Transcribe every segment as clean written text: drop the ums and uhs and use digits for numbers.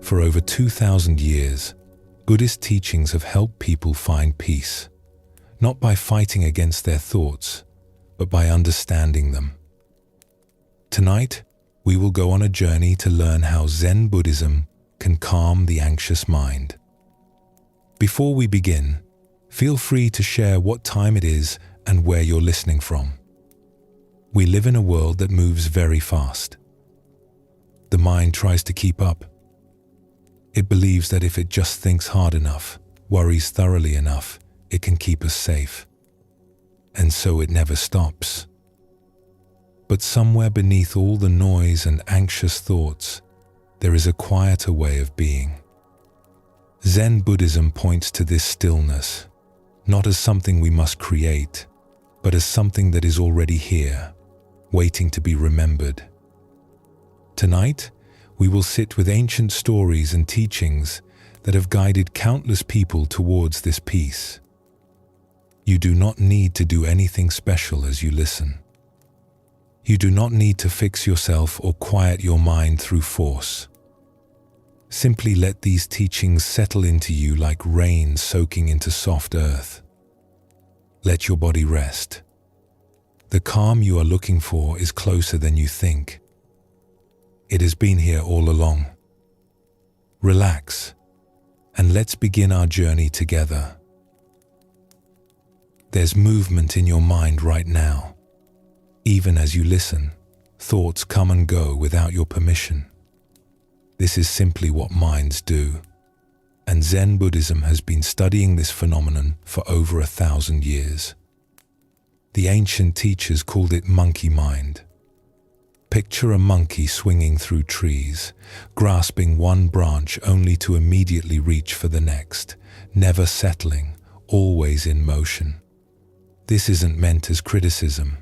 For over 2,000 years, Buddhist teachings have helped people find peace, not by fighting against their thoughts, but by understanding them. Tonight, we will go on a journey to learn how Zen Buddhism can calm the anxious mind. Before we begin, feel free to share what time it is and where you're listening from. We live in a world that moves very fast. The mind tries to keep up. It believes that if it just thinks hard enough, worries thoroughly enough, it can keep us safe. And so it never stops. But somewhere beneath all the noise and anxious thoughts, there is a quieter way of being. Zen Buddhism points to this stillness, not as something we must create, but as something that is already here, waiting to be remembered. Tonight, we will sit with ancient stories and teachings that have guided countless people towards this peace. You do not need to do anything special as you listen. You do not need to fix yourself or quiet your mind through force. Simply let these teachings settle into you like rain soaking into soft earth. Let your body rest. The calm you are looking for is closer than you think. It has been here all along. Relax, and let's begin our journey together. There's movement in your mind right now. Even as you listen, thoughts come and go without your permission. This is simply what minds do, and Zen Buddhism has been studying this phenomenon for over 1,000 years. The ancient teachers called it monkey mind. Picture a monkey swinging through trees, grasping one branch only to immediately reach for the next, never settling, always in motion. This isn't meant as criticism.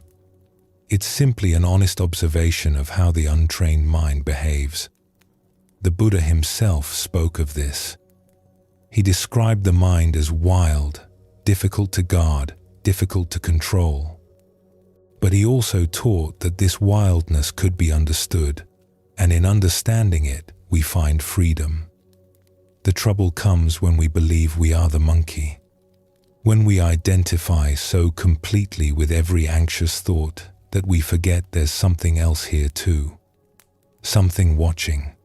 It's simply an honest observation of how the untrained mind behaves. The Buddha himself spoke of this. He described the mind as wild, difficult to guard, difficult to control. But he also taught that this wildness could be understood, and in understanding it, we find freedom. The trouble comes when we believe we are the monkey, when we identify so completely with every anxious thought that we forget there's something else here too, something watching,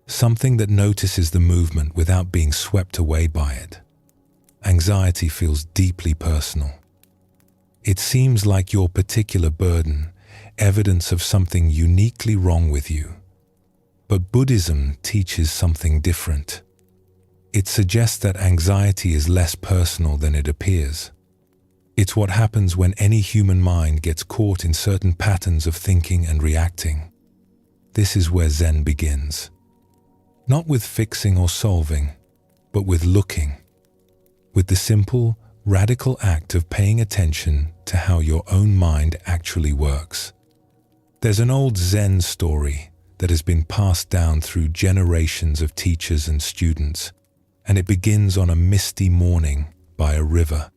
something that notices the movement without being swept away by it. Anxiety feels deeply personal. It seems like your particular burden, evidence of something uniquely wrong with you. But Buddhism teaches something different. It suggests that anxiety is less personal than it appears. It's what happens when any human mind gets caught in certain patterns of thinking and reacting. This is where Zen begins. Not with fixing or solving, but with looking. With the simple, radical act of paying attention to how your own mind actually works. There's an old Zen story that has been passed down through generations of teachers and students, and it begins on a misty morning by a river.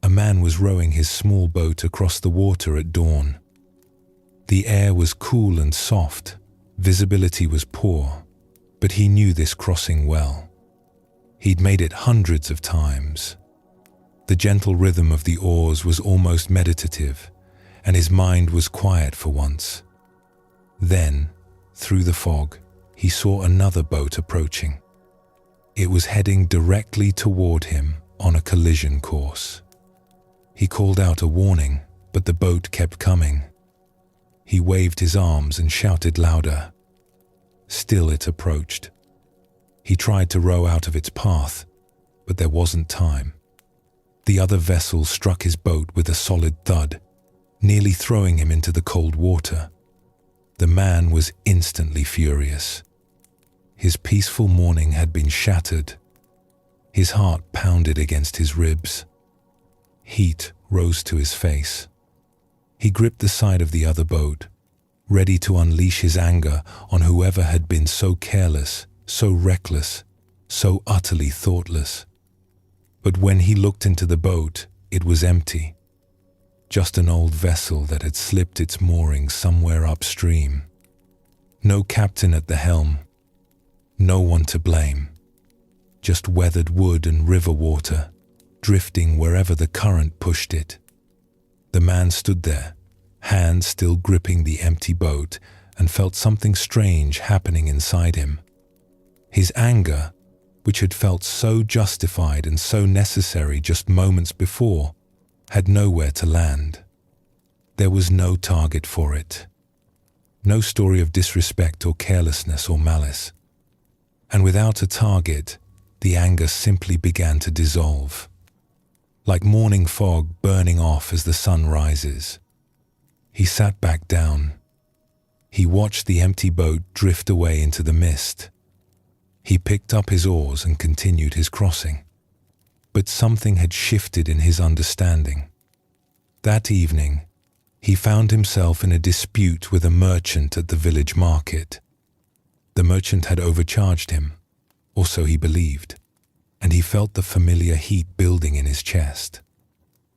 A man was rowing his small boat across the water at dawn. The air was cool and soft, visibility was poor, but he knew this crossing well. He'd made it hundreds of times. The gentle rhythm of the oars was almost meditative, and his mind was quiet for once. Then, through the fog, he saw another boat approaching. It was heading directly toward him on a collision course. He called out a warning, but the boat kept coming. He waved his arms and shouted louder. Still it approached. He tried to row out of its path, but there wasn't time. The other vessel struck his boat with a solid thud, nearly throwing him into the cold water. The man was instantly furious. His peaceful morning had been shattered. His heart pounded against his ribs. Heat rose to his face. He gripped the side of the other boat, ready to unleash his anger on whoever had been so careless, so reckless, so utterly thoughtless. But when he looked into the boat, it was empty. Just an old vessel that had slipped its moorings somewhere upstream. No captain at the helm. No one to blame. Just weathered wood and river water, drifting wherever the current pushed it. The man stood there, hands still gripping the empty boat, and felt something strange happening inside him. His anger, which had felt so justified and so necessary just moments before, had nowhere to land. There was no target for it. No story of disrespect or carelessness or malice. And without a target, the anger simply began to dissolve. Like morning fog burning off as the sun rises. He sat back down. He watched the empty boat drift away into the mist. He picked up his oars and continued his crossing. But something had shifted in his understanding. That evening, he found himself in a dispute with a merchant at the village market. The merchant had overcharged him, or so he believed, and he felt the familiar heat building in his chest.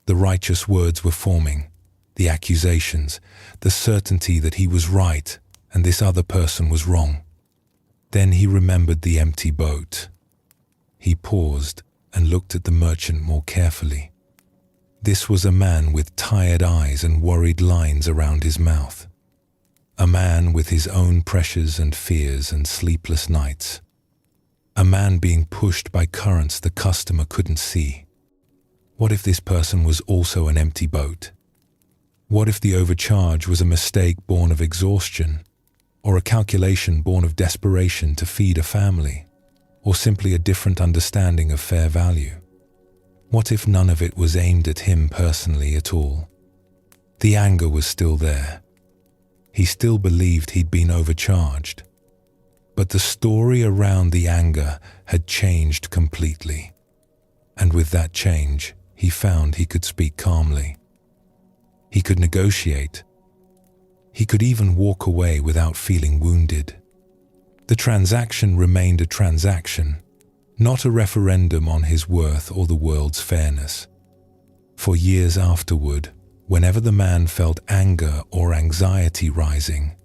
The righteous words were forming, the accusations, the certainty that he was right and this other person was wrong. Then he remembered the empty boat. He paused and looked at the merchant more carefully. This was a man with tired eyes and worried lines around his mouth. A man with his own pressures and fears and sleepless nights. A man being pushed by currents the customer couldn't see. What if this person was also an empty boat? What if the overcharge was a mistake born of exhaustion, or a calculation born of desperation to feed a family, or simply a different understanding of fair value? What if none of it was aimed at him personally at all? The anger was still there. He still believed he'd been overcharged. But the story around the anger had changed completely. And with that change, he found he could speak calmly. He could negotiate. He could even walk away without feeling wounded. The transaction remained a transaction, not a referendum on his worth or the world's fairness. For years afterward, whenever the man felt anger or anxiety rising,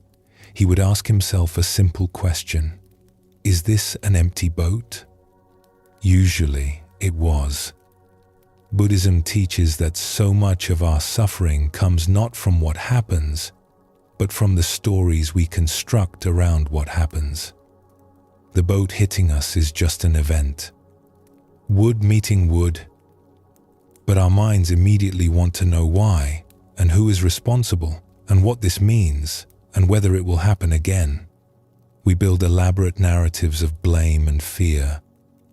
he would ask himself a simple question: is this an empty boat? Usually it was. Buddhism teaches that so much of our suffering comes not from what happens, but from the stories we construct around what happens. The boat hitting us is just an event. Wood meeting wood. But our minds immediately want to know why, and who is responsible, and what this means, and whether it will happen again. We build elaborate narratives of blame and fear,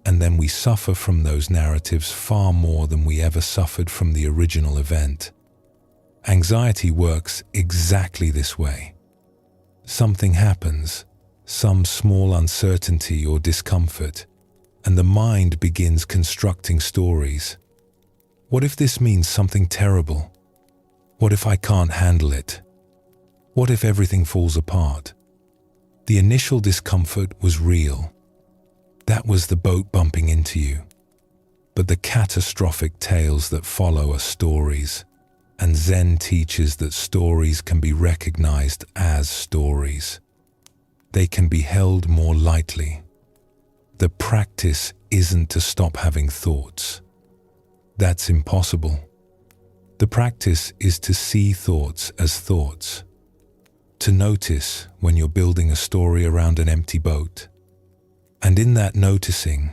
and then we suffer from those narratives far more than we ever suffered from the original event. Anxiety works exactly this way. Something happens, some small uncertainty or discomfort, and the mind begins constructing stories. What if this means something terrible? What if I can't handle it? What if everything falls apart? The initial discomfort was real. That was the boat bumping into you. But the catastrophic tales that follow are stories, and Zen teaches that stories can be recognized as stories. They can be held more lightly. The practice isn't to stop having thoughts. That's impossible. The practice is to see thoughts as thoughts. To notice when you're building a story around an empty boat. And in that noticing,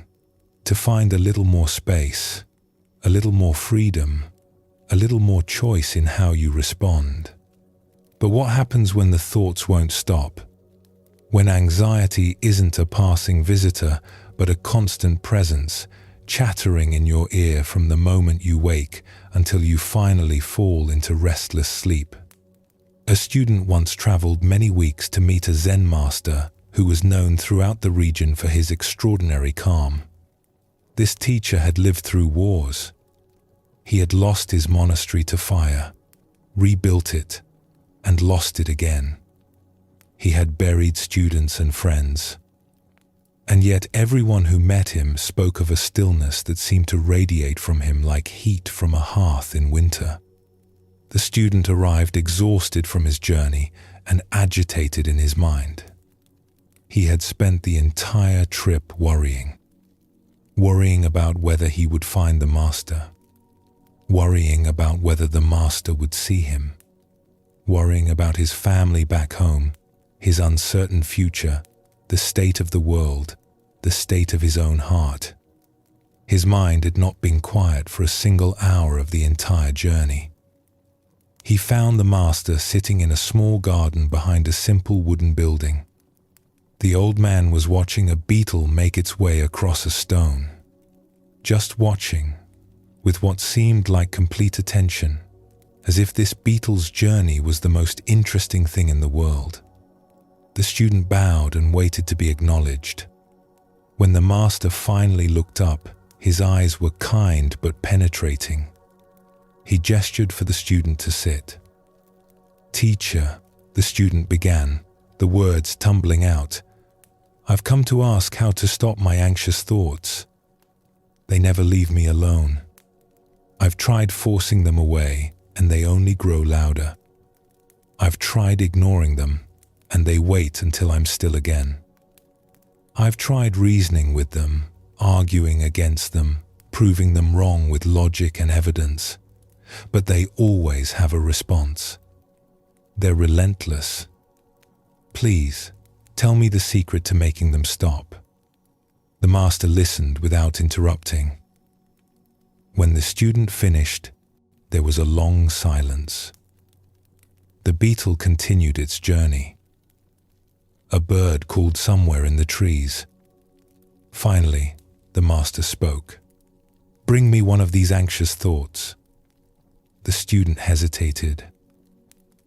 to find a little more space, a little more freedom, a little more choice in how you respond. But what happens when the thoughts won't stop? When anxiety isn't a passing visitor, but a constant presence, chattering in your ear from the moment you wake until you finally fall into restless sleep. A student once traveled many weeks to meet a Zen master who was known throughout the region for his extraordinary calm. This teacher had lived through wars. He had lost his monastery to fire, rebuilt it, and lost it again. He had buried students and friends. And yet everyone who met him spoke of a stillness that seemed to radiate from him like heat from a hearth in winter. The student arrived exhausted from his journey and agitated in his mind. He had spent the entire trip worrying about whether he would find the master, worrying about whether the master would see him, worrying about his family back home, his uncertain future, the state of the world, the state of his own heart. His mind had not been quiet for a single hour of the entire journey. He found the master sitting in a small garden behind a simple wooden building. The old man was watching a beetle make its way across a stone. Just watching, with what seemed like complete attention, as if this beetle's journey was the most interesting thing in the world. The student bowed and waited to be acknowledged. When the master finally looked up, his eyes were kind but penetrating. He gestured for the student to sit. "Teacher," the student began, the words tumbling out, "I've come to ask how to stop my anxious thoughts. They never leave me alone. I've tried forcing them away, and they only grow louder. I've tried ignoring them, and they wait until I'm still again. I've tried reasoning with them, arguing against them, proving them wrong with logic and evidence, but they always have a response. They're relentless. Please, tell me the secret to making them stop." The master listened without interrupting. When the student finished, there was a long silence. The beetle continued its journey. A bird called somewhere in the trees. Finally, the master spoke. "Bring me one of these anxious thoughts." The student hesitated.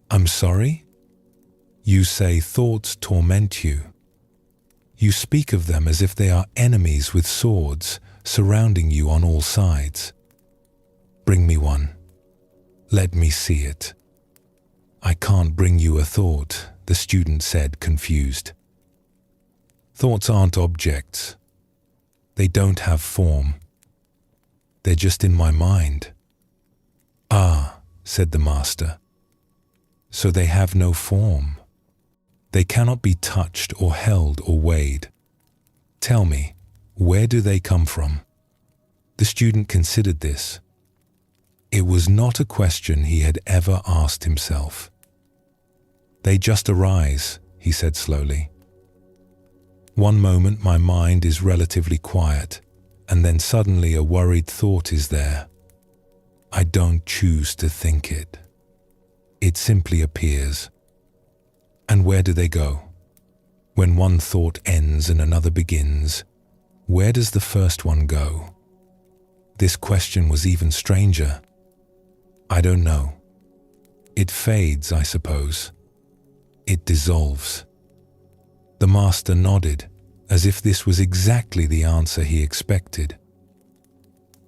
"I'm sorry? You say thoughts torment you. You speak of them as if they are enemies with swords surrounding you on all sides. Bring me one. Let me see it." "I can't bring you a thought," the student said, confused. "Thoughts aren't objects. They don't have form. They're just in my mind." "Ah," said the master. "So they have no form. They cannot be touched or held or weighed. Tell me, where do they come from?" The student considered this. It was not a question he had ever asked himself. "They just arise," he said slowly. "One moment my mind is relatively quiet, and then suddenly a worried thought is there. I don't choose to think it. It simply appears. And where do they go? When one thought ends and another begins, where does the first one go?" This question was even stranger. "I don't know. It fades, I suppose. It dissolves." The master nodded, as if this was exactly the answer he expected.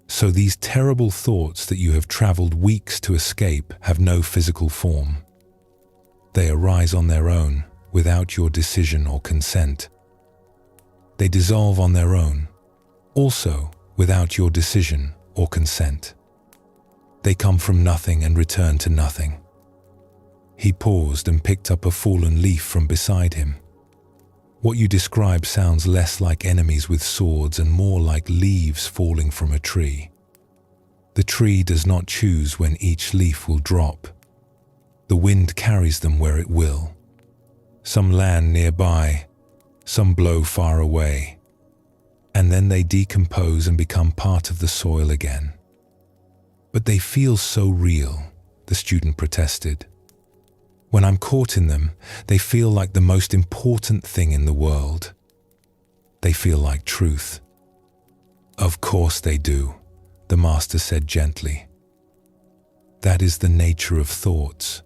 "So these terrible thoughts that you have traveled weeks to escape have no physical form. They arise on their own, without your decision or consent. They dissolve on their own, also without your decision or consent. They come from nothing and return to nothing." He paused and picked up a fallen leaf from beside him. "What you describe sounds less like enemies with swords and more like leaves falling from a tree. The tree does not choose when each leaf will drop. The wind carries them where it will. Some land nearby, some blow far away, and then they decompose and become part of the soil again." "But they feel so real," the student protested. "When I'm caught in them, they feel like the most important thing in the world. They feel like truth." "Of course they do," the master said gently. "That is the nature of thoughts.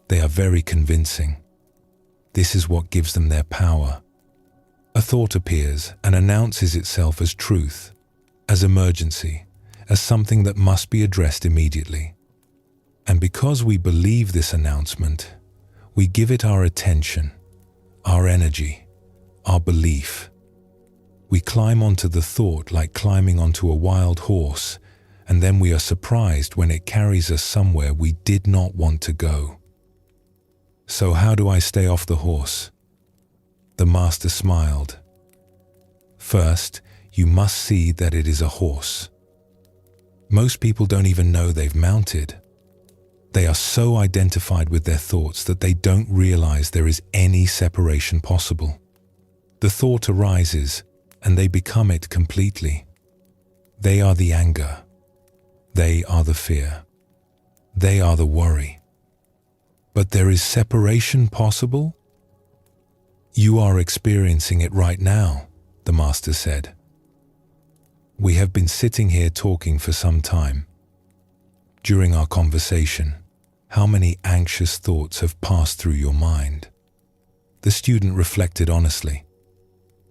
They are very convincing. This is what gives them their power. A thought appears and announces itself as truth, as emergency, as something that must be addressed immediately. And because we believe this announcement, we give it our attention, our energy, our belief. We climb onto the thought like climbing onto a wild horse, and then we are surprised when it carries us somewhere we did not want to go. So how do I stay off the horse? The master smiled. First, you must see that it is a horse. Most people don't even know they've mounted. They are so identified with their thoughts that they don't realize there is any separation possible. The thought arises, and they become it completely. They are the anger. They are the fear. They are the worry. But there is separation possible? You are experiencing it right now, the master said. We have been sitting here talking for some time. During our conversation, how many anxious thoughts have passed through your mind? The student reflected honestly.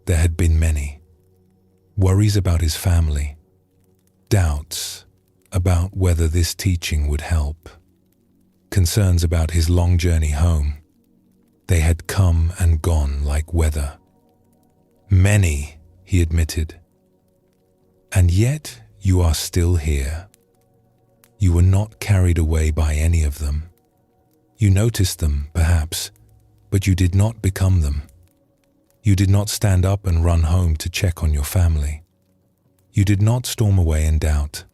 There had been many. Worries about his family. Doubts about whether this teaching would help. Concerns about his long journey home. They had come and gone like weather. Many, he admitted. And yet you are still here. You were not carried away by any of them. You noticed them, perhaps, but you did not become them. You did not stand up and run home to check on your family. You did not storm away in doubt.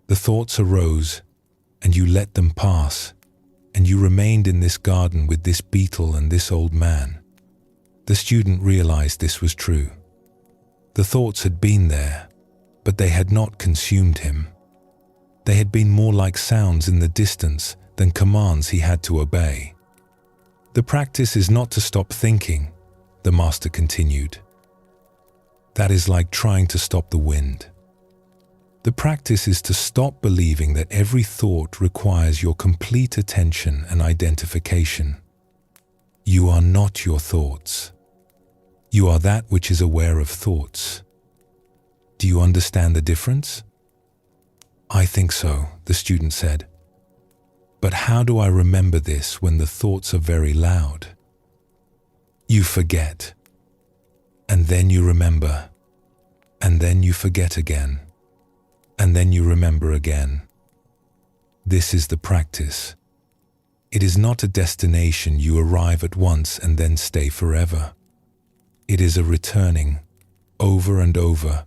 The thoughts arose, and you let them pass, and you remained in this garden with this beetle and this old man. The student realized this was true. The thoughts had been there, but they had not consumed him. They had been more like sounds in the distance than commands he had to obey. The practice is not to stop thinking, the master continued. That is like trying to stop the wind. The practice is to stop believing that every thought requires your complete attention and identification. You are not your thoughts. You are that which is aware of thoughts. Do you understand the difference? I think so, the student said. But how do I remember this when the thoughts are very loud? You forget. And then you remember. And then you forget again. And then you remember again. This is the practice. It is not a destination you arrive at once and then stay forever. It is a returning, over and over,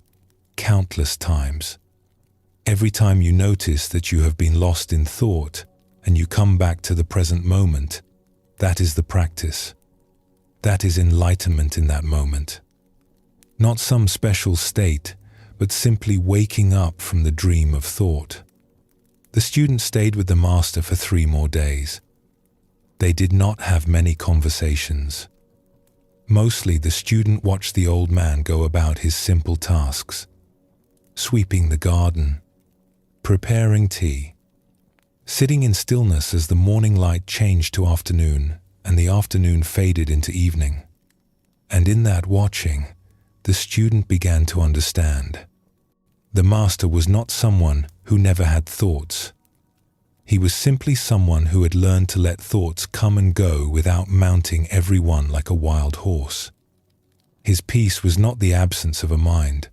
countless times. Every time you notice that you have been lost in thought and you come back to the present moment, that is the practice. That is enlightenment in that moment. Not some special state, but simply waking up from the dream of thought. The student stayed with the master for 3 more days. They did not have many conversations. Mostly the student watched the old man go about his simple tasks, sweeping the garden, preparing tea, sitting in stillness as the morning light changed to afternoon and the afternoon faded into evening. And in that watching, the student began to understand. The master was not someone who never had thoughts. He was simply someone who had learned to let thoughts come and go without mounting every one like a wild horse. His peace was not the absence of a mind,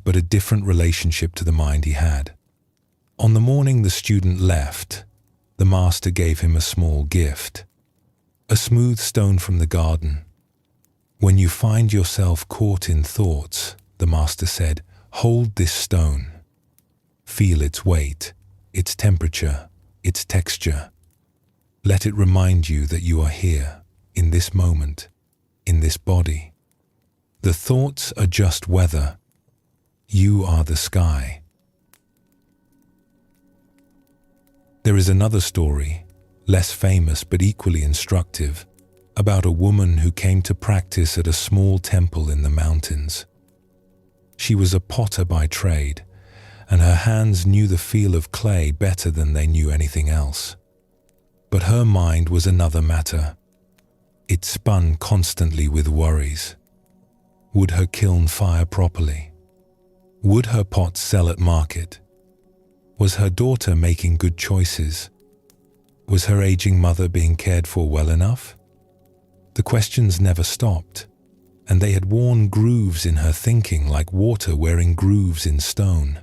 but a different relationship to the mind he had. On the morning the student left, the master gave him a small gift, a smooth stone from the garden. When you find yourself caught in thoughts, the master said, hold this stone. Feel its weight, its temperature, its texture. Let it remind you that you are here, in this moment, in this body. The thoughts are just weather. You are the sky. There is another story, less famous but equally instructive, about a woman who came to practice at a small temple in the mountains. She was a potter by trade, and her hands knew the feel of clay better than they knew anything else. But her mind was another matter. It spun constantly with worries. Would her kiln fire properly? Would her pots sell at market? Was her daughter making good choices? Was her aging mother being cared for well enough? The questions never stopped, and they had worn grooves in her thinking like water wearing grooves in stone.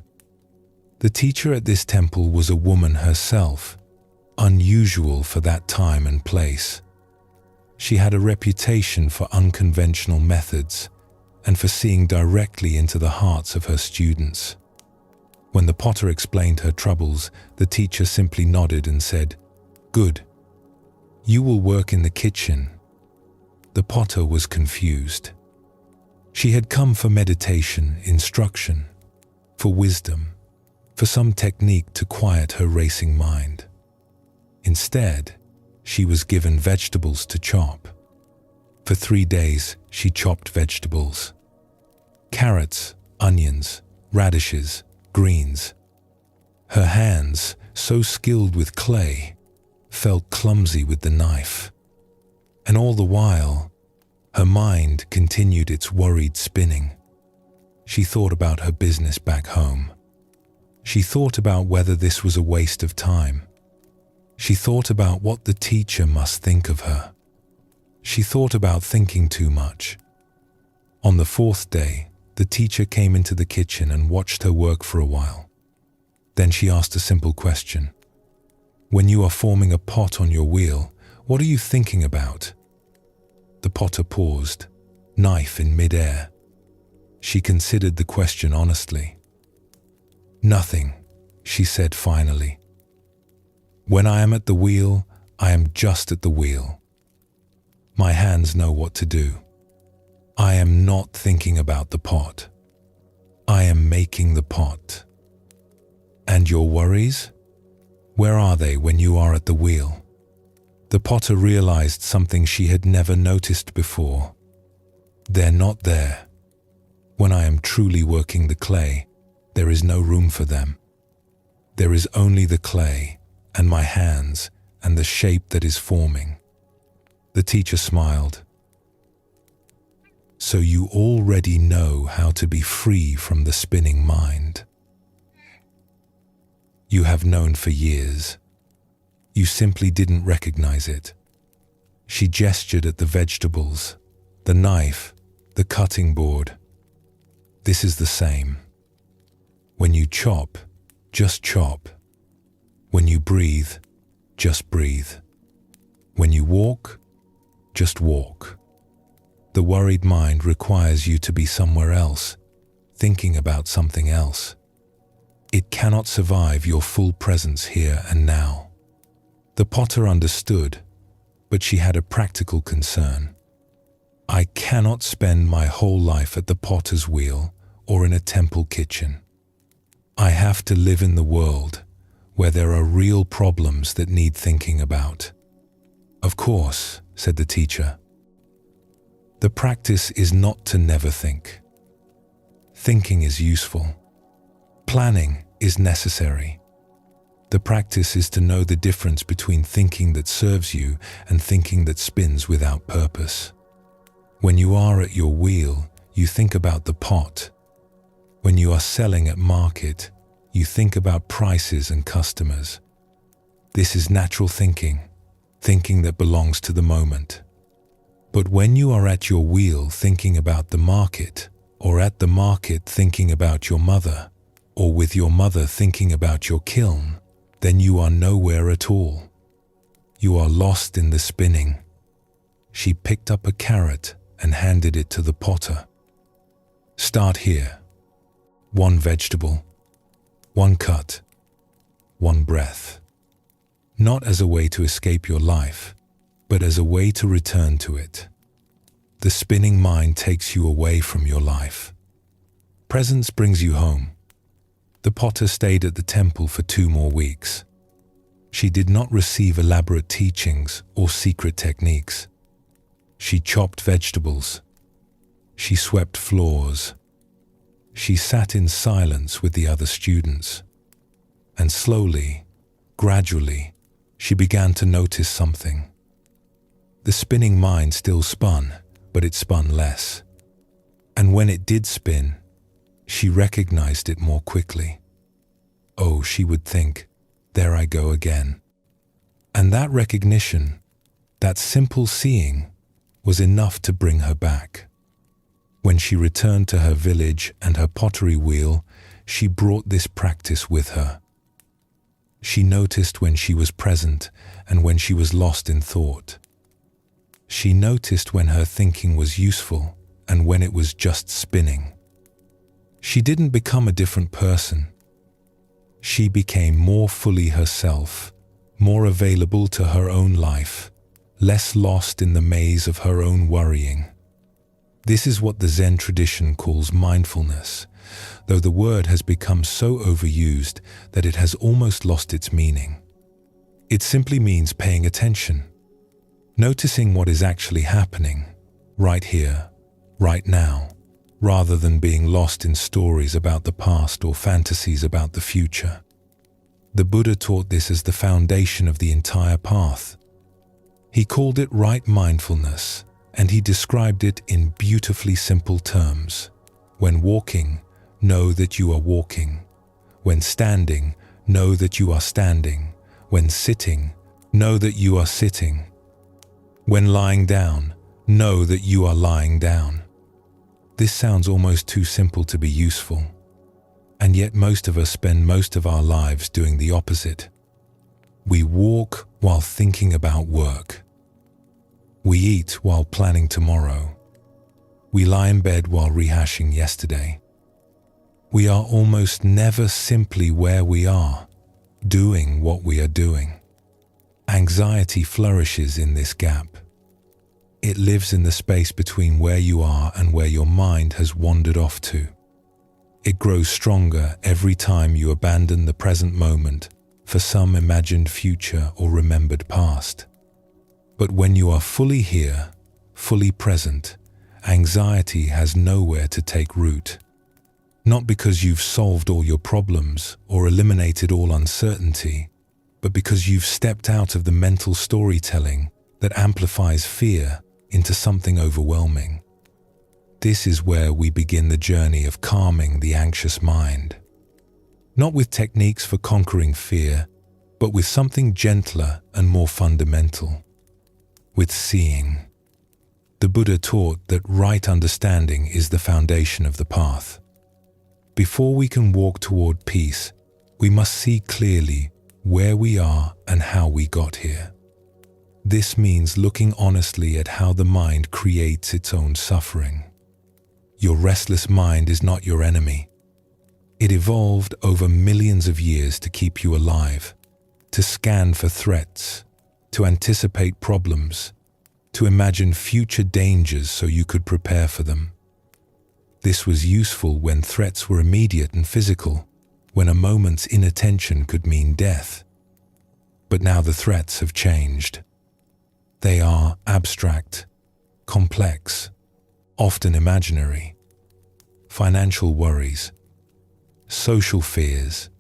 The teacher at this temple was a woman herself, unusual for that time and place. She had a reputation for unconventional methods and for seeing directly into the hearts of her students. When the potter explained her troubles, the teacher simply nodded and said, "Good. You will work in the kitchen." The potter was confused. She had come for meditation, instruction, for wisdom, for some technique to quiet her racing mind. Instead, she was given vegetables to chop. For 3 days, she chopped vegetables. Carrots, onions, radishes, greens. Her hands, so skilled with clay, felt clumsy with the knife. And all the while, her mind continued its worried spinning. She thought about her business back home. She thought about whether this was a waste of time. She thought about what the teacher must think of her. She thought about thinking too much. On the 4th day, the teacher came into the kitchen and watched her work for a while. Then she asked a simple question. "When you are forming a pot on your wheel, what are you thinking about?" The potter paused, knife in mid-air. She considered the question honestly. "Nothing," she said finally. "When I am at the wheel, I am just at the wheel. My hands know what to do. I am not thinking about the pot. I am making the pot. And your worries? Where are they when you are at the wheel?" The potter realized something she had never noticed before. They're not there. When I am truly working the clay, there is no room for them. There is only the clay and my hands and the shape that is forming. The teacher smiled. "So you already know how to be free from the spinning mind. You have known for years. You simply didn't recognize it." She gestured at the vegetables, the knife, the cutting board. "This is the same. When you chop, just chop. When you breathe, just breathe. When you walk, just walk." The worried mind requires you to be somewhere else, thinking about something else. It cannot survive your full presence here and now. The potter understood, but she had a practical concern. "I cannot spend my whole life at the potter's wheel or in a temple kitchen. I have to live in the world where there are real problems that need thinking about." "Of course," said the teacher. "The practice is not to never think. Thinking is useful. Planning is necessary. The practice is to know the difference between thinking that serves you and thinking that spins without purpose. When you are at your wheel, you think about the pot. When you are selling at market, you think about prices and customers. This is natural thinking, thinking that belongs to the moment. But when you are at your wheel thinking about the market, or at the market thinking about your mother, or with your mother thinking about your kiln, then you are nowhere at all. You are lost in the spinning." She picked up a carrot and handed it to the potter. "Start here. 1 vegetable, 1 cut, 1 breath. Not as a way to escape your life, but as a way to return to it. The spinning mind takes you away from your life. Presence brings you home." The potter stayed at the temple for 2 more weeks. She did not receive elaborate teachings or secret techniques. She chopped vegetables. She swept floors. She sat in silence with the other students. And slowly, gradually, she began to notice something. The spinning mind still spun, but it spun less. And when it did spin, she recognized it more quickly. Oh, she would think, "There I go again." And that recognition, that simple seeing, was enough to bring her back. When she returned to her village and her pottery wheel, she brought this practice with her. She noticed when she was present and when she was lost in thought. She noticed when her thinking was useful and when it was just spinning. She didn't become a different person. She became more fully herself, more available to her own life, less lost in the maze of her own worrying. This is what the Zen tradition calls mindfulness, though the word has become so overused that it has almost lost its meaning. It simply means paying attention, noticing what is actually happening, right here, right now, rather than being lost in stories about the past or fantasies about the future. The Buddha taught this as the foundation of the entire path. He called it right mindfulness, and he described it in beautifully simple terms. When walking, know that you are walking. When standing, know that you are standing. When sitting, know that you are sitting. When lying down, know that you are lying down. This sounds almost too simple to be useful, and yet most of us spend most of our lives doing the opposite. We walk while thinking about work. We eat while planning tomorrow. We lie in bed while rehashing yesterday. We are almost never simply where we are, doing what we are doing. Anxiety flourishes in this gap. It lives in the space between where you are and where your mind has wandered off to. It grows stronger every time you abandon the present moment for some imagined future or remembered past. But when you are fully here, fully present, anxiety has nowhere to take root. Not because you've solved all your problems or eliminated all uncertainty, but because you've stepped out of the mental storytelling that amplifies fear into something overwhelming. This is where we begin the journey of calming the anxious mind. Not with techniques for conquering fear, but with something gentler and more fundamental. With seeing. The Buddha taught that right understanding is the foundation of the path. Before we can walk toward peace, we must see clearly where we are and how we got here. This means looking honestly at how the mind creates its own suffering. Your restless mind is not your enemy. It evolved over millions of years to keep you alive, to scan for threats, to anticipate problems, to imagine future dangers so you could prepare for them. This was useful when threats were immediate and physical, when a moment's inattention could mean death. But now the threats have changed. They are abstract, complex, often imaginary. Financial worries, social fears,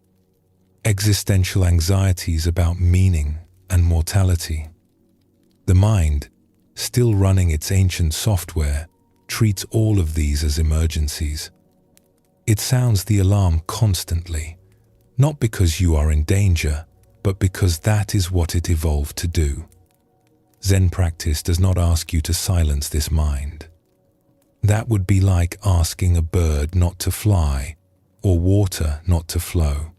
existential anxieties about meaning and mortality. The mind, still running its ancient software, treats all of these as emergencies. It sounds the alarm constantly, not because you are in danger, but because that is what it evolved to do. Zen practice does not ask you to silence this mind. That would be like asking a bird not to fly or water not to flow.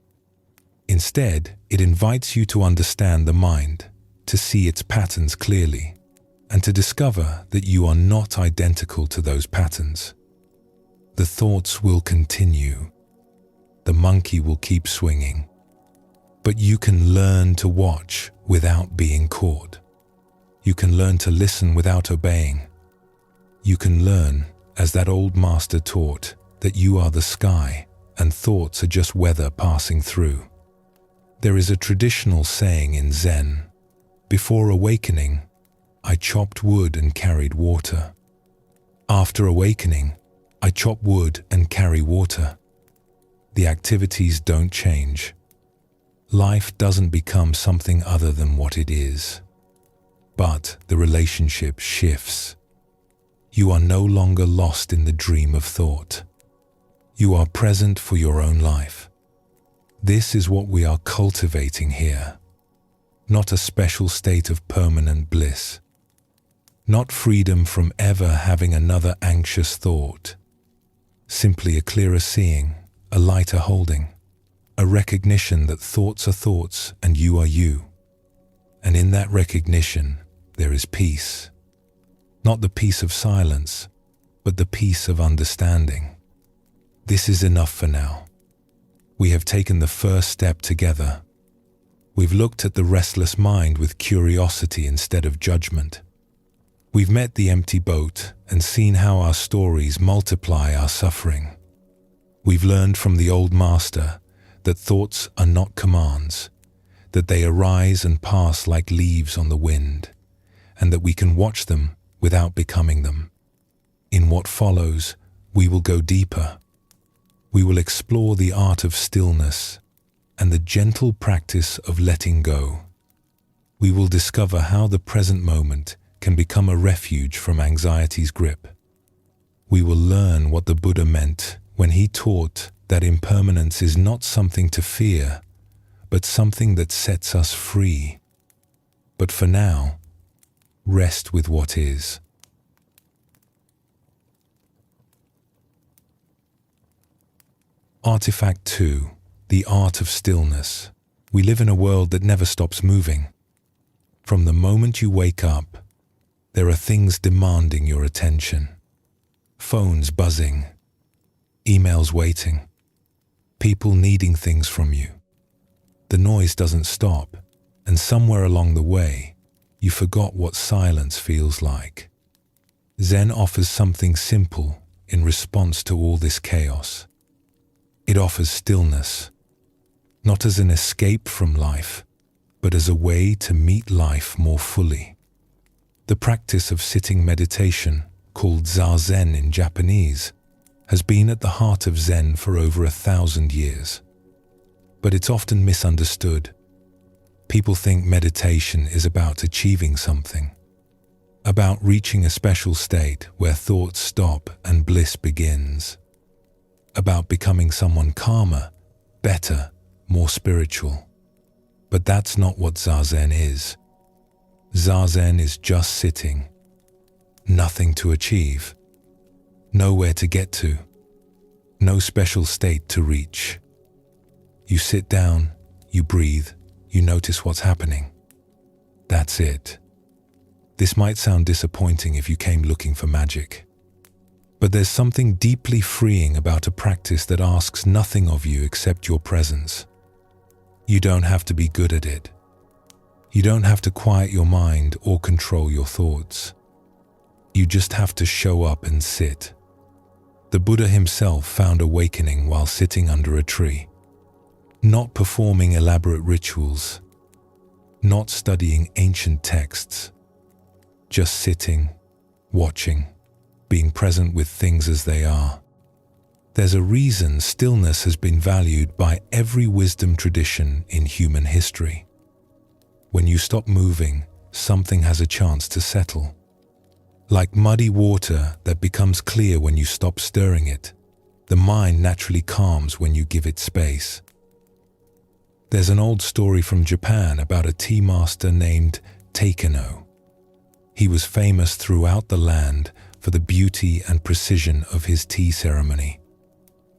Instead, it invites you to understand the mind, to see its patterns clearly, and to discover that you are not identical to those patterns. The thoughts will continue. The monkey will keep swinging. But you can learn to watch without being caught. You can learn to listen without obeying. You can learn, as that old master taught, that you are the sky and thoughts are just weather passing through. There is a traditional saying in Zen, "Before awakening, I chopped wood and carried water. After awakening, I chop wood and carry water." The activities don't change. Life doesn't become something other than what it is. But the relationship shifts. You are no longer lost in the dream of thought. You are present for your own life. This is what we are cultivating here. Not a special state of permanent bliss. Not freedom from ever having another anxious thought. Simply a clearer seeing, a lighter holding, a recognition that thoughts are thoughts and you are you. And in that recognition, there is peace. Not the peace of silence, but the peace of understanding. This is enough for now. We have taken the first step together. We've looked at the restless mind with curiosity instead of judgment. We've met the empty boat and seen how our stories multiply our suffering. We've learned from the old master that thoughts are not commands, that they arise and pass like leaves on the wind, and that we can watch them without becoming them. In what follows, we will go deeper. We will explore the art of stillness and the gentle practice of letting go. We will discover how the present moment can become a refuge from anxiety's grip. We will learn what the Buddha meant when he taught that impermanence is not something to fear, but something that sets us free. But for now, rest with what is. Artifact 2. The art of stillness. We live in a world that never stops moving. From the moment you wake up, there are things demanding your attention. Phones buzzing, emails waiting, people needing things from you. The noise doesn't stop, and somewhere along the way, you forgot what silence feels like. Zen offers something simple in response to all this chaos. It offers stillness, not as an escape from life, but as a way to meet life more fully. The practice of sitting meditation, called zazen in Japanese, has been at the heart of Zen for over 1,000 years. But it's often misunderstood. People think meditation is about achieving something, about reaching a special state where thoughts stop and bliss begins, about becoming someone calmer, better, more spiritual. But that's not what zazen is. Zazen is just sitting, nothing to achieve, nowhere to get to, no special state to reach. You sit down, you breathe, you notice what's happening. That's it. This might sound disappointing if you came looking for magic. But there's something deeply freeing about a practice that asks nothing of you except your presence. You don't have to be good at it. You don't have to quiet your mind or control your thoughts. You just have to show up and sit. The Buddha himself found awakening while sitting under a tree, not performing elaborate rituals, not studying ancient texts, just sitting, watching, being present with things as they are. There's a reason stillness has been valued by every wisdom tradition in human history. When you stop moving, something has a chance to settle. Like muddy water that becomes clear when you stop stirring it, the mind naturally calms when you give it space. There's an old story from Japan about a tea master named Takeno. He was famous throughout the land for the beauty and precision of his tea ceremony.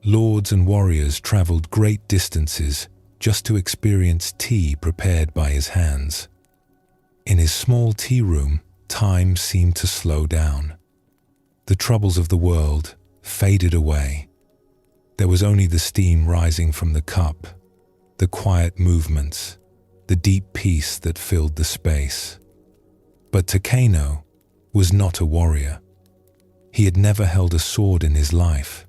Lords and warriors traveled great distances just to experience tea prepared by his hands. In his small tea room, time seemed to slow down. The troubles of the world faded away. There was only the steam rising from the cup, the quiet movements, the deep peace that filled the space. But Takeno was not a warrior. He had never held a sword in his life.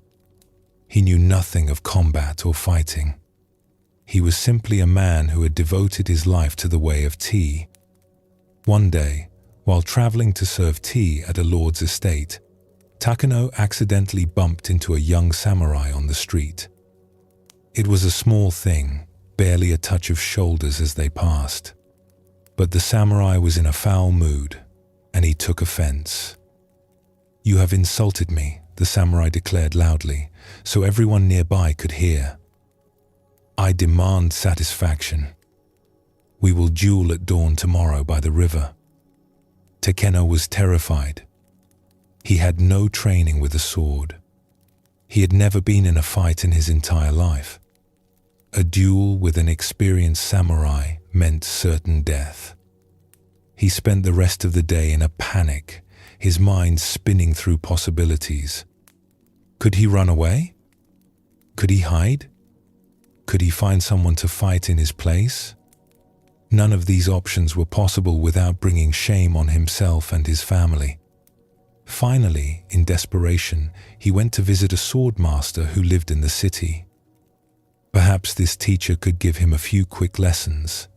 He knew nothing of combat or fighting. He was simply a man who had devoted his life to the way of tea. One day, while traveling to serve tea at a lord's estate, Takeno accidentally bumped into a young samurai on the street. It was a small thing, barely a touch of shoulders as they passed. But the samurai was in a foul mood, and he took offense. "You have insulted me," the samurai declared loudly, so everyone nearby could hear. "I demand satisfaction. We will duel at dawn tomorrow by the river." Takeno was terrified. He had no training with a sword. He had never been in a fight in his entire life. A duel with an experienced samurai meant certain death. He spent the rest of the day in a panic, his mind spinning through possibilities. Could he run away? Could he hide? Could he find someone to fight in his place? None of these options were possible without bringing shame on himself and his family. Finally, in desperation, he went to visit a sword master who lived in the city. Perhaps this teacher could give him a few quick lessons,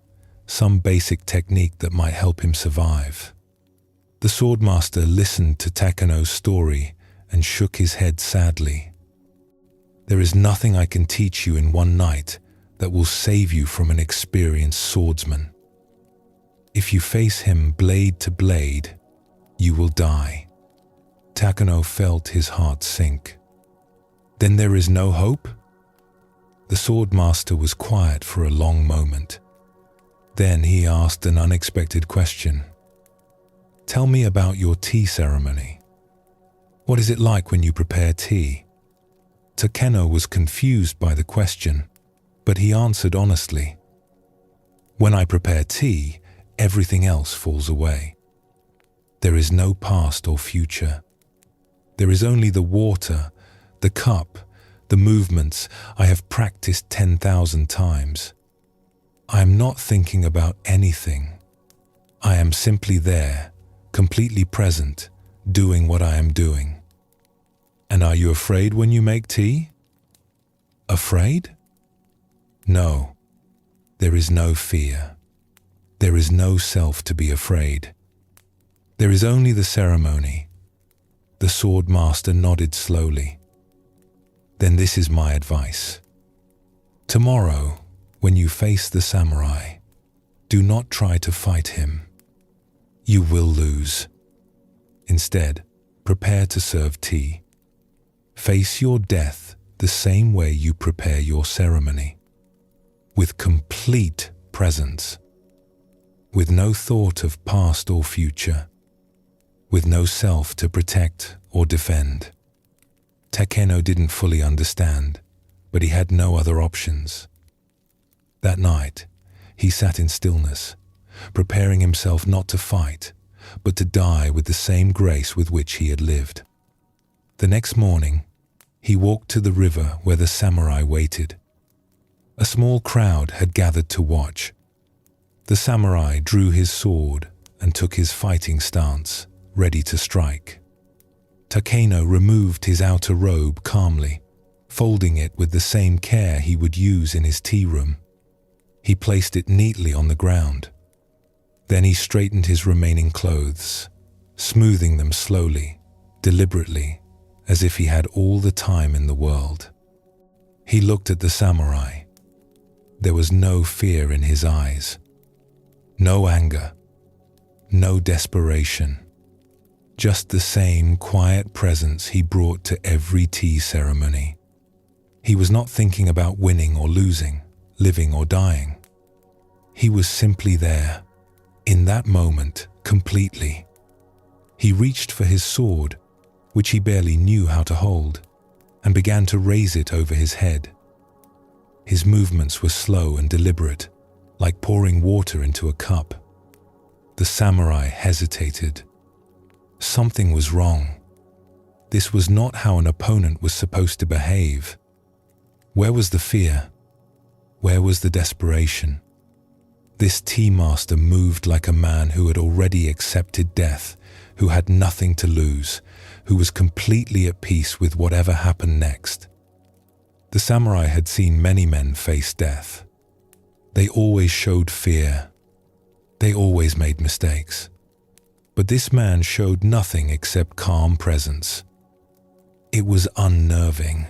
some basic technique that might help him survive. The swordmaster listened to Takeno's story and shook his head sadly. There is nothing I can teach you in one night that will save you from an experienced swordsman. If you face him blade to blade, you will die. Takeno felt his heart sink. Then there is no hope? The swordmaster was quiet for a long moment. Then he asked an unexpected question. Tell me about your tea ceremony. What is it like when you prepare tea? Takeno was confused by the question, but he answered honestly. When I prepare tea, everything else falls away. There is no past or future. There is only the water, the cup, the movements I have practiced 10,000 times. I am not thinking about anything. I am simply there, completely present, doing what I am doing. And are you afraid when you make tea? Afraid? No. There is no fear. There is no self to be afraid. There is only the ceremony. The sword master nodded slowly. Then this is my advice. Tomorrow, when you face the samurai, do not try to fight him. You will lose. Instead, prepare to serve tea. Face your death the same way you prepare your ceremony, with complete presence, with no thought of past or future, with no self to protect or defend. Takeno didn't fully understand, but he had no other options. That night, he sat in stillness, preparing himself not to fight, but to die with the same grace with which he had lived. The next morning, he walked to the river where the samurai waited. A small crowd had gathered to watch. The samurai drew his sword and took his fighting stance, ready to strike. Takeno removed his outer robe calmly, folding it with the same care he would use in his tea room. He placed it neatly on the ground. Then he straightened his remaining clothes, smoothing them slowly, deliberately, as if he had all the time in the world. He looked at the samurai. There was no fear in his eyes, no anger, no desperation. Just the same quiet presence he brought to every tea ceremony. He was not thinking about winning or losing, living or dying. He was simply there, in that moment, completely. He reached for his sword, which he barely knew how to hold, and began to raise it over his head. His movements were slow and deliberate, like pouring water into a cup. The samurai hesitated. Something was wrong. This was not how an opponent was supposed to behave. Where was the fear? Where was the desperation? This tea master moved like a man who had already accepted death, who had nothing to lose, who was completely at peace with whatever happened next. The samurai had seen many men face death. They always showed fear. They always made mistakes. But this man showed nothing except calm presence. It was unnerving.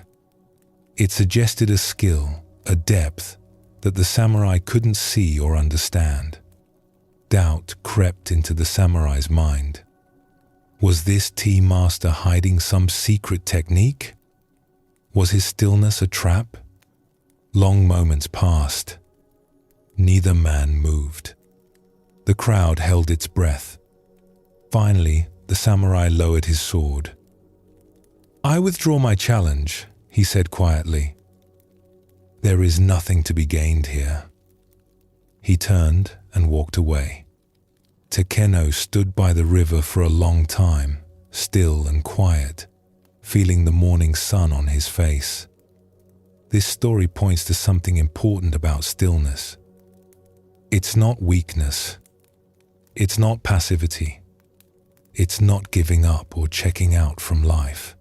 It suggested a skill, a depth, that the samurai couldn't see or understand. Doubt crept into the samurai's mind. Was this tea master hiding some secret technique? Was his stillness a trap? Long moments passed. Neither man moved. The crowd held its breath. Finally, the samurai lowered his sword. "I withdraw my challenge," he said quietly. "There is nothing to be gained here." He turned and walked away. Takeno stood by the river for a long time, still and quiet, feeling the morning sun on his face. This story points to something important about stillness. It's not weakness. It's not passivity. It's not giving up or checking out from life.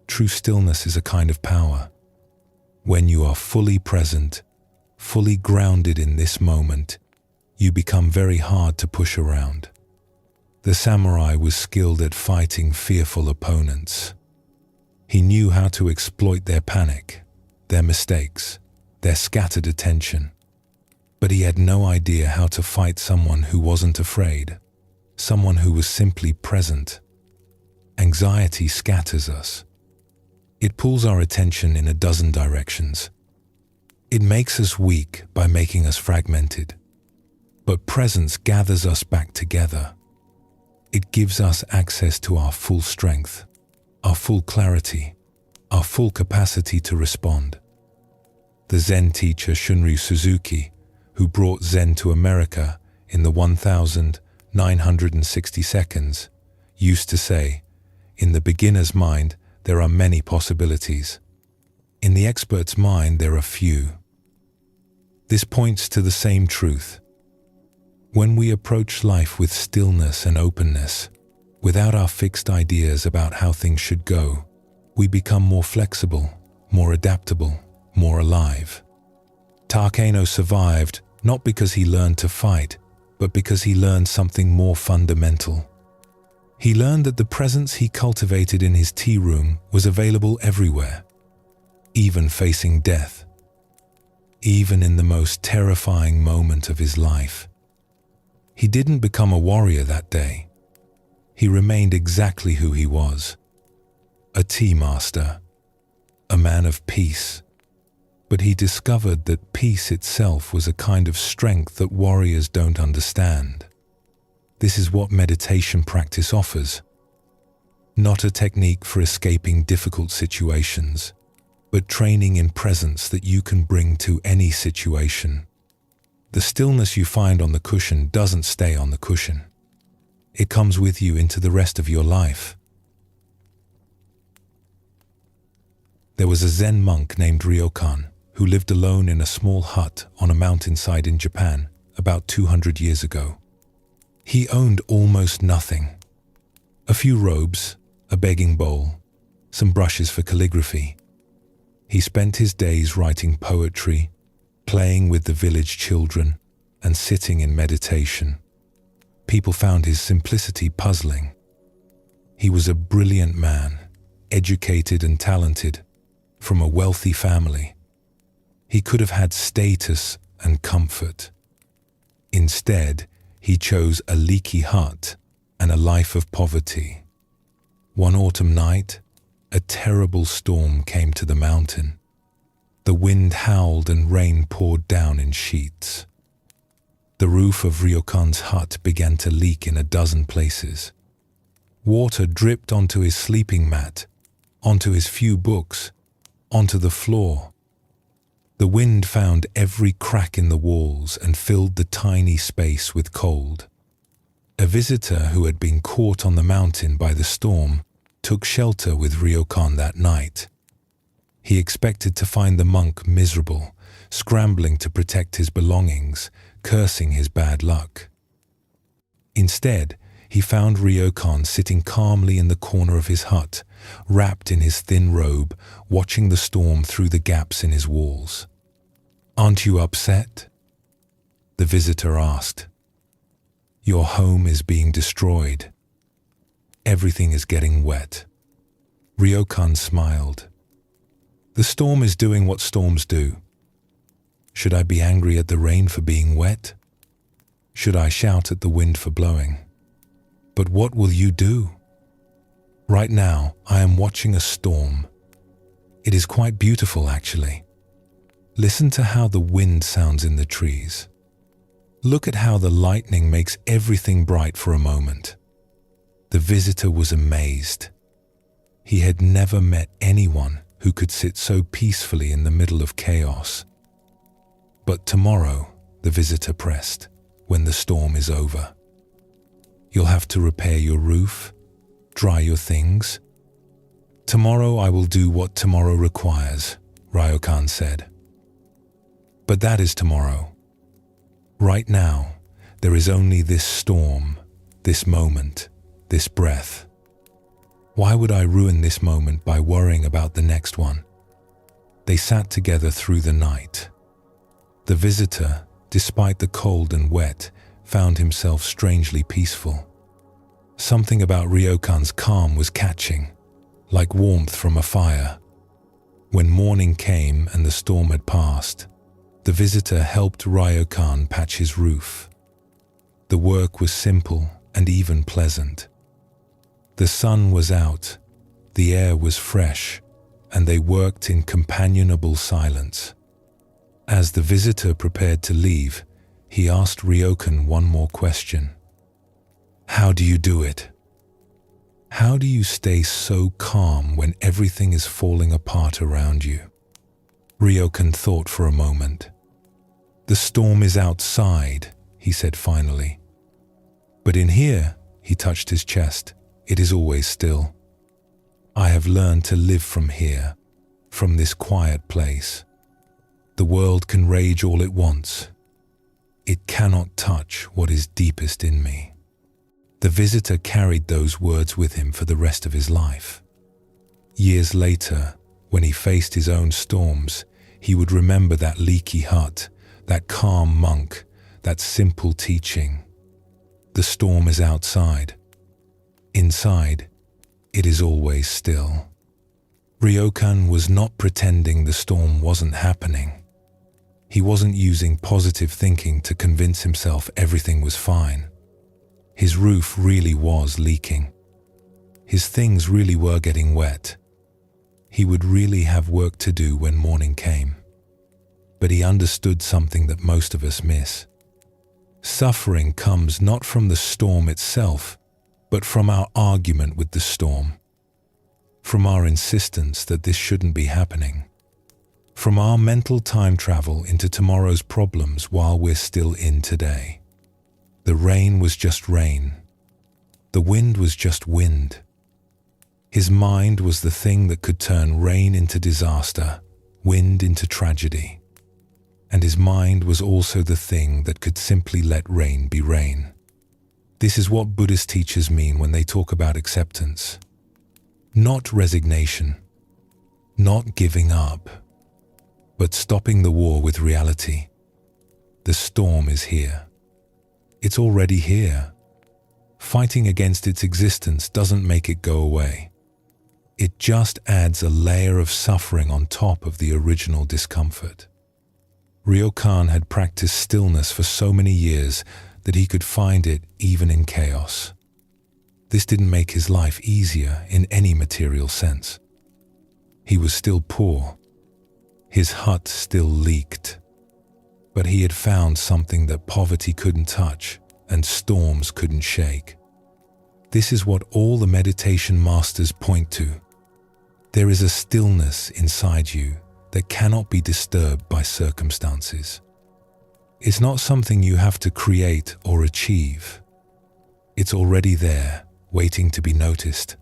True stillness is a kind of power. When you are fully present, fully grounded in this moment, you become very hard to push around. The samurai was skilled at fighting fearful opponents. He knew how to exploit their panic, their mistakes, their scattered attention. But he had no idea how to fight someone who wasn't afraid, someone who was simply present. Anxiety scatters us. It pulls our attention in a dozen directions. It makes us weak by making us fragmented. But presence gathers us back together. It gives us access to our full strength, our full clarity, our full capacity to respond. The Zen teacher Shunryu Suzuki, who brought Zen to America in the 1960 seconds, used to say, "In the beginner's mind, there are many possibilities. In the expert's mind, there are few." This points to the same truth. When we approach life with stillness and openness, without our fixed ideas about how things should go, we become more flexible, more adaptable, more alive. Takeno survived not because he learned to fight, but because he learned something more fundamental. He learned that the presence he cultivated in his tea room was available everywhere, even facing death, even in the most terrifying moment of his life. He didn't become a warrior that day. He remained exactly who he was, a tea master, a man of peace. But he discovered that peace itself was a kind of strength that warriors don't understand. This is what meditation practice offers. Not a technique for escaping difficult situations, but training in presence that you can bring to any situation. The stillness you find on the cushion doesn't stay on the cushion. It comes with you into the rest of your life. There was a Zen monk named Ryokan who lived alone in a small hut on a mountainside in Japan about 200 years ago. He owned almost nothing. A few robes, a begging bowl, some brushes for calligraphy. He spent his days writing poetry, playing with the village children, and sitting in meditation. People found his simplicity puzzling. He was a brilliant man, educated and talented, from a wealthy family. He could have had status and comfort. Instead, he chose a leaky hut and a life of poverty. One autumn night, a terrible storm came to the mountain. The wind howled and rain poured down in sheets. The roof of Ryokan's hut began to leak in a dozen places. Water dripped onto his sleeping mat, onto his few books, onto the floor. The wind found every crack in the walls and filled the tiny space with cold. A visitor who had been caught on the mountain by the storm took shelter with Ryokan that night. He expected to find the monk miserable, scrambling to protect his belongings, cursing his bad luck. Instead, he found Ryokan sitting calmly in the corner of his hut, wrapped in his thin robe, watching the storm through the gaps in his walls. "Aren't you upset?" the visitor asked. "Your home is being destroyed. Everything is getting wet." Ryokan smiled. "The storm is doing what storms do. Should I be angry at the rain for being wet? Should I shout at the wind for blowing? But what will you do? Right now, I am watching a storm. It is quite beautiful, actually. Listen to how the wind sounds in the trees. Look at how the lightning makes everything bright for a moment." The visitor was amazed. He had never met anyone who could sit so peacefully in the middle of chaos. "But tomorrow," the visitor pressed, "when the storm is over, You'll have to repair your roof, dry your things. Tomorrow I will do what tomorrow requires, Ryokan said. But that is tomorrow. Right now, there is only this storm, this moment, this breath. Why would I ruin this moment by worrying about the next one? They sat together through the night. The visitor, despite the cold and wet, found himself strangely peaceful. Something about Ryokan's calm was catching, like warmth from a fire. When morning came and the storm had passed, the visitor helped Ryokan patch his roof. The work was simple and even pleasant. The sun was out, the air was fresh, and they worked in companionable silence. As the visitor prepared to leave, he asked Ryokan one more question. How do you do it? How do you stay so calm when everything is falling apart around you? Ryokan thought for a moment. The storm is outside, he said finally. But in here, he touched his chest, it is always still. I have learned to live from here, from this quiet place. The world can rage all it wants. It cannot touch what is deepest in me. The visitor carried those words with him for the rest of his life. Years later, when he faced his own storms, he would remember that leaky hut, that calm monk, that simple teaching. The storm is outside. Inside, it is always still. Ryokan was not pretending the storm wasn't happening. He wasn't using positive thinking to convince himself everything was fine. His roof really was leaking. His things really were getting wet. He would really have work to do when morning came. But he understood something that most of us miss. Suffering comes not from the storm itself, but from our argument with the storm. From our insistence that this shouldn't be happening. From our mental time travel into tomorrow's problems while we're still in today. The rain was just rain. The wind was just wind. His mind was the thing that could turn rain into disaster, wind into tragedy. And his mind was also the thing that could simply let rain be rain. This is what Buddhist teachers mean when they talk about acceptance. Not resignation, not giving up, but stopping the war with reality. The storm is here. It's already here. Fighting against its existence doesn't make it go away. It just adds a layer of suffering on top of the original discomfort. Ryokan had practiced stillness for so many years that he could find it even in chaos. This didn't make his life easier in any material sense. He was still poor. His hut still leaked. But he had found something that poverty couldn't touch and storms couldn't shake. This is what all the meditation masters point to. There is a stillness inside you that cannot be disturbed by circumstances. It's not something you have to create or achieve. It's already there, waiting to be noticed.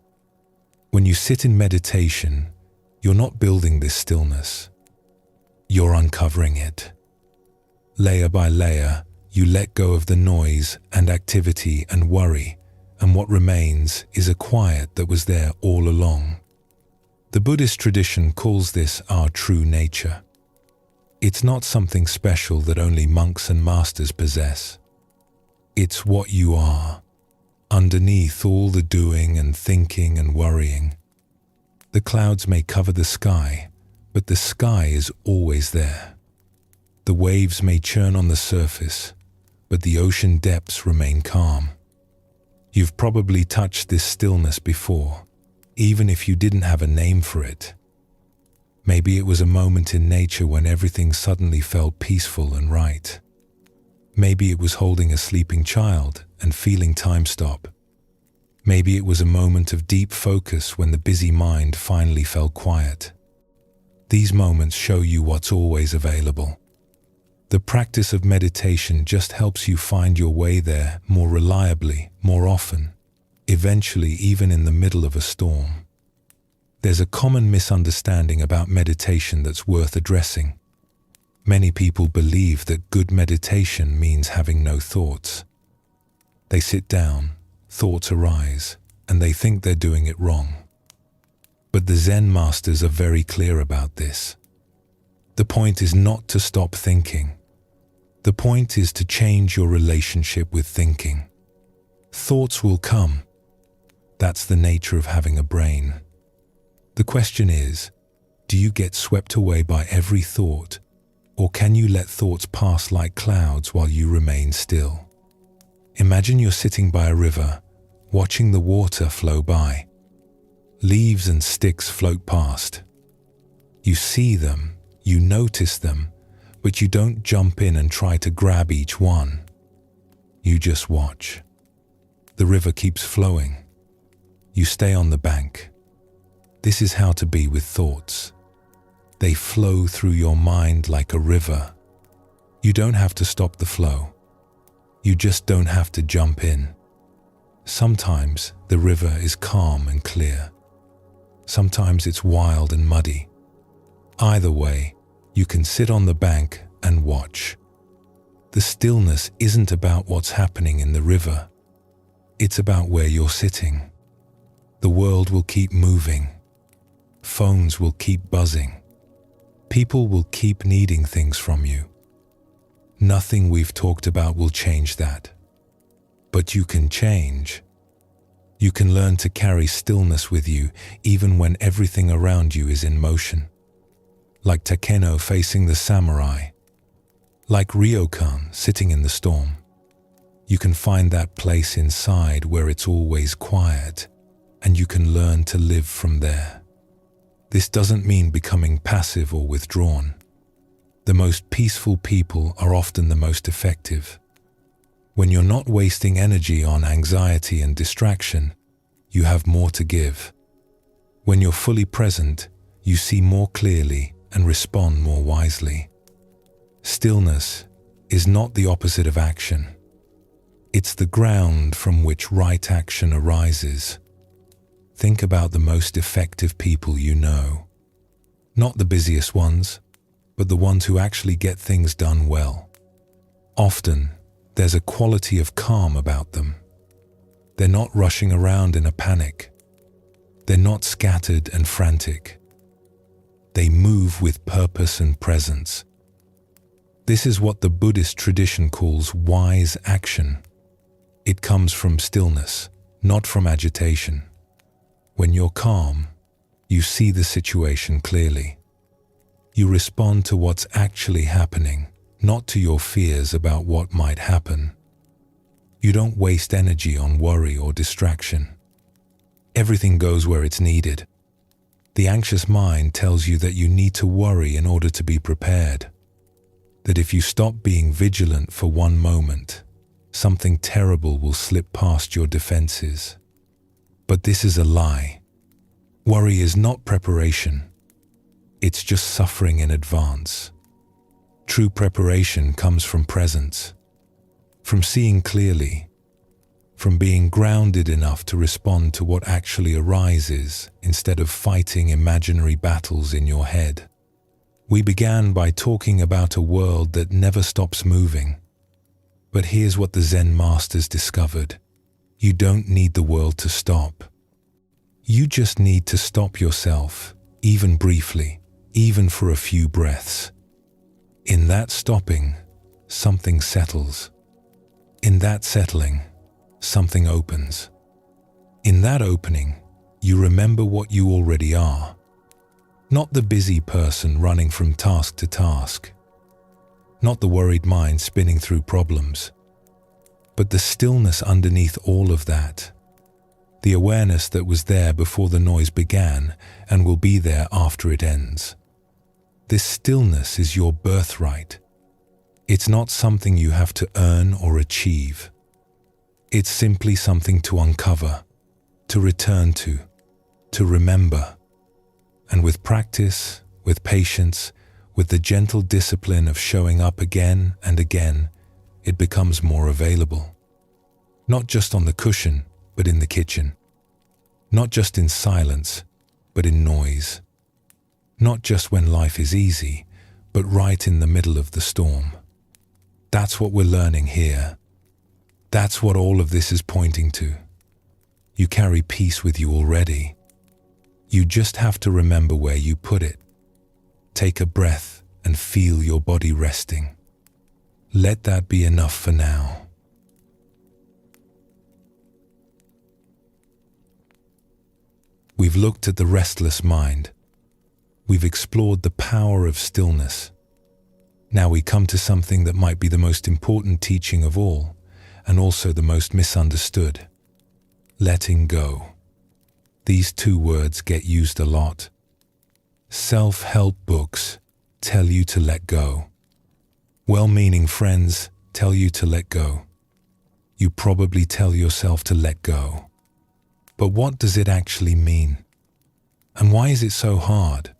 When you sit in meditation, you're not building this stillness. You're uncovering it. Layer by layer, you let go of the noise and activity and worry, and what remains is a quiet that was there all along. The Buddhist tradition calls this our true nature. It's not something special that only monks and masters possess. It's what you are, underneath all the doing and thinking and worrying. The clouds may cover the sky, but the sky is always there. The waves may churn on the surface, but the ocean depths remain calm. You've probably touched this stillness before, even if you didn't have a name for it. Maybe it was a moment in nature when everything suddenly felt peaceful and right. Maybe it was holding a sleeping child and feeling time stop. Maybe it was a moment of deep focus when the busy mind finally fell quiet. These moments show you what's always available. The practice of meditation just helps you find your way there more reliably, more often, eventually even in the middle of a storm. There's a common misunderstanding about meditation that's worth addressing. Many people believe that good meditation means having no thoughts. They sit down, thoughts arise, and they think they're doing it wrong. But the Zen masters are very clear about this. The point is not to stop thinking. The point is to change your relationship with thinking. Thoughts will come. That's the nature of having a brain. The question is, do you get swept away by every thought, or can you let thoughts pass like clouds while you remain still? Imagine you're sitting by a river, watching the water flow by. Leaves and sticks float past. You see them, you notice them, but you don't jump in and try to grab each one. You just watch. The river keeps flowing. You stay on the bank. This is how to be with thoughts. They flow through your mind like a river. You don't have to stop the flow. You just don't have to jump in. Sometimes the river is calm and clear. Sometimes it's wild and muddy. Either way, you can sit on the bank and watch. The stillness isn't about what's happening in the river. It's about where you're sitting. The world will keep moving. Phones will keep buzzing. People will keep needing things from you. Nothing we've talked about will change that. But you can change. You can learn to carry stillness with you even when everything around you is in motion. Like Takeno facing the samurai. Like Ryokan sitting in the storm. You can find that place inside where it's always quiet, and you can learn to live from there. This doesn't mean becoming passive or withdrawn. The most peaceful people are often the most effective. When you're not wasting energy on anxiety and distraction, you have more to give. When you're fully present, you see more clearly and respond more wisely. Stillness is not the opposite of action. It's the ground from which right action arises. Think about the most effective people you know. Not the busiest ones, but the ones who actually get things done well. Often, there's a quality of calm about them. They're not rushing around in a panic. They're not scattered and frantic. They move with purpose and presence. This is what the Buddhist tradition calls wise action. It comes from stillness, not from agitation. When you're calm, you see the situation clearly. You respond to what's actually happening, not to your fears about what might happen. You don't waste energy on worry or distraction. Everything goes where it's needed. The anxious mind tells you that you need to worry in order to be prepared. That if you stop being vigilant for one moment, something terrible will slip past your defenses. But this is a lie. Worry is not preparation. It's just suffering in advance. True preparation comes from presence, from seeing clearly, from being grounded enough to respond to what actually arises instead of fighting imaginary battles in your head. We began by talking about a world that never stops moving. But here's what the Zen masters discovered. You don't need the world to stop. You just need to stop yourself, even briefly, even for a few breaths. In that stopping, something settles. In that settling, something opens. In that opening, you remember what you already are. Not the busy person running from task to task. Not the worried mind spinning through problems, but the stillness underneath all of that. The awareness that was there before the noise began and will be there after it ends. This stillness is your birthright. It's not something you have to earn or achieve. It's simply something to uncover, to return to remember. And with practice, with patience, With the gentle discipline of showing up again and again, it becomes more available. Not just on the cushion, but in the kitchen. Not just in silence, but in noise. Not just when life is easy, but right in the middle of the storm. That's what we're learning here. That's what all of this is pointing to. You carry peace with you already. You just have to remember where you put it. Take a breath and feel your body resting. Let that be enough for now. We've looked at the restless mind. We've explored the power of stillness. Now we come to something that might be the most important teaching of all, and also the most misunderstood. Letting go. These two words get used a lot. Self-help books tell you to let go. Well-meaning friends tell you to let go. You probably tell yourself to let go. But what does it actually mean? And why is it so hard?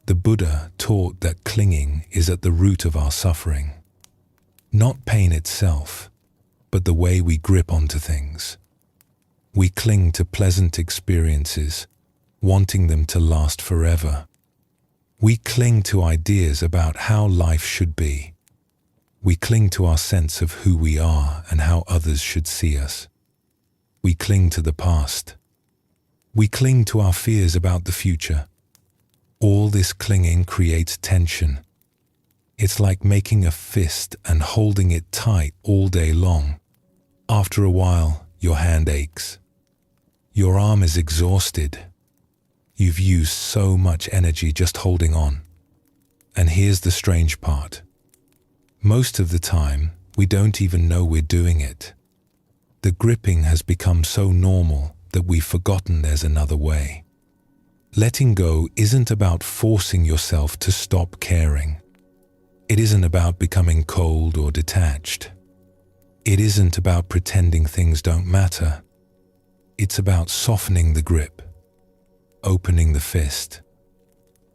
The Buddha taught that clinging is at the root of our suffering. Not pain itself, but the way we grip onto things. We cling to pleasant experiences, wanting them to last forever. We cling to ideas about how life should be. We cling to our sense of who we are and how others should see us. We cling to the past. We cling to our fears about the future. All this clinging creates tension. It's like making a fist and holding it tight all day long. After a while, your hand aches. Your arm is exhausted. You've used so much energy just holding on. And here's the strange part. Most of the time, we don't even know we're doing it. The gripping has become so normal that we've forgotten there's another way. Letting go isn't about forcing yourself to stop caring. It isn't about becoming cold or detached. It isn't about pretending things don't matter. It's about softening the grip, opening the fist,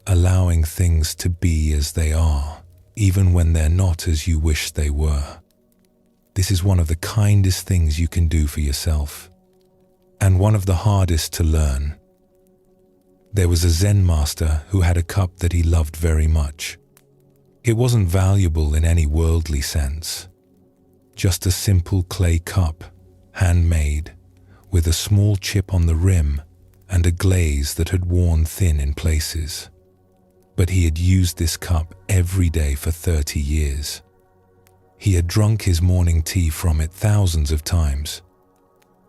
allowing things to be as they are, even when they're not as you wish they were. This is one of the kindest things you can do for yourself, and one of the hardest to learn. There was a Zen master who had a cup that he loved very much. It wasn't valuable in any worldly sense. Just a simple clay cup, handmade, with a small chip on the rim and a glaze that had worn thin in places. But he had used this cup every day for 30 years. He had drunk his morning tea from it thousands of times.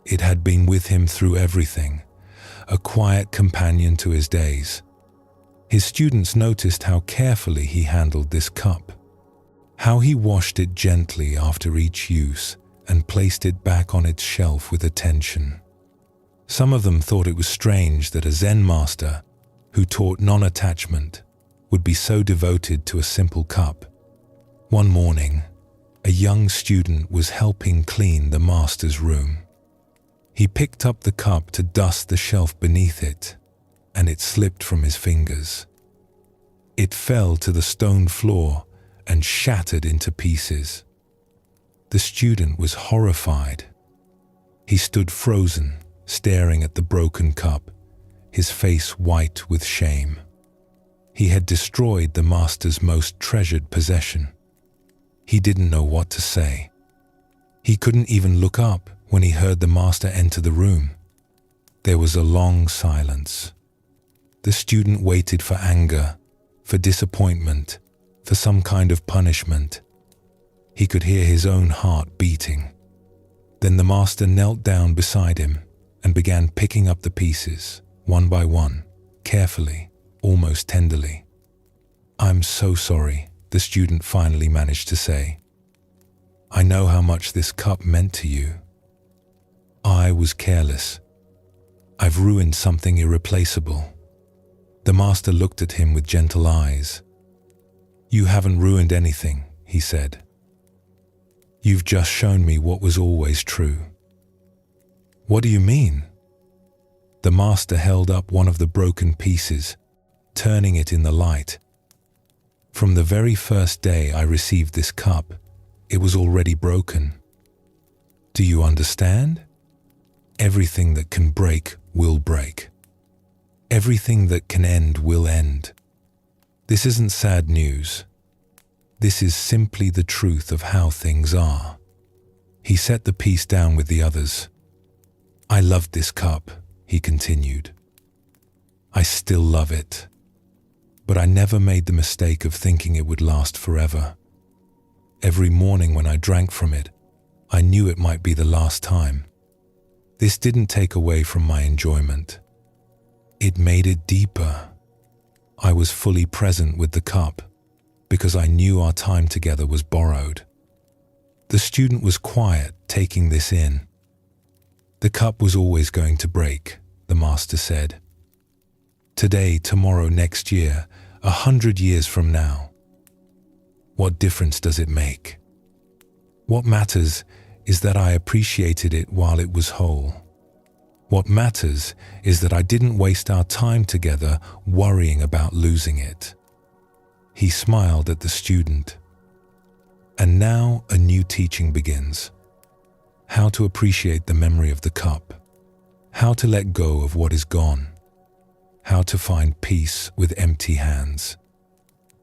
It had been with him through everything, a quiet companion to his days. His students noticed how carefully he handled this cup, how he washed it gently after each use and placed it back on its shelf with attention. Some of them thought it was strange that a Zen master, who taught non-attachment, would be so devoted to a simple cup. One morning, a young student was helping clean the master's room. He picked up the cup to dust the shelf beneath it, and it slipped from his fingers. It fell to the stone floor and shattered into pieces. The student was horrified. He stood frozen, staring at the broken cup, his face white with shame. He had destroyed the master's most treasured possession. He didn't know what to say. He couldn't even look up when he heard the master enter the room. There was a long silence. The student waited for anger, for disappointment, for some kind of punishment. He could hear his own heart beating. Then the master knelt down beside him and began picking up the pieces, one by one, carefully, almost tenderly. "I'm so sorry," the student finally managed to say. "I know how much this cup meant to you. I was careless. I've ruined something irreplaceable." The master looked at him with gentle eyes. "You haven't ruined anything," he said. "You've just shown me what was always true." "What do you mean?" The master held up one of the broken pieces, turning it in the light. From the very first day I received this cup, it was already broken. Do you understand? Everything that can break will break. Everything that can end will end. This isn't sad news. This is simply the truth of how things are. He set the piece down with the others. I loved this cup, he continued. I still love it. But I never made the mistake of thinking it would last forever. Every morning when I drank from it, I knew it might be the last time. This didn't take away from my enjoyment. It made it deeper. I was fully present with the cup because I knew our time together was borrowed. The student was quiet, taking this in. The cup was always going to break, the master said. Today, tomorrow, next year, 100 years from now. What difference does it make? What matters is that I appreciated it while it was whole. What matters is that I didn't waste our time together worrying about losing it. He smiled at the student. And now a new teaching begins. How to appreciate the memory of the cup. How to let go of what is gone. How to find peace with empty hands.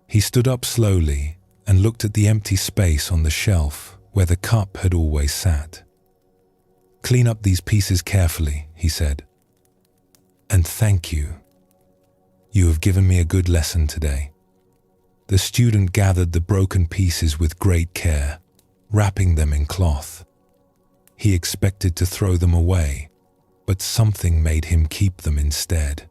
He stood up slowly and looked at the empty space on the shelf where the cup had always sat. Clean up these pieces carefully, he said. And thank you. You have given me a good lesson today. The student gathered the broken pieces with great care, wrapping them in cloth. He expected to throw them away, but something made him keep them instead.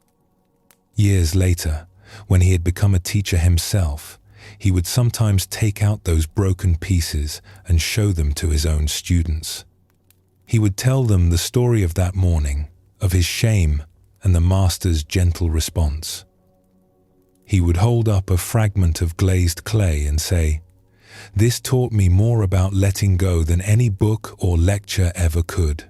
Years later, when he had become a teacher himself, he would sometimes take out those broken pieces and show them to his own students. He would tell them the story of that morning, of his shame and the master's gentle response. He would hold up a fragment of glazed clay and say, "This taught me more about letting go than any book or lecture ever could."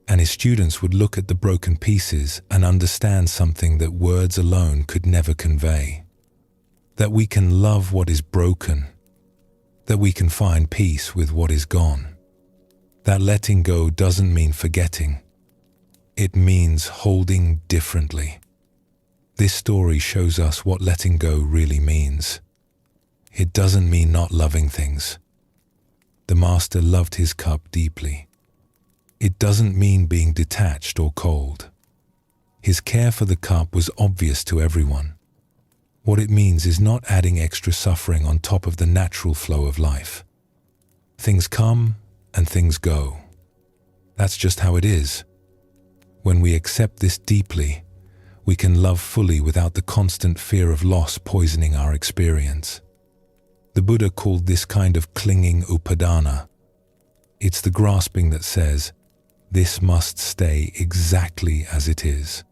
And his students would look at the broken pieces and understand something that words alone could never convey. That we can love what is broken. That we can find peace with what is gone. That letting go doesn't mean forgetting. It means holding differently. This story shows us what letting go really means. It doesn't mean not loving things. The master loved his cup deeply. It doesn't mean being detached or cold. His care for the cup was obvious to everyone. What it means is not adding extra suffering on top of the natural flow of life. Things come and things go. That's just how it is. When we accept this deeply, we can love fully without the constant fear of loss poisoning our experience. The Buddha called this kind of clinging upadana. It's the grasping that says, this must stay exactly as it is.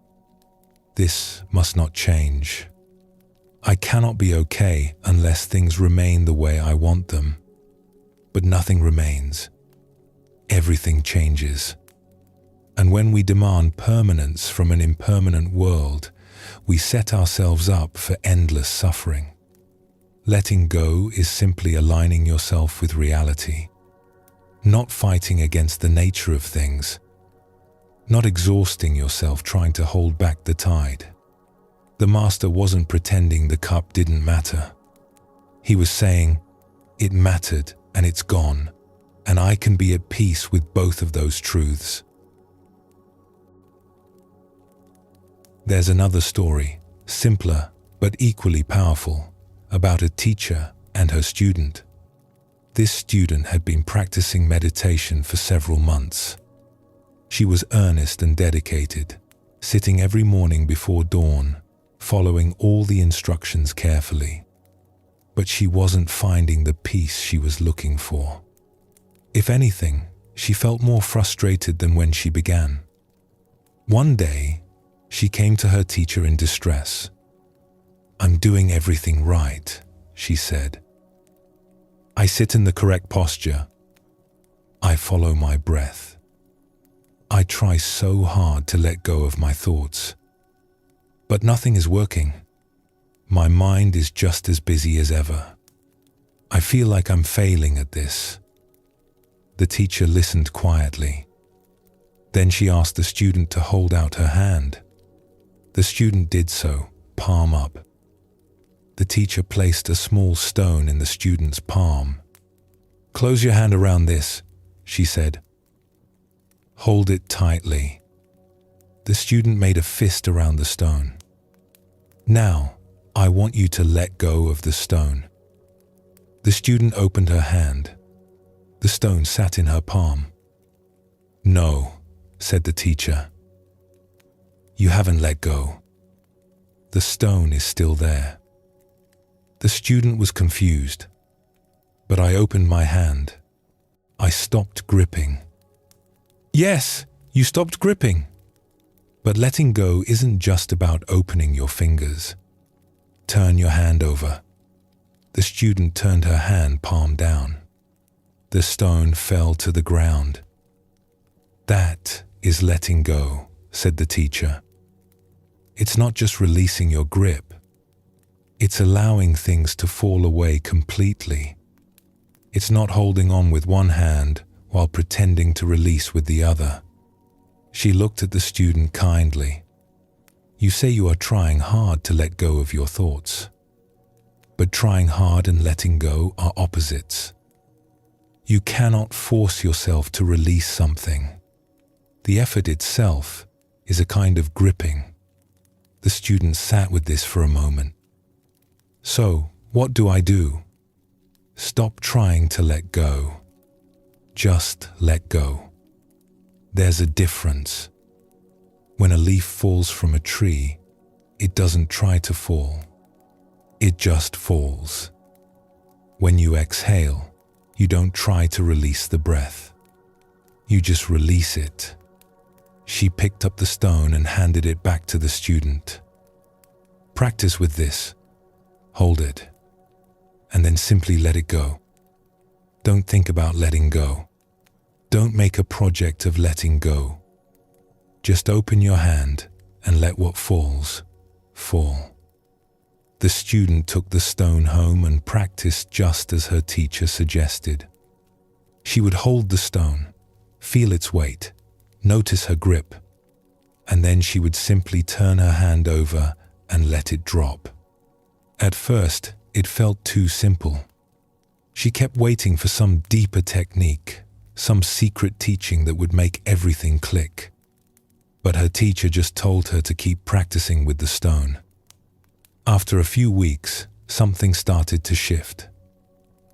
This must not change. I cannot be okay unless things remain the way I want them. But nothing remains. Everything changes. And when we demand permanence from an impermanent world, we set ourselves up for endless suffering. Letting go is simply aligning yourself with reality. Not fighting against the nature of things. Not exhausting yourself trying to hold back the tide. The master wasn't pretending the cup didn't matter. He was saying, it mattered and it's gone, and I can be at peace with both of those truths. There's another story, simpler but equally powerful, about a teacher and her student. This student had been practicing meditation for several months. She was earnest and dedicated, sitting every morning before dawn, following all the instructions carefully. But she wasn't finding the peace she was looking for. If anything, she felt more frustrated than when she began. One day, she came to her teacher in distress. "I'm doing everything right," she said. "I sit in the correct posture. I follow my breath. I try so hard to let go of my thoughts. But nothing is working. My mind is just as busy as ever. I feel like I'm failing at this." The teacher listened quietly. Then she asked the student to hold out her hand. The student did so, palm up. The teacher placed a small stone in the student's palm. "Close your hand around this," she said. "Hold it tightly." The student made a fist around the stone. "Now, I want you to let go of the stone." The student opened her hand. The stone sat in her palm. "No," said the teacher. "You haven't let go. The stone is still there." The student was confused, but I opened my hand. I stopped gripping. "Yes, you stopped gripping." But letting go isn't just about opening your fingers. Turn your hand over. The student turned her hand palm down. The stone fell to the ground. "That is letting go," said the teacher. "It's not just releasing your grip. It's allowing things to fall away completely. It's not holding on with one hand while pretending to release with the other." She looked at the student kindly. "You say you are trying hard to let go of your thoughts. But trying hard and letting go are opposites. You cannot force yourself to release something. The effort itself is a kind of gripping." The student sat with this for a moment. "So, what do I do?" "Stop trying to let go. Just let go. There's a difference. When a leaf falls from a tree, it doesn't try to fall. It just falls. When you exhale, you don't try to release the breath. You just release it." She picked up the stone and handed it back to the student. "Practice with this. Hold it. And then simply let it go. Don't think about letting go. Don't make a project of letting go. Just open your hand and let what falls, fall." The student took the stone home and practiced just as her teacher suggested. She would hold the stone, feel its weight, notice her grip, and then she would simply turn her hand over and let it drop. At first, it felt too simple. She kept waiting for some deeper technique, some secret teaching that would make everything click. But her teacher just told her to keep practicing with the stone. After a few weeks, something started to shift.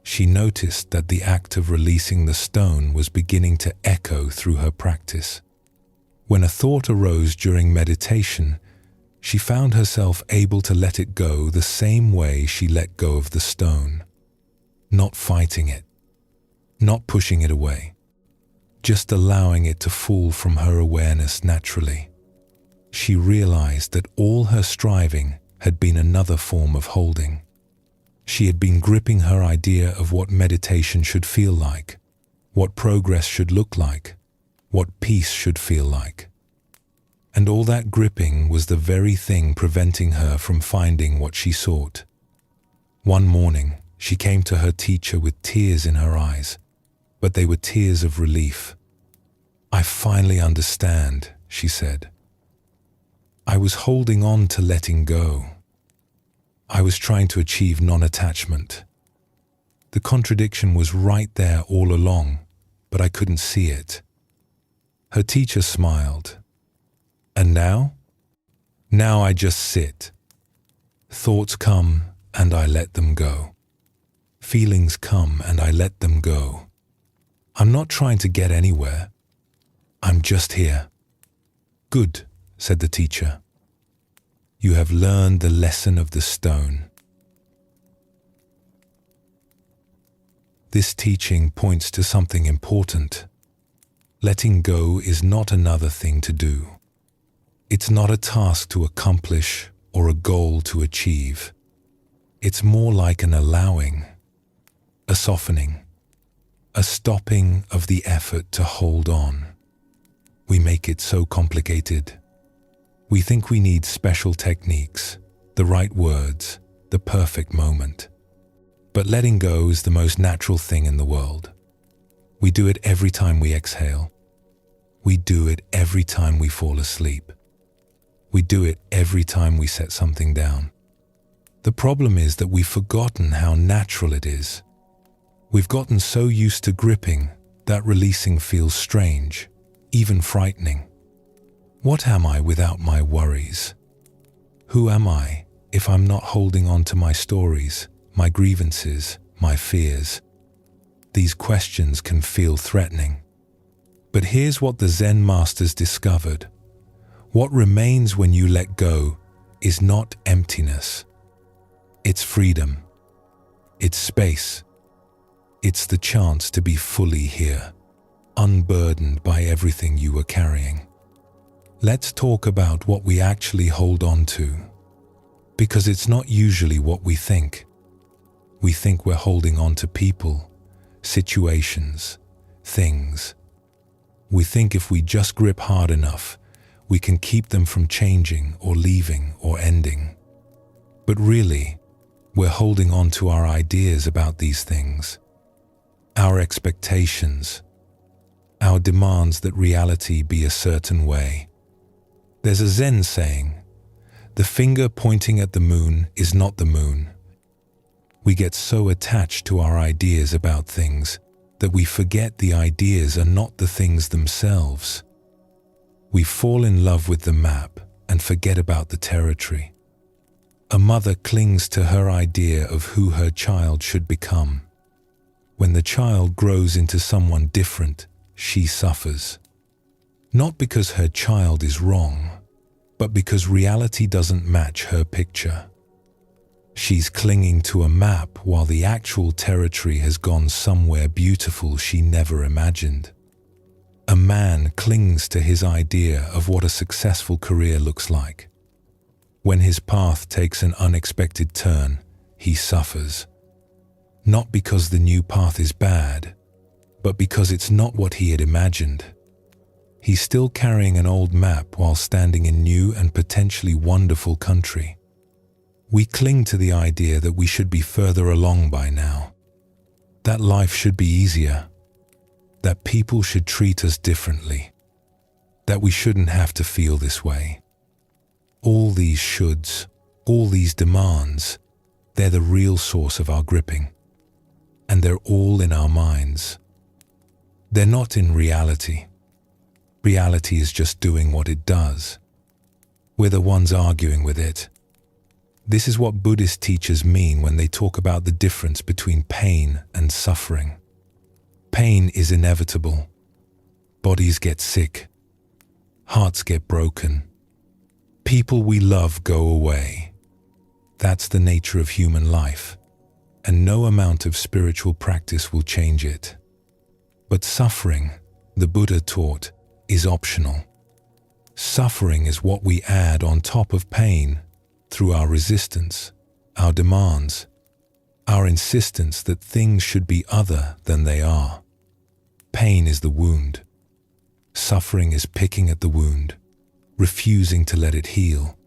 She noticed that the act of releasing the stone was beginning to echo through her practice. When a thought arose during meditation, she found herself able to let it go the same way she let go of the stone. Not fighting it, not pushing it away, just allowing it to fall from her awareness naturally. She realized that all her striving had been another form of holding. She had been gripping her idea of what meditation should feel like, what progress should look like, what peace should feel like. And all that gripping was the very thing preventing her from finding what she sought. One morning, she came to her teacher with tears in her eyes, but they were tears of relief. "I finally understand," she said. "I was holding on to letting go. I was trying to achieve non-attachment. The contradiction was right there all along, but I couldn't see it." Her teacher smiled. "And now? Now I just sit. Thoughts come and I let them go. Feelings come and I let them go. I'm not trying to get anywhere. I'm just here." "Good," said the teacher. "You have learned the lesson of the stone." This teaching points to something important. Letting go is not another thing to do. It's not a task to accomplish or a goal to achieve. It's more like an allowing, a softening, a stopping of the effort to hold on. We make it so complicated. We think we need special techniques, the right words, the perfect moment. But letting go is the most natural thing in the world. We do it every time we exhale. We do it every time we fall asleep. We do it every time we set something down. The problem is that we've forgotten how natural it is. We've gotten so used to gripping that releasing feels strange, even frightening. What am I without my worries? Who am I if I'm not holding on to my stories, my grievances, my fears? These questions can feel threatening. But here's what the Zen masters discovered. What remains when you let go is not emptiness. It's freedom. It's space. It's the chance to be fully here, unburdened by everything you were carrying. Let's talk about what we actually hold on to, because it's not usually what we think. We think we're holding on to people, situations, things. We think if we just grip hard enough, we can keep them from changing or leaving or ending. But really, we're holding on to our ideas about these things, our expectations, our demands that reality be a certain way. There's a Zen saying, "The finger pointing at the moon is not the moon." We get so attached to our ideas about things that we forget the ideas are not the things themselves. We fall in love with the map and forget about the territory. A mother clings to her idea of who her child should become. When the child grows into someone different, she suffers. Not because her child is wrong, but because reality doesn't match her picture. She's clinging to a map while the actual territory has gone somewhere beautiful she never imagined. A man clings to his idea of what a successful career looks like. When his path takes an unexpected turn, he suffers. Not because the new path is bad, but because it's not what he had imagined. He's still carrying an old map while standing in new and potentially wonderful country. We cling to the idea that we should be further along by now, that life should be easier, that people should treat us differently, that we shouldn't have to feel this way. All these shoulds, all these demands, they're the real source of our gripping. And they're all in our minds. They're not in reality. Reality is just doing what it does. We're the ones arguing with it. This is what Buddhist teachers mean when they talk about the difference between pain and suffering. Pain is inevitable. Bodies get sick. Hearts get broken. People we love go away. That's the nature of human life, and no amount of spiritual practice will change it. But suffering, the Buddha taught, is optional. Suffering is what we add on top of pain through our resistance, our demands, our insistence that things should be other than they are. Pain is the wound. Suffering is picking at the wound, refusing to let it heal,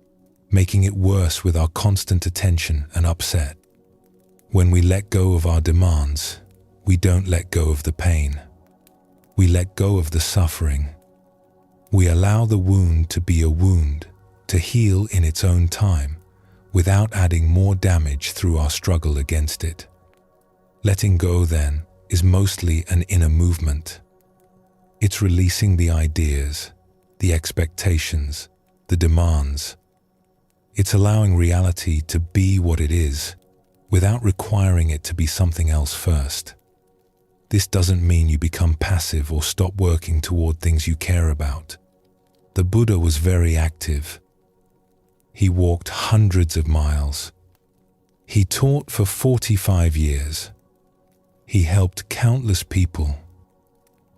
making it worse with our constant attention and upset. When we let go of our demands, we don't let go of the pain. We let go of the suffering. We allow the wound to be a wound, to heal in its own time, without adding more damage through our struggle against it. Letting go, then, is mostly an inner movement. It's releasing the ideas, the expectations, the demands. It's allowing reality to be what it is, without requiring it to be something else first. This doesn't mean you become passive or stop working toward things you care about. The Buddha was very active. He walked hundreds of miles. He taught for 45 years. He helped countless people.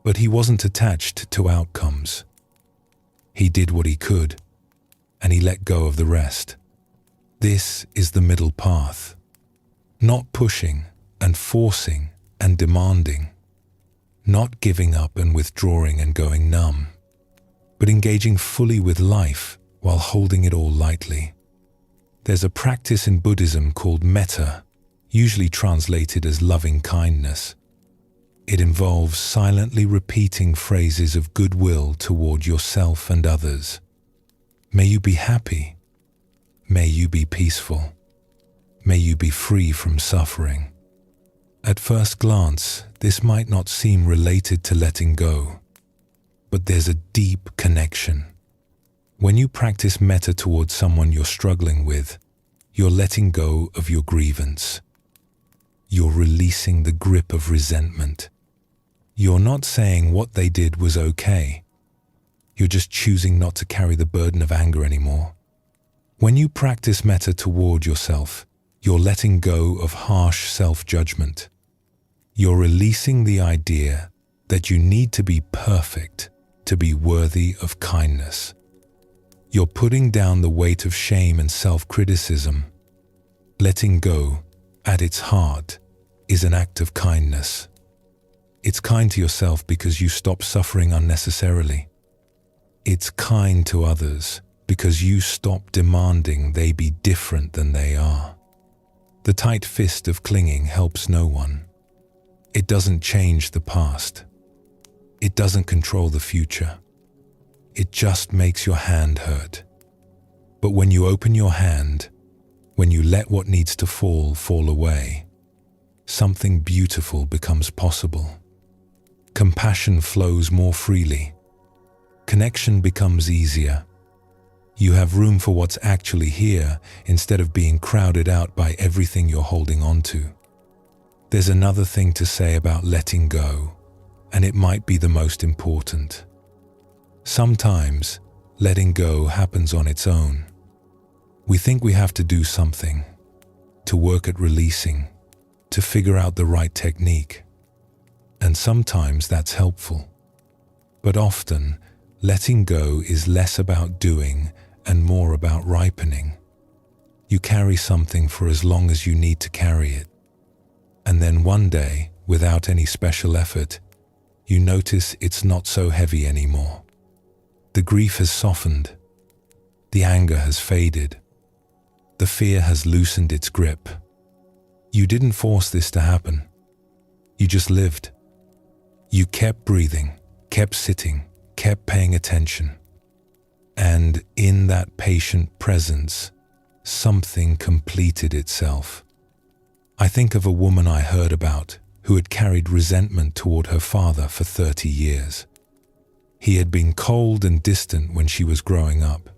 But he wasn't attached to outcomes. He did what he could, and he let go of the rest. This is the middle path. Not pushing and forcing and demanding. Not giving up and withdrawing and going numb, but engaging fully with life while holding it all lightly. There's a practice in Buddhism called metta, usually translated as loving kindness. It involves silently repeating phrases of goodwill toward yourself and others. May you be happy. May you be peaceful. May you be free from suffering. At first glance, this might not seem related to letting go, but there's a deep connection. When you practice metta towards someone you're struggling with, you're letting go of your grievance. You're releasing the grip of resentment. You're not saying what they did was okay. You're just choosing not to carry the burden of anger anymore. When you practice metta toward yourself, you're letting go of harsh self-judgment. You're releasing the idea that you need to be perfect to be worthy of kindness. You're putting down the weight of shame and self-criticism. Letting go, at its heart, is an act of kindness. It's kind to yourself because you stop suffering unnecessarily. It's kind to others because you stop demanding they be different than they are. The tight fist of clinging helps no one. It doesn't change the past. It doesn't control the future. It just makes your hand hurt. But when you open your hand, when you let what needs to fall away, something beautiful becomes possible. Compassion flows more freely. Connection becomes easier. You have room for what's actually here instead of being crowded out by everything you're holding on to. There's another thing to say about letting go, and it might be the most important. Sometimes, letting go happens on its own. We think we have to do something, to work at releasing, to figure out the right technique. And sometimes that's helpful. But often, letting go is less about doing and more about ripening. You carry something for as long as you need to carry it. And then one day, without any special effort, you notice it's not so heavy anymore. The grief has softened. The anger has faded. The fear has loosened its grip. You didn't force this to happen. You just lived. You kept breathing, kept sitting, kept paying attention. And in that patient presence, something completed itself. I think of a woman I heard about who had carried resentment toward her father for 30 years. He had been cold and distant when she was growing up,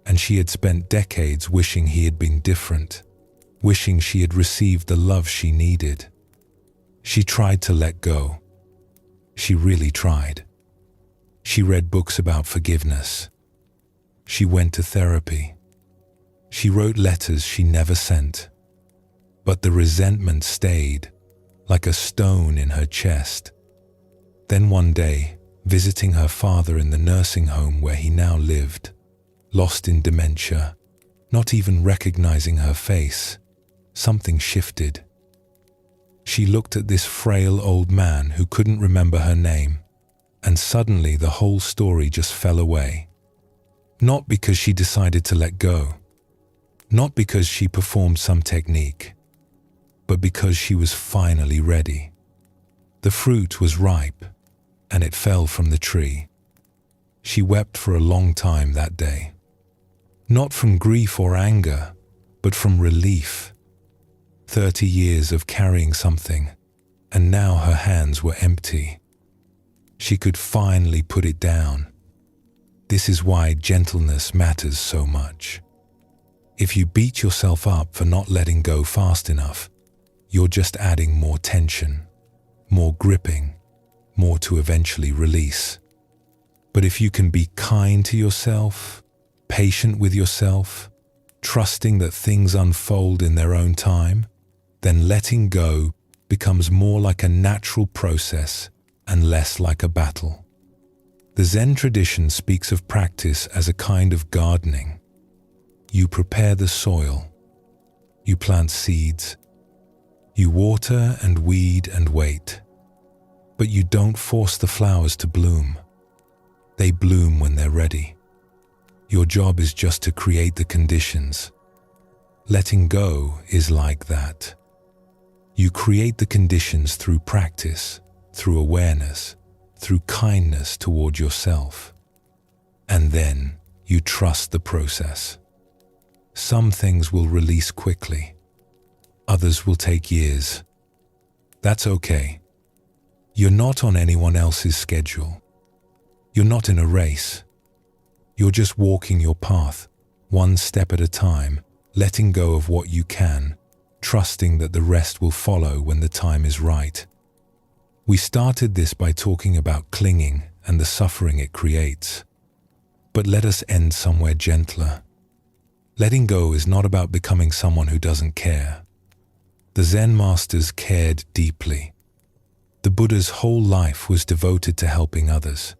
and she had spent decades wishing he had been different, wishing she had received the love she needed. She tried to let go. She really tried. She read books about forgiveness. She went to therapy. She wrote letters she never sent. But the resentment stayed, like a stone in her chest. Then one day, visiting her father in the nursing home where he now lived, lost in dementia, not even recognizing her face, something shifted. She looked at this frail old man who couldn't remember her name, and suddenly the whole story just fell away. Not because she decided to let go, not because she performed some technique, but because she was finally ready. The fruit was ripe, and it fell from the tree. She wept for a long time that day. Not from grief or anger, but from relief. 30 years of carrying something, and now her hands were empty. She could finally put it down. This is why gentleness matters so much. If you beat yourself up for not letting go fast enough, you're just adding more tension, more gripping, more to eventually release. But if you can be kind to yourself, patient with yourself, trusting that things unfold in their own time, then letting go becomes more like a natural process and less like a battle. The Zen tradition speaks of practice as a kind of gardening. You prepare the soil, you plant seeds, you water and weed and wait, but you don't force the flowers to bloom. They bloom when they're ready. Your job is just to create the conditions. Letting go is like that. You create the conditions through practice, through awareness, through kindness toward yourself. And then you trust the process. Some things will release quickly. Others will take years. That's okay. You're not on anyone else's schedule. You're not in a race. You're just walking your path, one step at a time, letting go of what you can, trusting that the rest will follow when the time is right. We started this by talking about clinging and the suffering it creates. But let us end somewhere gentler. Letting go is not about becoming someone who doesn't care. The Zen masters cared deeply. The Buddha's whole life was devoted to helping others.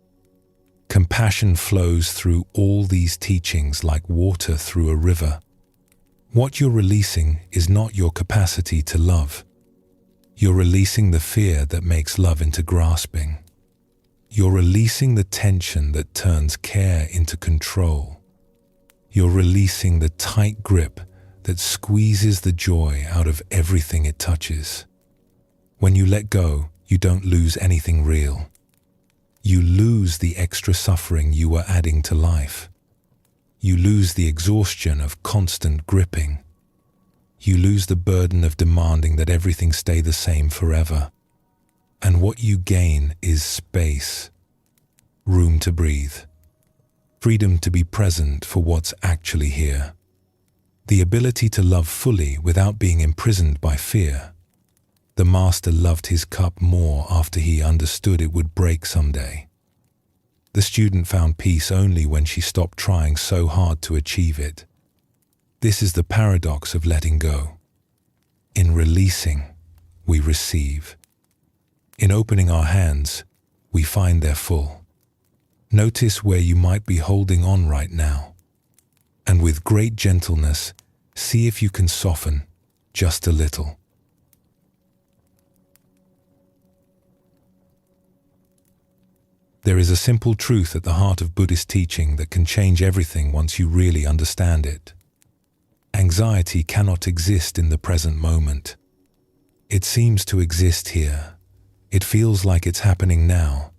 Compassion flows through all these teachings like water through a river. What you're releasing is not your capacity to love. You're releasing the fear that makes love into grasping. You're releasing the tension that turns care into control. You're releasing the tight grip that squeezes the joy out of everything it touches. When you let go, you don't lose anything real. You lose the extra suffering you were adding to life. You lose the exhaustion of constant gripping. You lose the burden of demanding that everything stay the same forever. And what you gain is space, room to breathe, freedom to be present for what's actually here, the ability to love fully without being imprisoned by fear. The master loved his cup more after he understood it would break someday. The student found peace only when she stopped trying so hard to achieve it. This is the paradox of letting go. In releasing, we receive. In opening our hands, we find they're full. Notice where you might be holding on right now. And with great gentleness, see if you can soften just a little. There is a simple truth at the heart of Buddhist teaching that can change everything once you really understand it. Anxiety cannot exist in the present moment. It seems to exist here. It feels like it's happening now.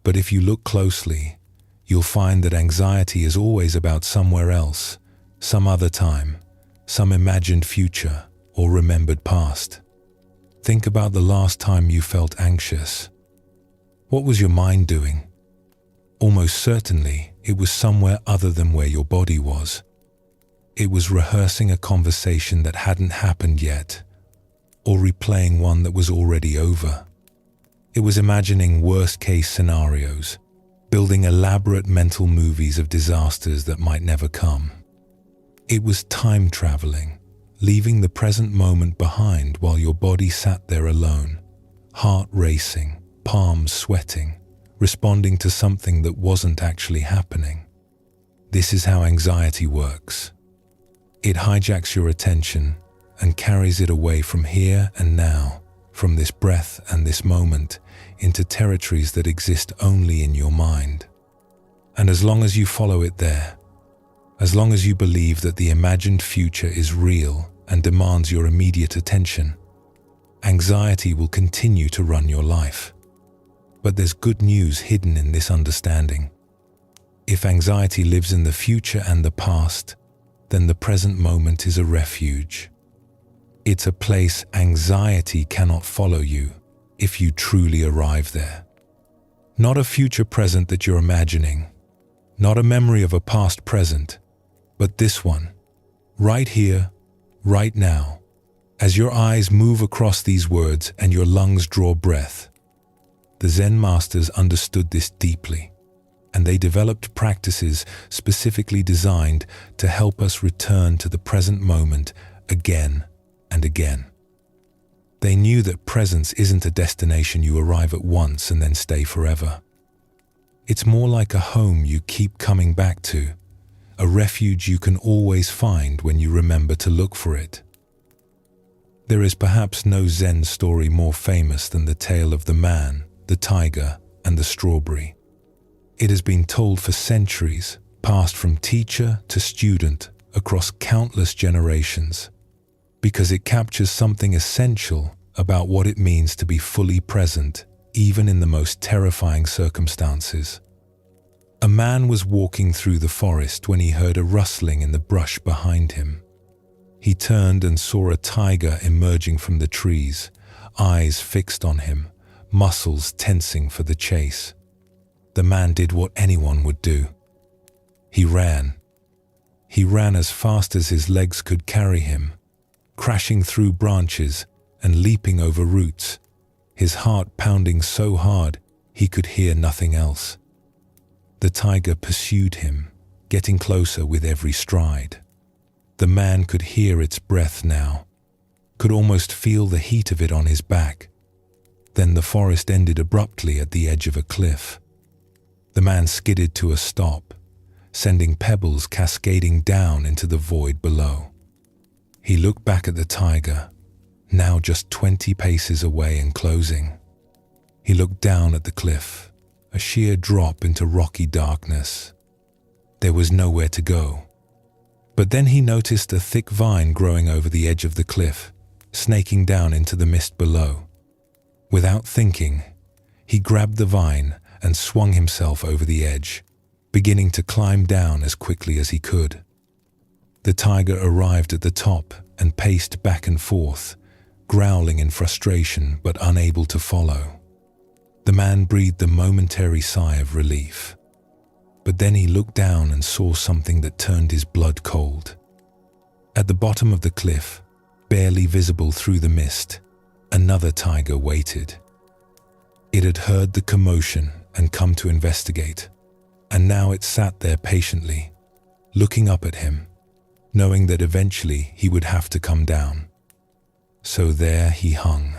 But if you look closely, you'll find that anxiety is always about somewhere else, some other time, some imagined future or remembered past. Think about the last time you felt anxious. What was your mind doing? Almost certainly, it was somewhere other than where your body was. It was rehearsing a conversation that hadn't happened yet, or replaying one that was already over. It was imagining worst-case scenarios, building elaborate mental movies of disasters that might never come. It was time traveling, leaving the present moment behind while your body sat there alone, heart racing, palms sweating, responding to something that wasn't actually happening. This is how anxiety works. It hijacks your attention and carries it away from here and now, from this breath and this moment, into territories that exist only in your mind. And as long as you follow it there, as long as you believe that the imagined future is real and demands your immediate attention, anxiety will continue to run your life. But there's good news hidden in this understanding. If anxiety lives in the future and the past, then the present moment is a refuge. It's a place anxiety cannot follow you if you truly arrive there. Not a future present that you're imagining, not a memory of a past present, but this one, right here, right now, as your eyes move across these words and your lungs draw breath. The Zen masters understood this deeply, and they developed practices specifically designed to help us return to the present moment again and again. They knew that presence isn't a destination you arrive at once and then stay forever. It's more like a home you keep coming back to, a refuge you can always find when you remember to look for it. There is perhaps no Zen story more famous than the tale of the man, the tiger, and the strawberry. It has been told for centuries, passed from teacher to student, across countless generations, because it captures something essential about what it means to be fully present, even in the most terrifying circumstances. A man was walking through the forest when he heard a rustling in the brush behind him. He turned and saw a tiger emerging from the trees, eyes fixed on him, muscles tensing for the chase. The man did what anyone would do. He ran. He ran as fast as his legs could carry him, crashing through branches and leaping over roots, his heart pounding so hard he could hear nothing else. The tiger pursued him, getting closer with every stride. The man could hear its breath now, could almost feel the heat of it on his back. Then the forest ended abruptly at the edge of a cliff. The man skidded to a stop, sending pebbles cascading down into the void below. He looked back at the tiger, now just 20 paces away and closing. He looked down at the cliff, a sheer drop into rocky darkness. There was nowhere to go. But then he noticed a thick vine growing over the edge of the cliff, snaking down into the mist below. Without thinking, he grabbed the vine and swung himself over the edge, beginning to climb down as quickly as he could. The tiger arrived at the top and paced back and forth, growling in frustration but unable to follow. The man breathed a momentary sigh of relief. But then he looked down and saw something that turned his blood cold. At the bottom of the cliff, barely visible through the mist, another tiger waited. It had heard the commotion and come to investigate, and now it sat there patiently, looking up at him, knowing that eventually he would have to come down. So there he hung,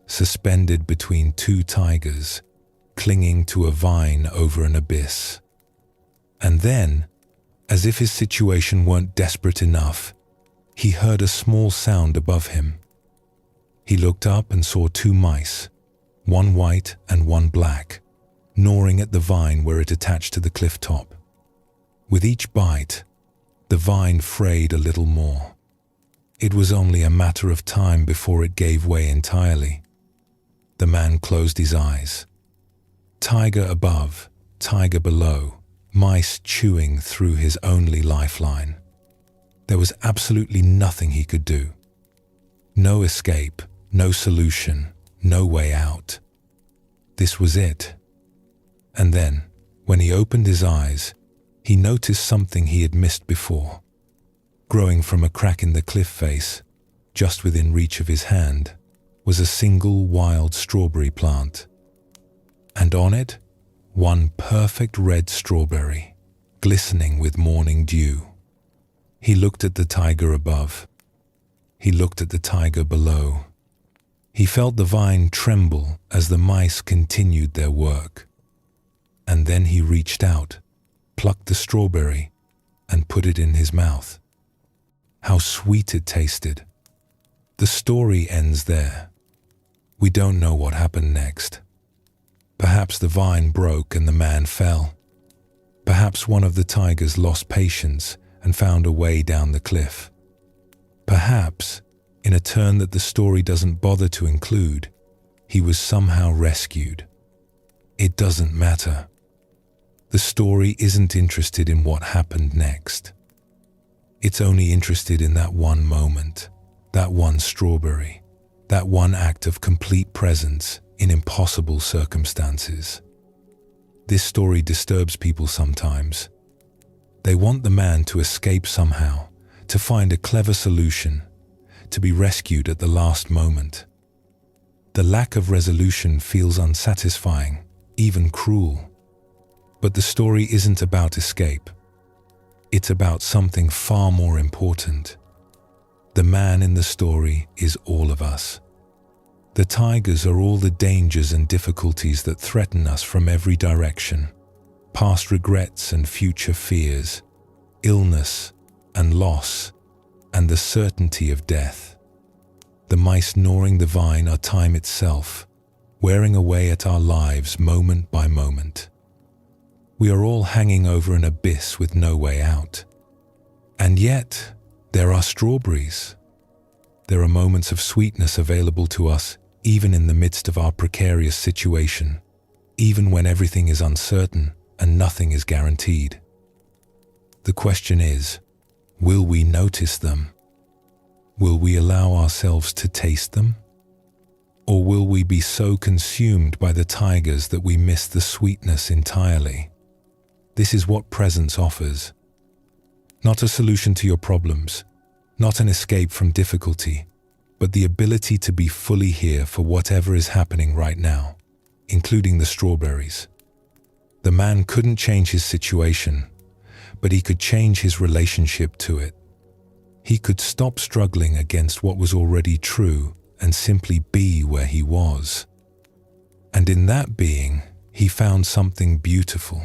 suspended between two tigers, clinging to a vine over an abyss. And then, as if his situation weren't desperate enough, he heard a small sound above him. He looked up and saw two mice, one white and one black, gnawing at the vine where it attached to the cliff top. With each bite, the vine frayed a little more. It was only a matter of time before it gave way entirely. The man closed his eyes. Tiger above, tiger below, mice chewing through his only lifeline. There was absolutely nothing he could do. No escape, no solution, no way out. This was it. And then, when he opened his eyes, he noticed something he had missed before. Growing from a crack in the cliff face, just within reach of his hand, was a single wild strawberry plant. And on it, one perfect red strawberry, glistening with morning dew. He looked at the tiger above. He looked at the tiger below. He felt the vine tremble as the mice continued their work. And then he reached out, plucked the strawberry, and put it in his mouth. How sweet it tasted. The story ends there. We don't know what happened next. Perhaps the vine broke and the man fell. Perhaps one of the tigers lost patience and found a way down the cliff. Perhaps, in a turn that the story doesn't bother to include, he was somehow rescued. It doesn't matter. The story isn't interested in what happened next. It's only interested in that one moment, that one strawberry, that one act of complete presence in impossible circumstances. This story disturbs people sometimes. They want the man to escape somehow, to find a clever solution, to be rescued at the last moment. The lack of resolution feels unsatisfying, even cruel. But the story isn't about escape. It's about something far more important. The man in the story is all of us. The tigers are all the dangers and difficulties that threaten us from every direction. Past regrets and future fears, illness and loss, and the certainty of death. The mice gnawing the vine are time itself, wearing away at our lives moment by moment. We are all hanging over an abyss with no way out. And yet, there are strawberries. There are moments of sweetness available to us even in the midst of our precarious situation, even when everything is uncertain and nothing is guaranteed. The question is, will we notice them? Will we allow ourselves to taste them? Or will we be so consumed by the tigers that we miss the sweetness entirely? This is what presence offers. Not a solution to your problems, not an escape from difficulty, but the ability to be fully here for whatever is happening right now, including the strawberries. The man couldn't change his situation, but he could change his relationship to it. He could stop struggling against what was already true and simply be where he was. And in that being, he found something beautiful.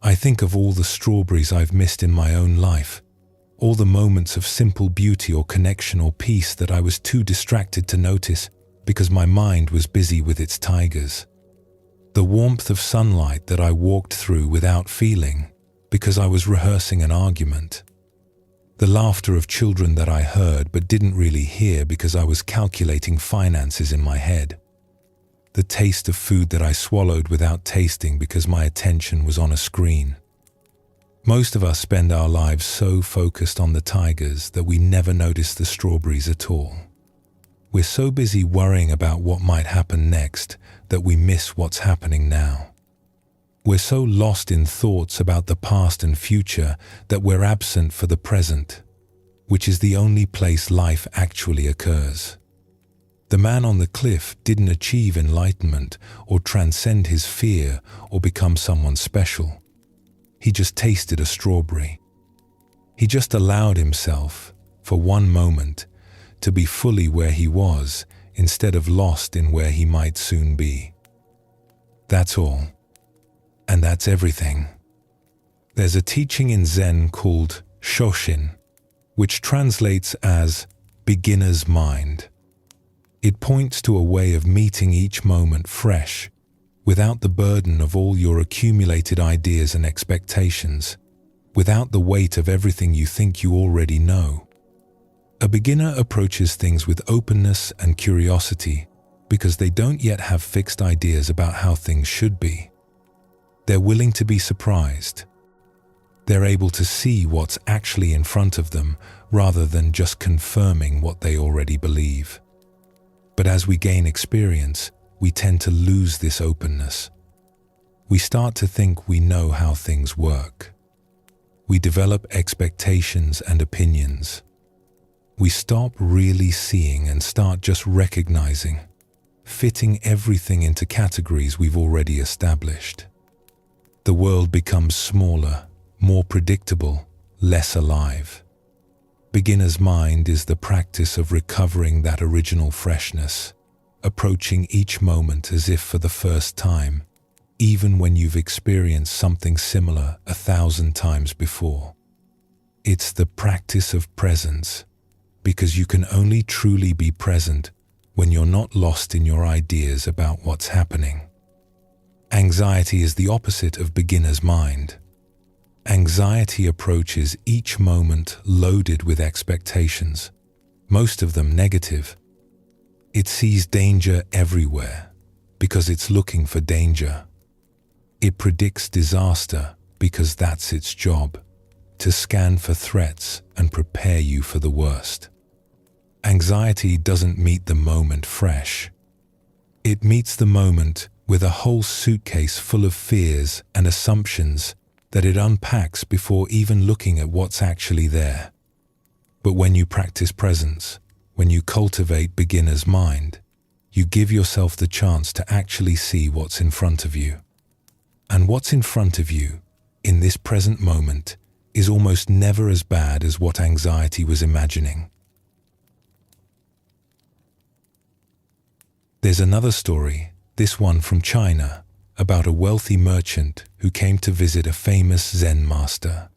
I think of all the strawberries I've missed in my own life, all the moments of simple beauty or connection or peace that I was too distracted to notice because my mind was busy with its tigers. The warmth of sunlight that I walked through without feeling because I was rehearsing an argument. The laughter of children that I heard but didn't really hear because I was calculating finances in my head. The taste of food that I swallowed without tasting because my attention was on a screen. Most of us spend our lives so focused on the tigers that we never notice the strawberries at all. We're so busy worrying about what might happen next that we miss what's happening now. We're so lost in thoughts about the past and future that we're absent for the present, which is the only place life actually occurs. The man on the cliff didn't achieve enlightenment or transcend his fear or become someone special. He just tasted a strawberry. He just allowed himself, for one moment, to be fully where he was instead of lost in where he might soon be. That's all. And that's everything. There's a teaching in Zen called Shoshin, which translates as beginner's mind. It points to a way of meeting each moment fresh, without the burden of all your accumulated ideas and expectations, without the weight of everything you think you already know. A beginner approaches things with openness and curiosity because they don't yet have fixed ideas about how things should be. They're willing to be surprised. They're able to see what's actually in front of them rather than just confirming what they already believe. But as we gain experience, we tend to lose this openness. We start to think we know how things work. We develop expectations and opinions. We stop really seeing and start just recognizing, fitting everything into categories we've already established. The world becomes smaller, more predictable, less alive. Beginner's mind is the practice of recovering that original freshness, approaching each moment as if for the first time, even when you've experienced something similar 1,000 times before. It's the practice of presence, because you can only truly be present when you're not lost in your ideas about what's happening. Anxiety is the opposite of beginner's mind. Anxiety approaches each moment loaded with expectations, most of them negative. It sees danger everywhere because it's looking for danger. It predicts disaster because that's its job, to scan for threats and prepare you for the worst. Anxiety doesn't meet the moment fresh. It meets the moment with a whole suitcase full of fears and assumptions that it unpacks before even looking at what's actually there. But when you practice presence, when you cultivate beginner's mind, you give yourself the chance to actually see what's in front of you. And what's in front of you, in this present moment, is almost never as bad as what anxiety was imagining. There's another story, this one from China, about a wealthy merchant who came to visit a famous Zen master.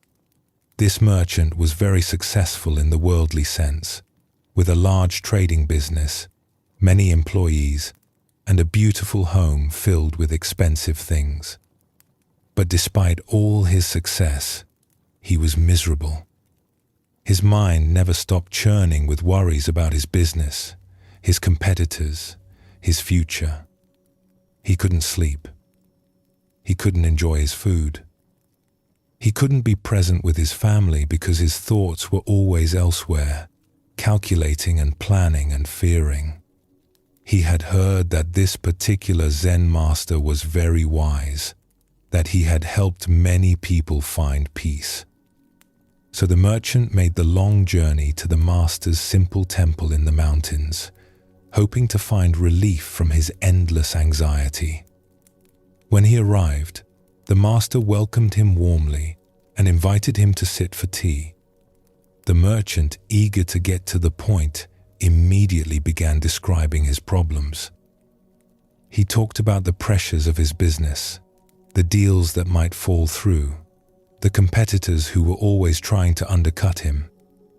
This merchant was very successful in the worldly sense, with a large trading business, many employees, and a beautiful home filled with expensive things. But despite all his success, he was miserable. His mind never stopped churning with worries about his business, his competitors, his future. He couldn't sleep. He couldn't enjoy his food. He couldn't be present with his family because his thoughts were always elsewhere, calculating and planning and fearing. He had heard that this particular Zen master was very wise, that he had helped many people find peace. So the merchant made the long journey to the master's simple temple in the mountains, hoping to find relief from his endless anxiety. When he arrived, the master welcomed him warmly and invited him to sit for tea. The merchant, eager to get to the point, immediately began describing his problems. He talked about the pressures of his business, the deals that might fall through, the competitors who were always trying to undercut him,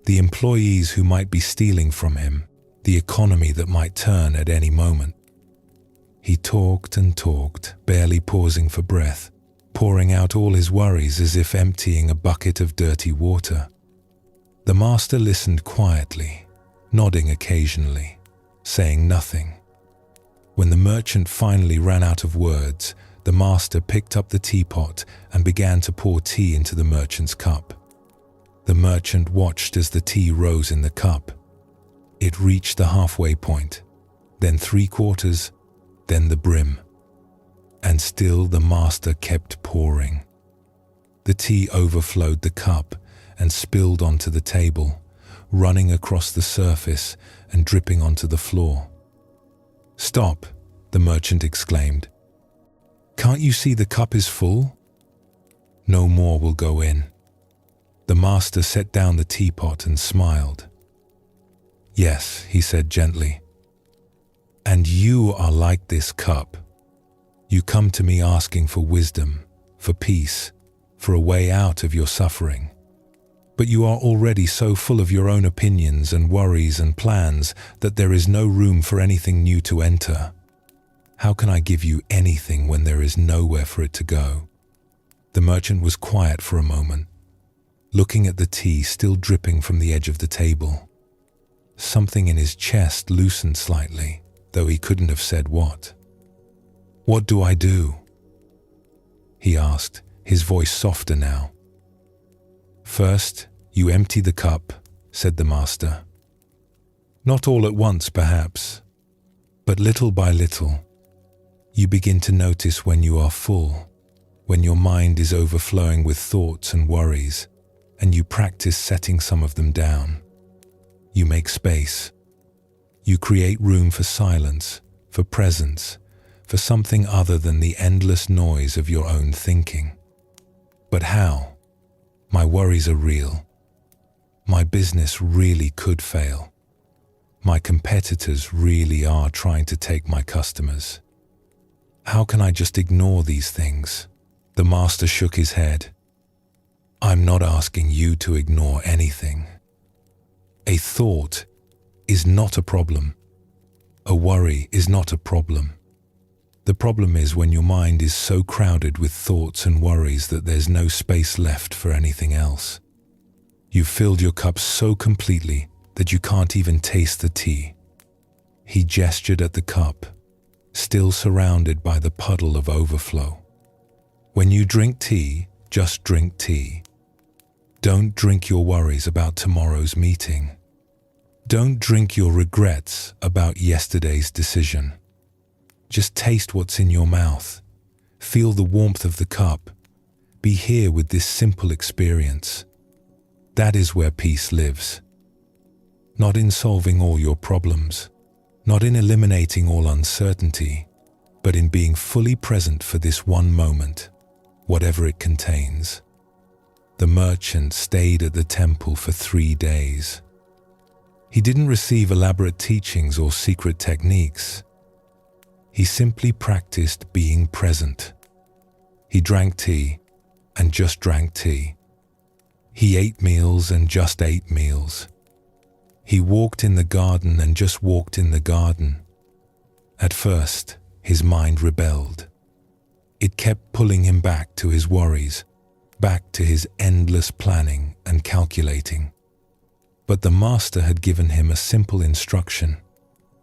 the employees who might be stealing from him, the economy that might turn at any moment. He talked and talked, barely pausing for breath, pouring out all his worries as if emptying a bucket of dirty water. The master listened quietly, nodding occasionally, saying nothing. When the merchant finally ran out of words, the master picked up the teapot and began to pour tea into the merchant's cup. The merchant watched as the tea rose in the cup. It reached the halfway point, then 3/4, then the brim. And still the master kept pouring. The tea overflowed the cup and spilled onto the table, running across the surface and dripping onto the floor. "Stop," the merchant exclaimed. "Can't you see the cup is full? No more will go in." The master set down the teapot and smiled. "Yes," he said gently. "And you are like this cup. You come to me asking for wisdom, for peace, for a way out of your suffering. But you are already so full of your own opinions and worries and plans that there is no room for anything new to enter. How can I give you anything when there is nowhere for it to go?" The merchant was quiet for a moment, looking at the tea still dripping from the edge of the table. Something in his chest loosened slightly, though he couldn't have said what. "What do I do?" he asked, his voice softer now. "First, you empty the cup," said the master. "Not all at once, perhaps, but little by little. You begin to notice when you are full, when your mind is overflowing with thoughts and worries, and you practice setting some of them down. You make space. You create room for silence, for presence, for something other than the endless noise of your own thinking. But how? My worries are real. My business really could fail. My competitors really are trying to take my customers. How can I just ignore these things?" The master shook his head. "I'm not asking you to ignore anything. A thought is not a problem. A worry is not a problem. The problem is when your mind is so crowded with thoughts and worries that there's no space left for anything else. You've filled your cup so completely that you can't even taste the tea." He gestured at the cup, still surrounded by the puddle of overflow. "When you drink tea, just drink tea. Don't drink your worries about tomorrow's meeting. Don't drink your regrets about yesterday's decision. Just taste what's in your mouth. Feel the warmth of the cup. Be here with this simple experience. That is where peace lives. Not in solving all your problems, not in eliminating all uncertainty, but in being fully present for this one moment, whatever it contains." The merchant stayed at the temple for 3 days. He didn't receive elaborate teachings or secret techniques. He simply practiced being present. He drank tea and just drank tea. He ate meals and just ate meals. He walked in the garden and just walked in the garden. At first, his mind rebelled. It kept pulling him back to his worries, back to his endless planning and calculating. But the master had given him a simple instruction.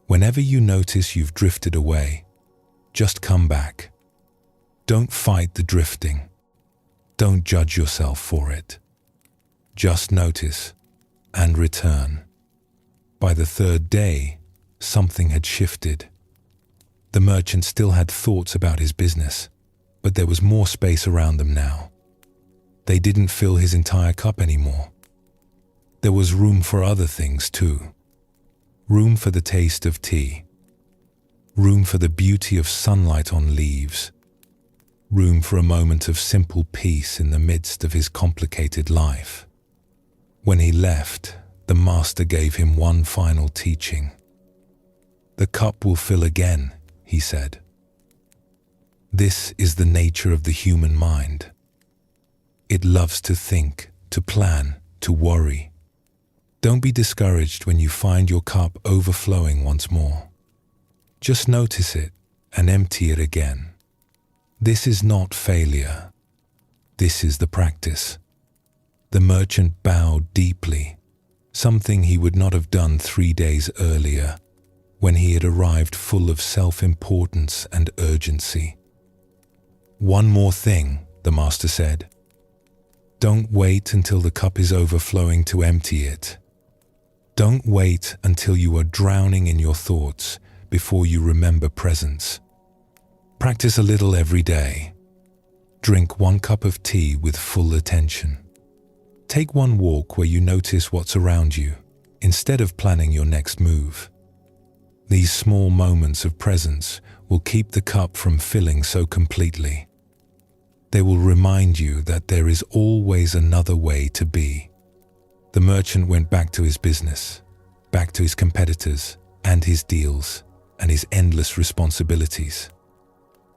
Whenever you notice you've drifted away, just come back. Don't fight the drifting. Don't judge yourself for it. Just notice and return. By the third day, something had shifted. The merchant still had thoughts about his business, but there was more space around them now. They didn't fill his entire cup anymore. There was room for other things too. Room for the taste of tea. Room for the beauty of sunlight on leaves. Room for a moment of simple peace in the midst of his complicated life. When he left, the master gave him one final teaching. "The cup will fill again," he said. This is the nature of the human mind. It loves to think, to plan, to worry. Don't be discouraged when you find your cup overflowing once more. Just notice it and empty it again. This is not failure. This is the practice. The merchant bowed deeply, something he would not have done 3 days earlier, when he had arrived full of self-importance and urgency. "One more thing," the master said. "Don't wait until the cup is overflowing to empty it. Don't wait until you are drowning in your thoughts before you remember presence. Practice a little every day. Drink 1 cup of tea with full attention. Take 1 walk where you notice what's around you, instead of planning your next move. These small moments of presence will keep the cup from filling so completely. They will remind you that there is always another way to be." The merchant went back to his business, back to his competitors and his deals and his endless responsibilities.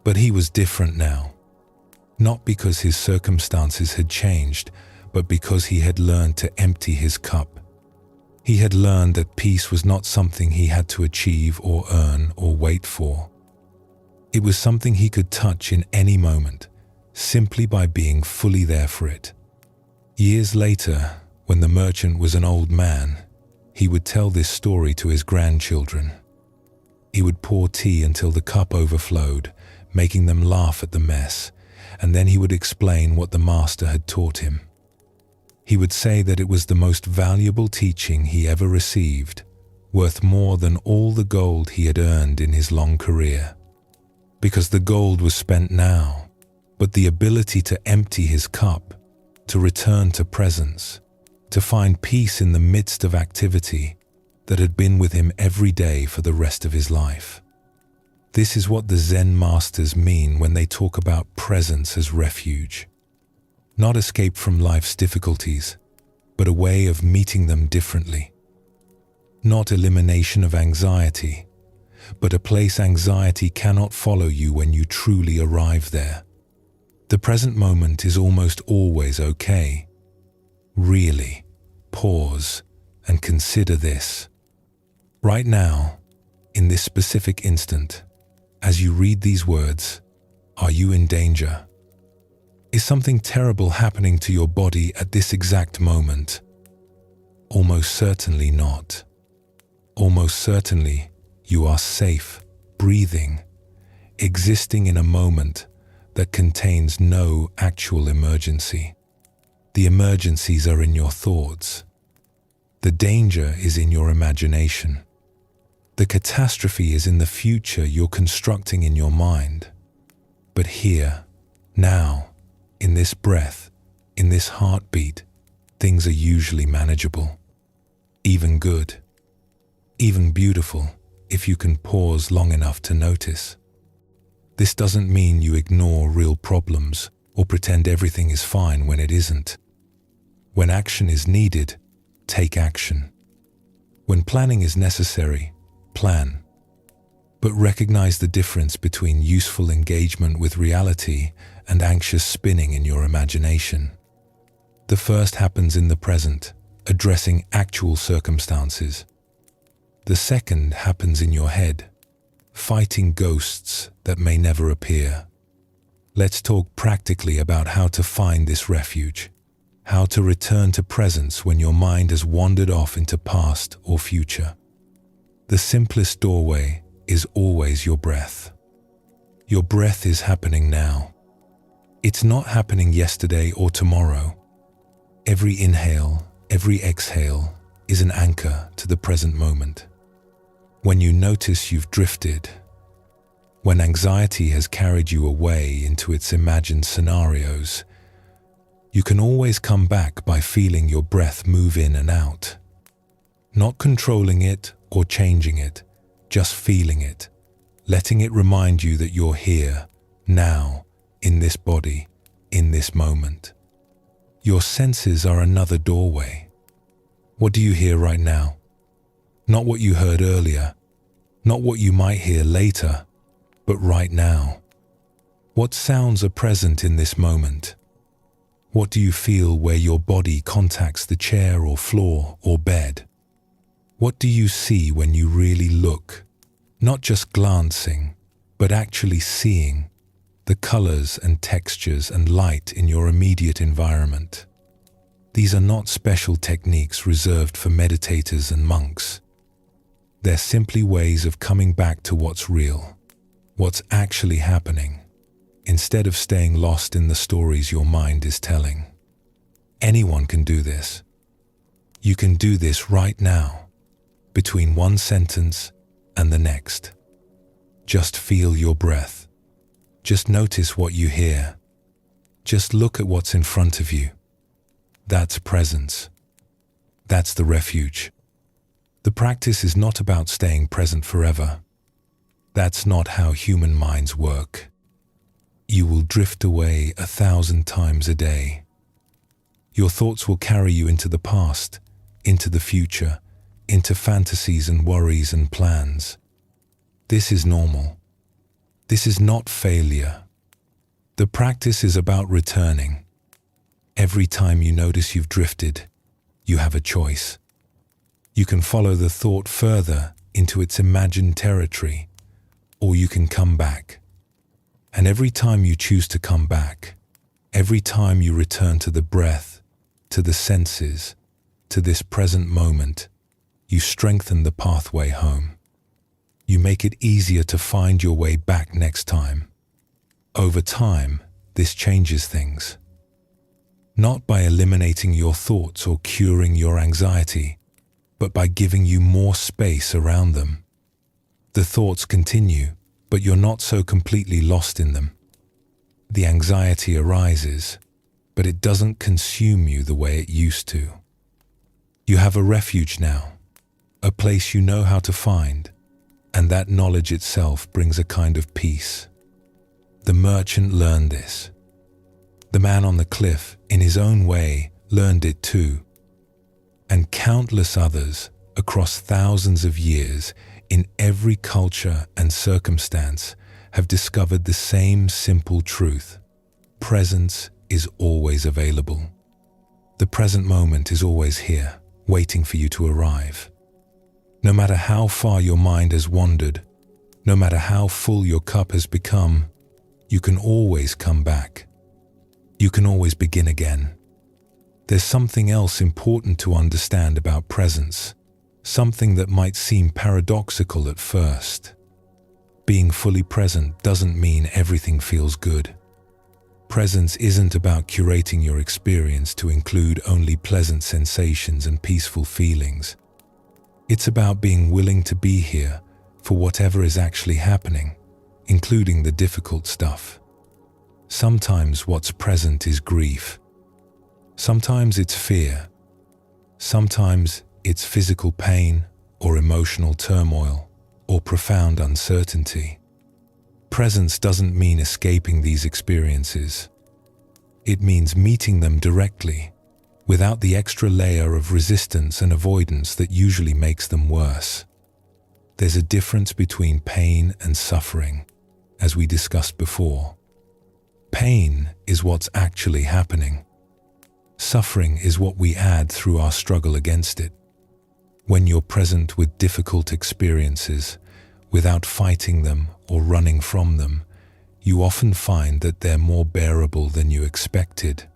But he was different now, not because his circumstances had changed, but because he had learned to empty his cup. He had learned that peace was not something he had to achieve or earn or wait for. It was something he could touch in any moment, simply by being fully there for it. Years later, when the merchant was an old man, he would tell this story to his grandchildren. He would pour tea until the cup overflowed, making them laugh at the mess, and then he would explain what the master had taught him. He would say that it was the most valuable teaching he ever received, worth more than all the gold he had earned in his long career. Because the gold was spent now, but the ability to empty his cup, to return to presence, to find peace in the midst of activity that had been with him every day for the rest of his life. This is what the Zen masters mean when they talk about presence as refuge. Not escape from life's difficulties, but a way of meeting them differently. Not elimination of anxiety, but a place anxiety cannot follow you when you truly arrive there. The present moment is almost always okay. Really, pause and consider this. Right now, in this specific instant, as you read these words, are you in danger? Is something terrible happening to your body at this exact moment? Almost certainly not. Almost certainly, you are safe, breathing, existing in a moment that contains no actual emergency. The emergencies are in your thoughts. The danger is in your imagination. The catastrophe is in the future you're constructing in your mind. But here, now, in this breath, in this heartbeat, things are usually manageable. Even good. Even beautiful, if you can pause long enough to notice. This doesn't mean you ignore real problems or pretend everything is fine when it isn't. When action is needed, take action. When planning is necessary, plan. But recognize the difference between useful engagement with reality and anxious spinning in your imagination. The first happens in the present, addressing actual circumstances. The second happens in your head, fighting ghosts that may never appear. Let's talk practically about how to find this refuge, how to return to presence when your mind has wandered off into past or future. The simplest doorway is always your breath. Your breath is happening now. It's not happening yesterday or tomorrow. Every inhale, every exhale is an anchor to the present moment. When you notice you've drifted, when anxiety has carried you away into its imagined scenarios, you can always come back by feeling your breath move in and out. Not controlling it or changing it, just feeling it, letting it remind you that you're here, now, in this body, in this moment. Your senses are another doorway. What do you hear right now? Not what you heard earlier, not what you might hear later, but right now. What sounds are present in this moment? What do you feel where your body contacts the chair or floor or bed? What do you see when you really look? Not just glancing, but actually seeing the colors and textures and light in your immediate environment. These are not special techniques reserved for meditators and monks. They're simply ways of coming back to what's real, what's actually happening, instead of staying lost in the stories your mind is telling. Anyone can do this. You can do this right now, between one sentence and the next. Just feel your breath. Just notice what you hear. Just look at what's in front of you. That's presence. That's the refuge. The practice is not about staying present forever. That's not how human minds work. You will drift away 1,000 times a day. Your thoughts will carry you into the past, into the future, into fantasies and worries and plans. This is normal. This is not failure. The practice is about returning. Every time you notice you've drifted, you have a choice. You can follow the thought further into its imagined territory, or you can come back. And every time you choose to come back, every time you return to the breath, to the senses, to this present moment, you strengthen the pathway home. You make it easier to find your way back next time. Over time, this changes things. Not by eliminating your thoughts or curing your anxiety, but by giving you more space around them. The thoughts continue, but you're not so completely lost in them. The anxiety arises, but it doesn't consume you the way it used to. You have a refuge now, a place you know how to find, and that knowledge itself brings a kind of peace. The merchant learned this. The man on the cliff, in his own way, learned it too. And countless others, across thousands of years, in every culture and circumstance, have discovered the same simple truth. Presence is always available. The present moment is always here, waiting for you to arrive. No matter how far your mind has wandered, no matter how full your cup has become, you can always come back. You can always begin again. There's something else important to understand about presence, something that might seem paradoxical at first. Being fully present doesn't mean everything feels good. Presence isn't about curating your experience to include only pleasant sensations and peaceful feelings. It's about being willing to be here for whatever is actually happening, including the difficult stuff. Sometimes what's present is grief. Sometimes it's fear. Sometimes it's physical pain or emotional turmoil or profound uncertainty. Presence doesn't mean escaping these experiences. It means meeting them directly, without the extra layer of resistance and avoidance that usually makes them worse. There's a difference between pain and suffering, as we discussed before. Pain is what's actually happening. Suffering is what we add through our struggle against it. When you're present with difficult experiences, without fighting them or running from them, you often find that they're more bearable than you expected.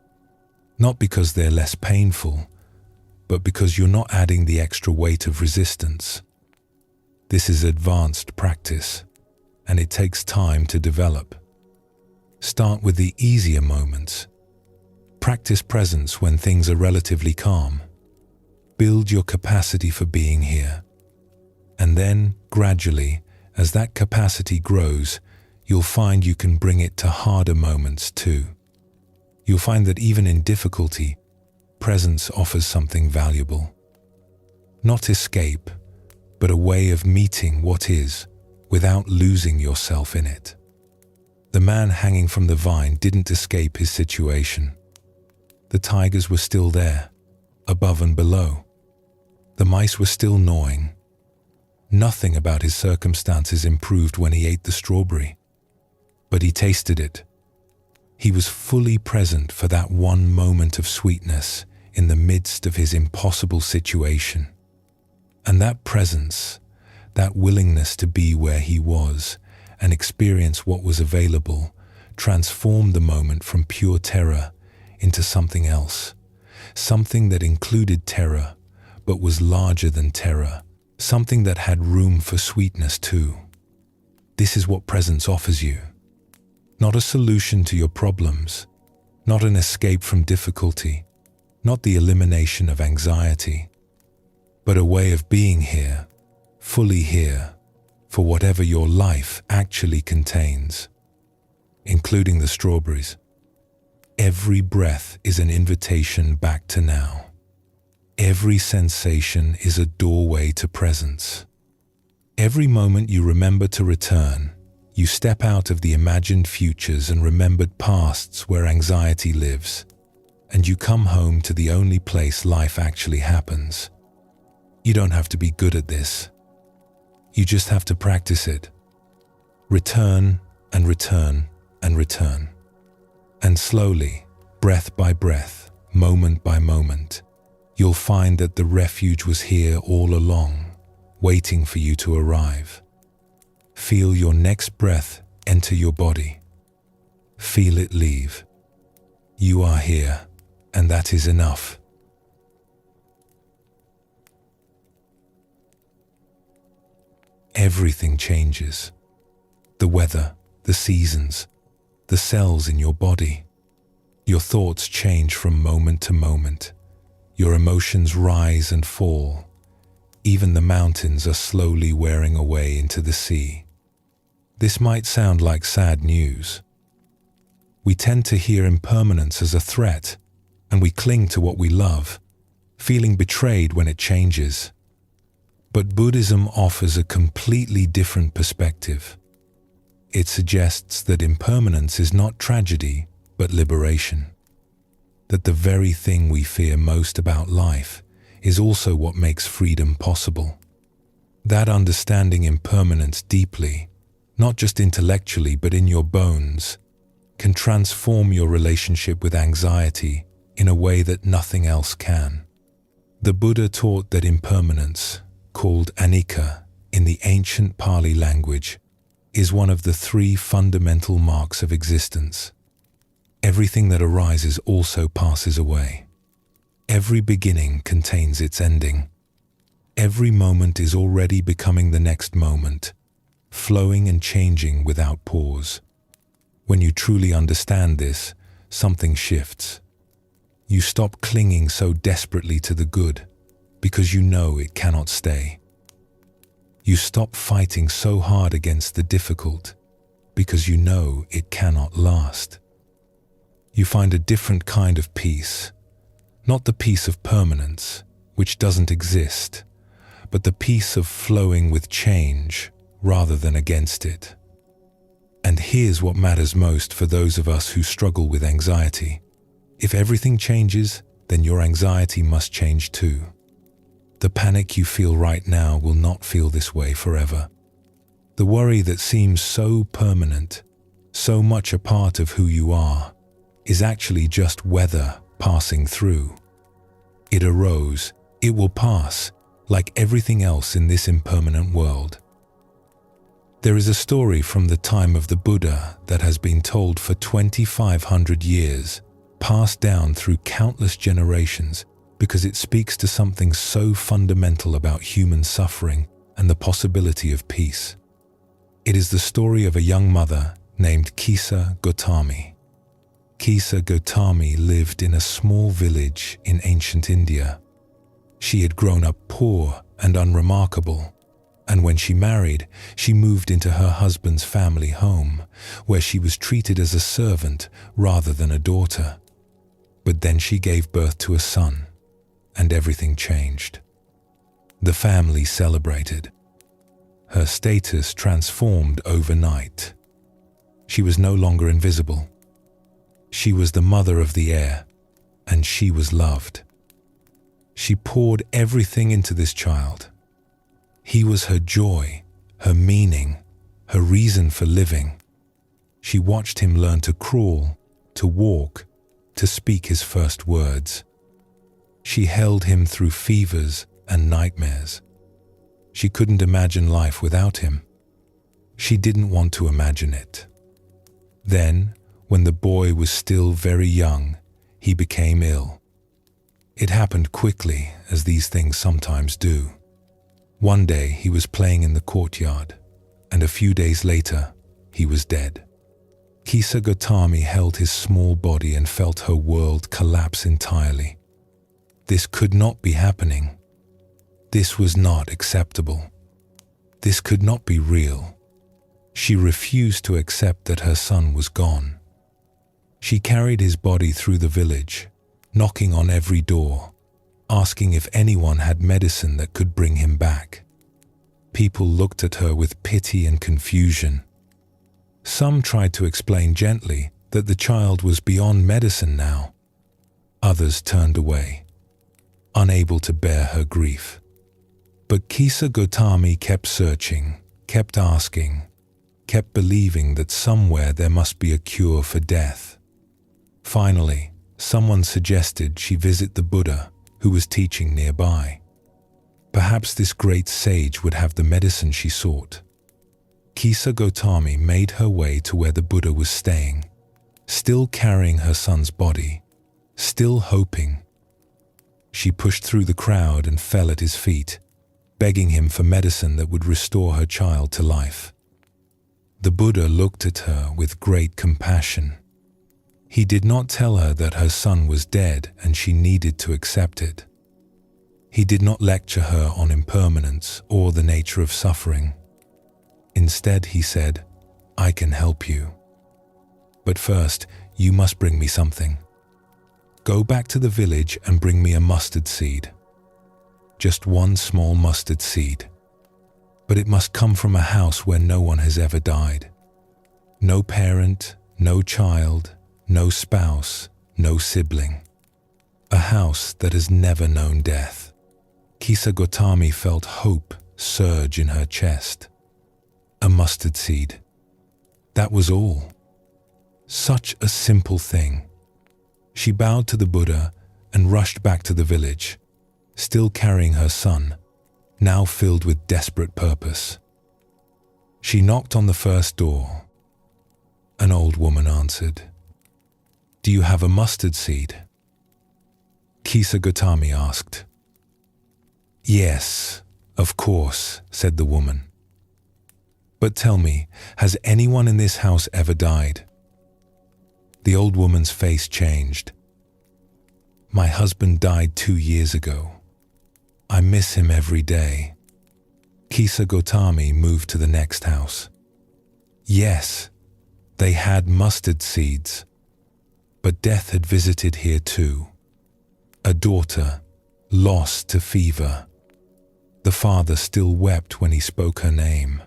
Not because they're less painful, but because you're not adding the extra weight of resistance. This is advanced practice, and it takes time to develop. Start with the easier moments. Practice presence when things are relatively calm. Build your capacity for being here. And then, gradually, as that capacity grows, you'll find you can bring it to harder moments too. You'll find that even in difficulty, presence offers something valuable. Not escape, but a way of meeting what is without losing yourself in it. The man hanging from the vine didn't escape his situation. The tigers were still there, above and below. The mice were still gnawing. Nothing about his circumstances improved when he ate the strawberry. But he tasted it. He was fully present for that one moment of sweetness in the midst of his impossible situation. And that presence, that willingness to be where he was and experience what was available, transformed the moment from pure terror into something else, something that included terror but was larger than terror, something that had room for sweetness too. This is what presence offers you. Not a solution to your problems, not an escape from difficulty, not the elimination of anxiety, but a way of being here, fully here, for whatever your life actually contains, including the strawberries. Every breath is an invitation back to now. Every sensation is a doorway to presence. Every moment you remember to return, you step out of the imagined futures and remembered pasts where anxiety lives, and you come home to the only place life actually happens. You don't have to be good at this. You just have to practice it. Return and return and return. And slowly, breath by breath, moment by moment, you'll find that the refuge was here all along, waiting for you to arrive. Feel your next breath enter your body. Feel it leave. You are here, and that is enough. Everything changes. The weather, the seasons, the cells in your body. Your thoughts change from moment to moment. Your emotions rise and fall. Even the mountains are slowly wearing away into the sea. This might sound like sad news. We tend to hear impermanence as a threat, and we cling to what we love, feeling betrayed when it changes. But Buddhism offers a completely different perspective. It suggests that impermanence is not tragedy, but liberation. That the very thing we fear most about life is also what makes freedom possible. That understanding impermanence deeply, not just intellectually but in your bones, can transform your relationship with anxiety in a way that nothing else can. The Buddha taught that impermanence, called anicca in the ancient Pali language, is one of the three fundamental marks of existence. Everything that arises also passes away. Every beginning contains its ending. Every moment is already becoming the next moment, flowing and changing without pause. When you truly understand this, something shifts. You stop clinging so desperately to the good because you know it cannot stay. You stop fighting so hard against the difficult because you know it cannot last. You find a different kind of peace, not the peace of permanence, which doesn't exist, but the peace of flowing with change rather than against it. And here's what matters most for those of us who struggle with anxiety. If everything changes, then your anxiety must change too. The panic you feel right now will not feel this way forever. The worry that seems so permanent, so much a part of who you are, is actually just weather passing through. It arose, it will pass, like everything else in this impermanent world. There is a story from the time of the Buddha that has been told for 2,500 years passed down through countless generations because it speaks to something so fundamental about human suffering and the possibility of peace. It is the story of a young mother named Kisa Gotami. Kisa Gotami lived in a small village in ancient India. She had grown up poor and unremarkable, and when she married, she moved into her husband's family home, where she was treated as a servant rather than a daughter. But then she gave birth to a son, and everything changed. The family celebrated. Her status transformed overnight. She was no longer invisible. She was the mother of the heir, and she was loved. She poured everything into this child. He was her joy, her meaning, her reason for living. She watched him learn to crawl, to walk, to speak his first words. She held him through fevers and nightmares. She couldn't imagine life without him. She didn't want to imagine it. Then, when the boy was still very young, he became ill. It happened quickly, as these things sometimes do. One day he was playing in the courtyard, and a few days later, he was dead. Kisa Gotami held his small body and felt her world collapse entirely. This could not be happening. This was not acceptable. This could not be real. She refused to accept that her son was gone. She carried his body through the village, knocking on every door, asking if anyone had medicine that could bring him back. People looked at her with pity and confusion. Some tried to explain gently that the child was beyond medicine now. Others turned away, unable to bear her grief. But Kisa Gotami kept searching, kept asking, kept believing that somewhere there must be a cure for death. Finally, someone suggested she visit the Buddha, who was teaching nearby. Perhaps this great sage would have the medicine she sought. Kisa Gotami made her way to where the Buddha was staying, still carrying her son's body, still hoping. She pushed through the crowd and fell at his feet, begging him for medicine that would restore her child to life. The Buddha looked at her with great compassion. He did not tell her that her son was dead and she needed to accept it. He did not lecture her on impermanence or the nature of suffering. Instead, he said, "I can help you. But first, you must bring me something. Go back to the village and bring me a mustard seed. Just one small mustard seed. But it must come from a house where no one has ever died. No parent, no child, no spouse, no sibling. A house that has never known death." Kisa Gotami felt hope surge in her chest. A mustard seed. That was all. Such a simple thing. She bowed to the Buddha and rushed back to the village, still carrying her son, now filled with desperate purpose. She knocked on the first door. An old woman answered. "Do you have a mustard seed?" Kisa Gotami asked. "Yes, of course," said the woman. "But tell me, has anyone in this house ever died?" The old woman's face changed. "My husband died 2 years ago. I miss him every day." Kisa Gotami moved to the next house. Yes, they had mustard seeds. But death had visited here too. A daughter, lost to fever. The father still wept when he spoke her name.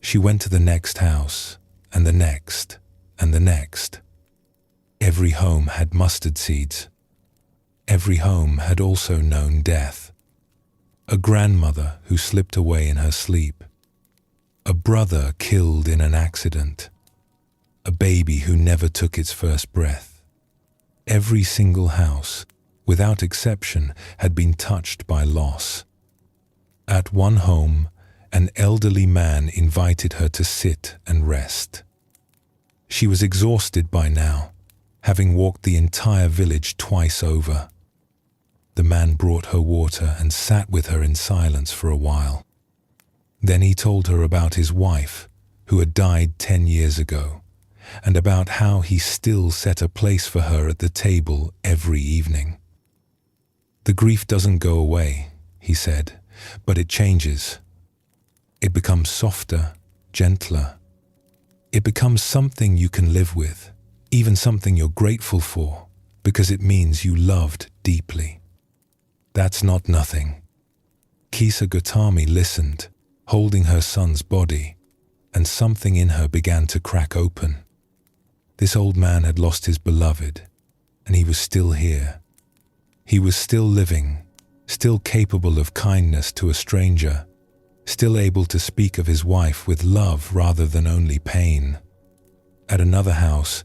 She went to the next house, and the next, and the next. Every home had mustard seeds. Every home had also known death. A grandmother who slipped away in her sleep. A brother killed in an accident. A baby who never took its first breath. Every single house, without exception, had been touched by loss. At one home, an elderly man invited her to sit and rest. She was exhausted by now, having walked the entire village twice over. The man brought her water and sat with her in silence for a while. Then he told her about his wife, who had died 10 years ago, and about how he still set a place for her at the table every evening. "The grief doesn't go away," he said, "but it changes. It becomes softer, gentler. It becomes something you can live with, even something you're grateful for, because it means you loved deeply. That's not nothing." Kisa Gautami listened, holding her son's body, and something in her began to crack open. This old man had lost his beloved, and he was still here. He was still living, still capable of kindness to a stranger, still able to speak of his wife with love rather than only pain. At another house,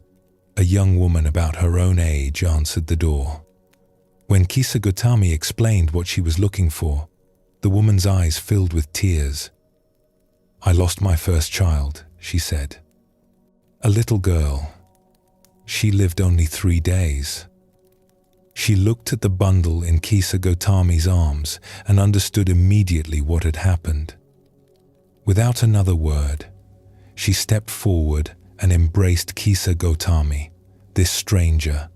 a young woman about her own age answered the door. When Kisa Gautami explained what she was looking for, the woman's eyes filled with tears. "I lost my first child," she said. "A little girl. She lived only 3 days." She looked at the bundle in Kisa Gautami's arms and understood immediately what had happened. Without another word, she stepped forward and embraced Kisa Gautami, this stranger,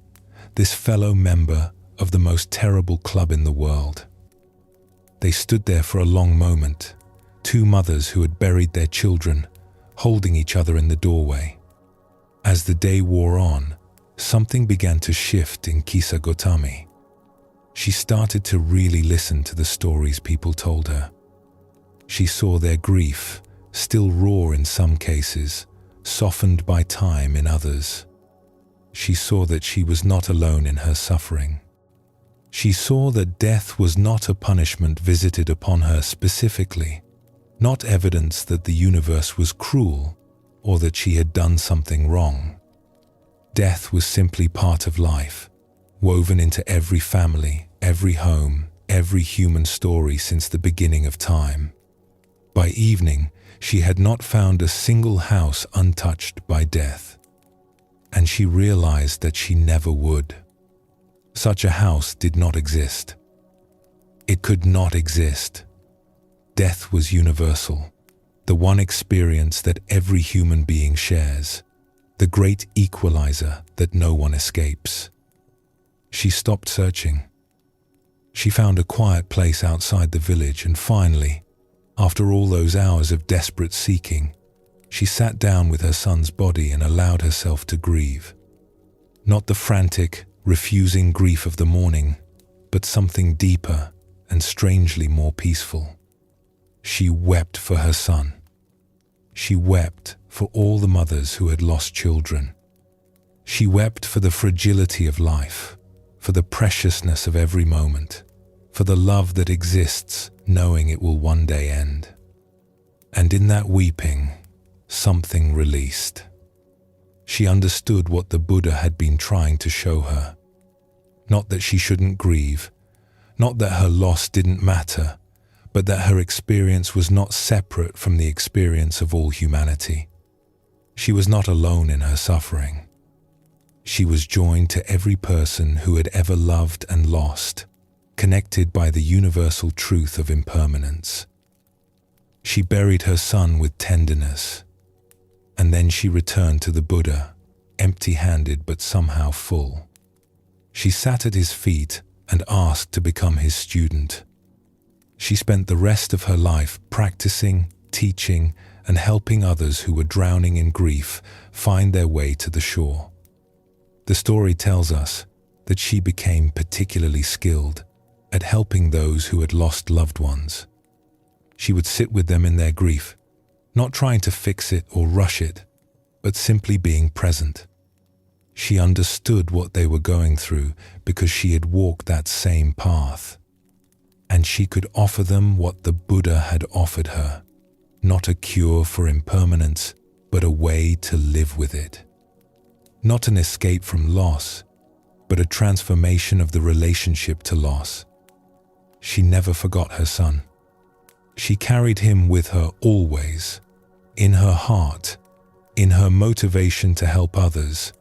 this fellow member of the most terrible club in the world. They stood there for a long moment, two mothers who had buried their children, holding each other in the doorway. As the day wore on, something began to shift in Kisa Gautami. She started to really listen to the stories people told her. She saw their grief, still raw in some cases, softened by time in others. She saw that she was not alone in her suffering. She saw that death was not a punishment visited upon her specifically, not evidence that the universe was cruel or that she had done something wrong. Death was simply part of life, woven into every family, every home, every human story since the beginning of time. By evening, she had not found a single house untouched by death, and she realized that she never would. Such a house did not exist. It could not exist. Death was universal, the one experience that every human being shares, the great equalizer that no one escapes. She stopped searching. She found a quiet place outside the village, and finally, after all those hours of desperate seeking, she sat down with her son's body and allowed herself to grieve. Not the frantic, refusing grief of the morning, but something deeper and strangely more peaceful. She wept for her son. She wept for all the mothers who had lost children. She wept for the fragility of life, for the preciousness of every moment, for the love that exists knowing it will one day end. And in that weeping, something released. She understood what the Buddha had been trying to show her. Not that she shouldn't grieve, not that her loss didn't matter, but that her experience was not separate from the experience of all humanity. She was not alone in her suffering. She was joined to every person who had ever loved and lost, connected by the universal truth of impermanence. She buried her son with tenderness, and then she returned to the Buddha, empty-handed but somehow full. She sat at his feet and asked to become his student. She spent the rest of her life practicing, teaching, and helping others who were drowning in grief find their way to the shore. The story tells us that she became particularly skilled at helping those who had lost loved ones. She would sit with them in their grief, not trying to fix it or rush it, but simply being present. She understood what they were going through because she had walked that same path. And she could offer them what the Buddha had offered her, not a cure for impermanence, but a way to live with it. Not an escape from loss, but a transformation of the relationship to loss. She never forgot her son. She carried him with her always, in her heart, in her motivation to help others,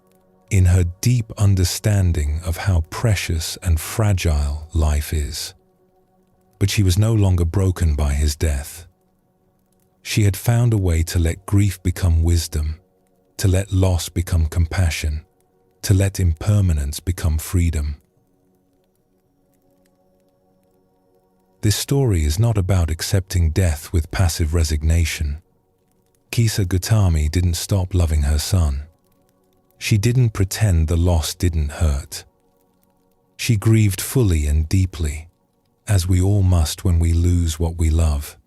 in her deep understanding of how precious and fragile life is. But she was no longer broken by his death. She had found a way to let grief become wisdom, to let loss become compassion, to let impermanence become freedom. This story is not about accepting death with passive resignation. Kisa Gautami didn't stop loving her son. She didn't pretend the loss didn't hurt. She grieved fully and deeply, as we all must when we lose what we love.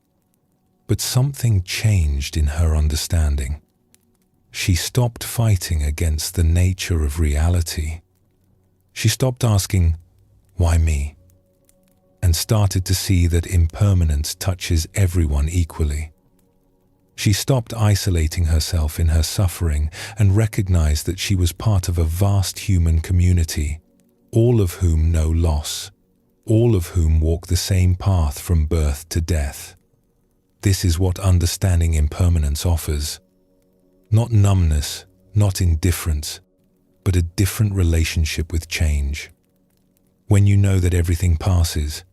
But something changed in her understanding. She stopped fighting against the nature of reality. She stopped asking, "Why me?" and started to see that impermanence touches everyone equally. She stopped isolating herself in her suffering and recognized that she was part of a vast human community, all of whom know loss, all of whom walk the same path from birth to death. This is what understanding impermanence offers. Not numbness, not indifference, but a different relationship with change. When you know that everything passes,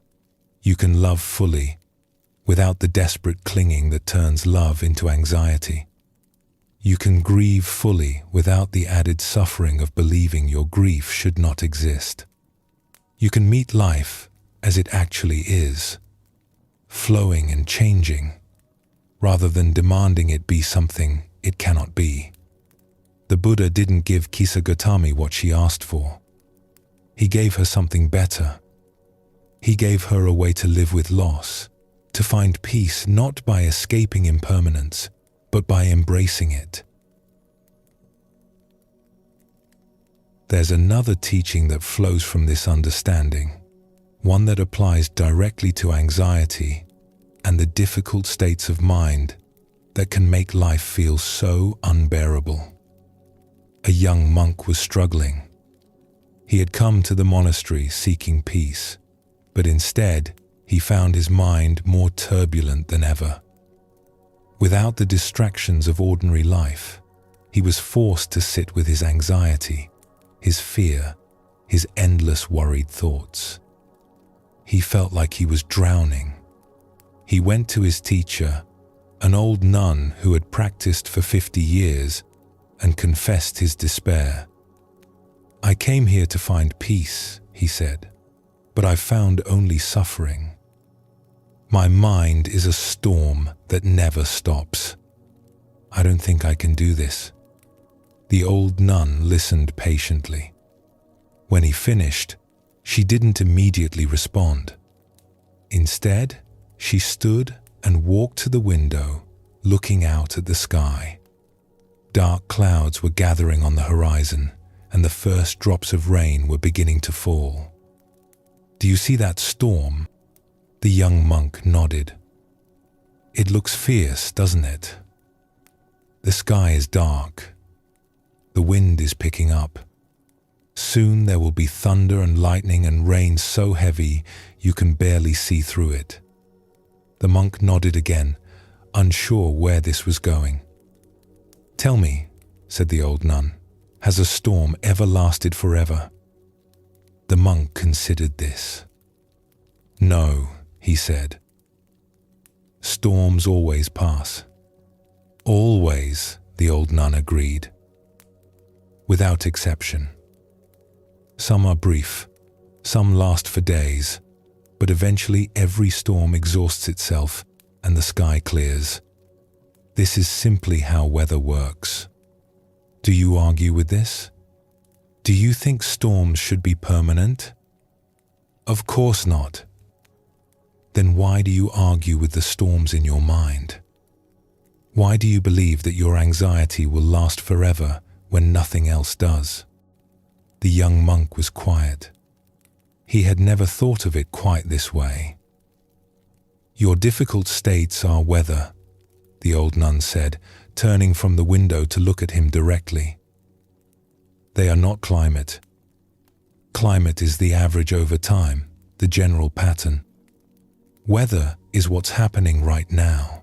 you can love fully, without the desperate clinging that turns love into anxiety. You can grieve fully without the added suffering of believing your grief should not exist. You can meet life as it actually is, flowing and changing, rather than demanding it be something it cannot be. The Buddha didn't give Kisa Gautami what she asked for. He gave her something better. He gave her a way to live with loss, to find peace not by escaping impermanence, but by embracing it. There's another teaching that flows from this understanding, one that applies directly to anxiety and the difficult states of mind that can make life feel so unbearable. A young monk was struggling. He had come to the monastery seeking peace, but instead he found his mind more turbulent than ever. Without the distractions of ordinary life, he was forced to sit with his anxiety, his fear, his endless worried thoughts. He felt like he was drowning. He went to his teacher, an old nun who had practiced for 50 years, and confessed his despair. "I came here to find peace," he said, "but I found only suffering. My mind is a storm that never stops. I don't think I can do this." The old nun listened patiently. When he finished, she didn't immediately respond. Instead, she stood and walked to the window, looking out at the sky. Dark clouds were gathering on the horizon, and the first drops of rain were beginning to fall. "Do you see that storm?" The young monk nodded. "It looks fierce, doesn't it? The sky is dark. The wind is picking up. Soon there will be thunder and lightning and rain so heavy you can barely see through it." The monk nodded again, unsure where this was going. "Tell me," said the old nun, "has a storm ever lasted forever?" The monk considered this. "No," he said. "Storms always pass." "Always," the old nun agreed. "Without exception. Some are brief, some last for days, but eventually every storm exhausts itself and the sky clears. This is simply how weather works. Do you argue with this? Do you think storms should be permanent? Of course not. Then why do you argue with the storms in your mind? Why do you believe that your anxiety will last forever when nothing else does?" The young monk was quiet. He had never thought of it quite this way. "Your difficult states are weather," the old nun said, turning from the window to look at him directly. "They are not climate. Climate is the average over time, the general pattern. Weather is what's happening right now,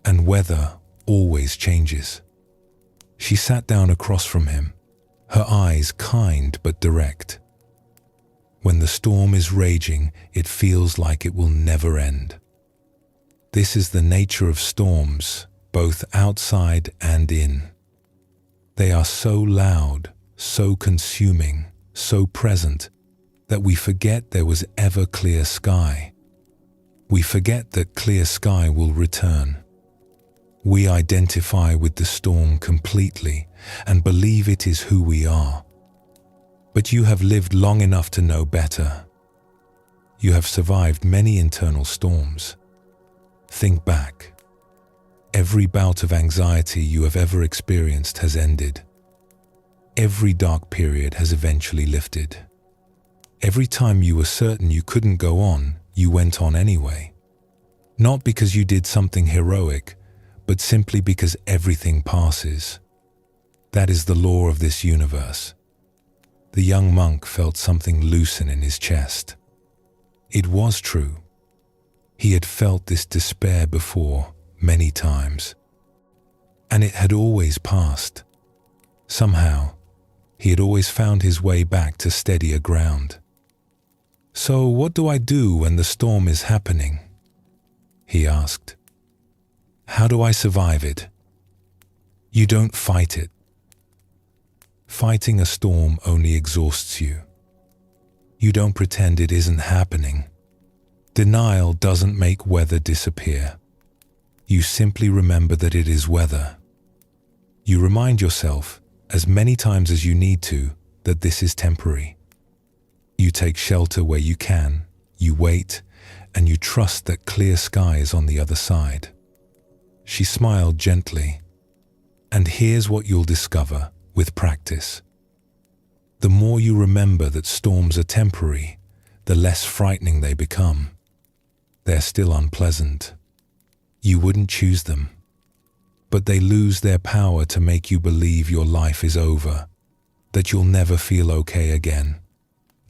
and weather always changes." She sat down across from him, her eyes kind but direct. When the storm is raging, it feels like it will never end. This is the nature of storms, both outside and in. They are so loud, so consuming, so present, that we forget there was ever clear sky. We forget that clear sky will return. We identify with the storm completely and believe it is who we are. But you have lived long enough to know better. You have survived many internal storms. Think back. Every bout of anxiety you have ever experienced has ended. Every dark period has eventually lifted. Every time you were certain you couldn't go on, you went on anyway. Not because you did something heroic, but simply because everything passes. That is the law of this universe. The young monk felt something loosen in his chest. It was true. He had felt this despair before, many times. And it had always passed. Somehow, he had always found his way back to steadier ground. "So what do I do when the storm is happening?" he asked. "How do I survive it?" You don't fight it. Fighting a storm only exhausts you. You don't pretend it isn't happening. Denial doesn't make weather disappear. You simply remember that it is weather. You remind yourself, as many times as you need to, that this is temporary. You take shelter where you can, you wait, and you trust that clear sky is on the other side. She smiled gently. And here's what you'll discover with practice. The more you remember that storms are temporary, the less frightening they become. They're still unpleasant. You wouldn't choose them. But they lose their power to make you believe your life is over, that you'll never feel okay again,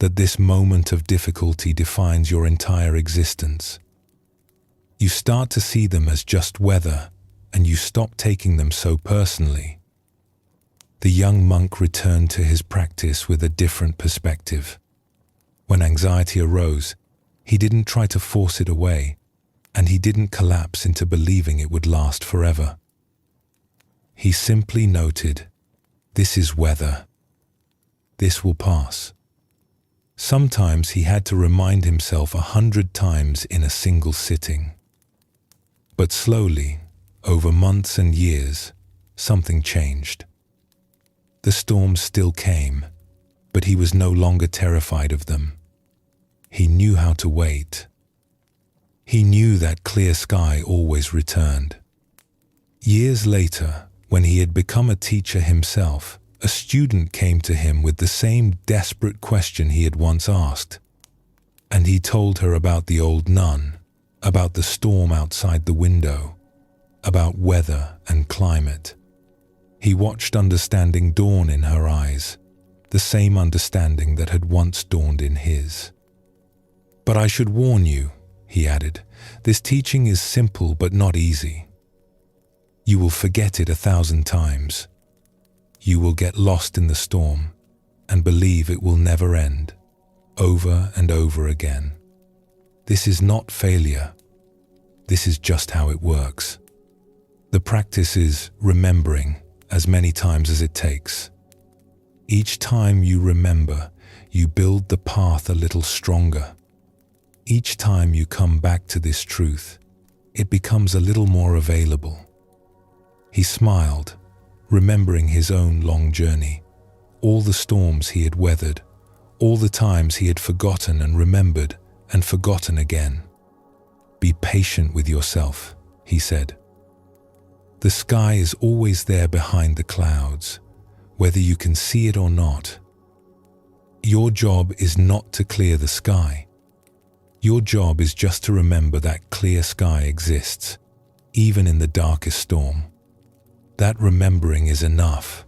that this moment of difficulty defines your entire existence. You start to see them as just weather, and you stop taking them so personally. The young monk returned to his practice with a different perspective. When anxiety arose, he didn't try to force it away, and he didn't collapse into believing it would last forever. He simply noted, "This is weather. This will pass." Sometimes he had to remind himself 100 times in a single sitting. But slowly, over months and years, something changed. The storms still came, but he was no longer terrified of them. He knew how to wait. He knew that clear sky always returned. Years later, when he had become a teacher himself, a student came to him with the same desperate question he had once asked. And he told her about the old nun, about the storm outside the window, about weather and climate. He watched understanding dawn in her eyes, the same understanding that had once dawned in his. "But I should warn you," he added, "this teaching is simple but not easy. You will forget it 1,000 times. You will get lost in the storm and believe it will never end, over and over again. This is not failure. This is just how it works. The practice is remembering as many times as it takes. Each time you remember, you build the path a little stronger. Each time you come back to this truth, it becomes a little more available." He smiled, remembering his own long journey, all the storms he had weathered, all the times he had forgotten and remembered and forgotten again. "Be patient with yourself," he said. "The sky is always there behind the clouds, whether you can see it or not. Your job is not to clear the sky. Your job is just to remember that clear sky exists, even in the darkest storm. That remembering is enough."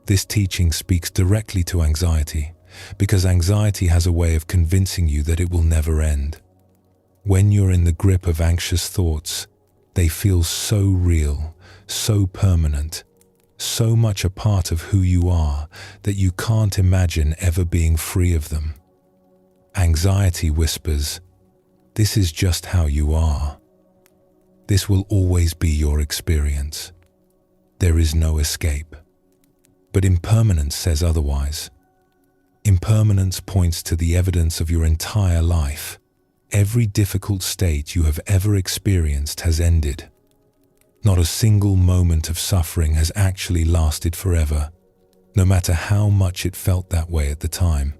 This teaching speaks directly to anxiety, because anxiety has a way of convincing you that it will never end. When you're in the grip of anxious thoughts, they feel so real, so permanent, so much a part of who you are that you can't imagine ever being free of them. Anxiety whispers, "This is just how you are. This will always be your experience. There is no escape." But impermanence says otherwise. Impermanence points to the evidence of your entire life. Every difficult state you have ever experienced has ended. Not a single moment of suffering has actually lasted forever, no matter how much it felt that way at the time.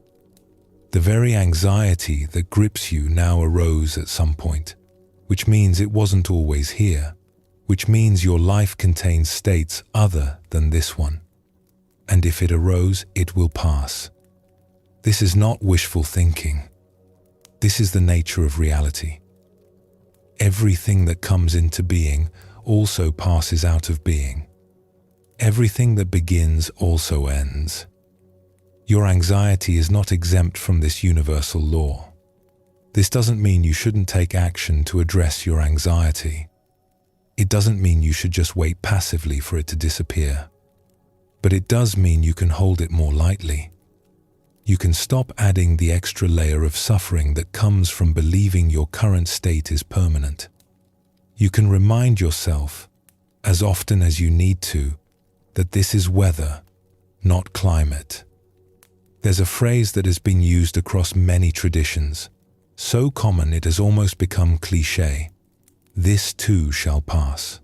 The very anxiety that grips you now arose at some point, which means it wasn't always here, which means your life contains states other than this one. And if it arose, it will pass. This is not wishful thinking. This is the nature of reality. Everything that comes into being also passes out of being. Everything that begins also ends. Your anxiety is not exempt from this universal law. This doesn't mean you shouldn't take action to address your anxiety. It doesn't mean you should just wait passively for it to disappear. But it does mean you can hold it more lightly. You can stop adding the extra layer of suffering that comes from believing your current state is permanent. You can remind yourself, as often as you need to, that this is weather, not climate. There's a phrase that has been used across many traditions, so common it has almost become cliché. This too shall pass.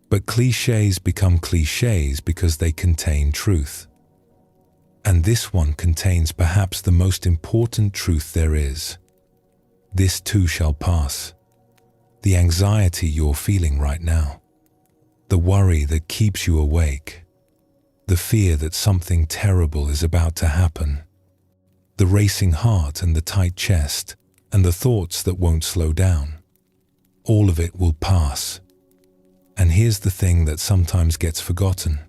But clichés become clichés because they contain truth. And this one contains perhaps the most important truth there is. This too shall pass. The anxiety you're feeling right now. The worry that keeps you awake. The fear that something terrible is about to happen. The racing heart and the tight chest, and the thoughts that won't slow down. All of it will pass. And here's the thing that sometimes gets forgotten.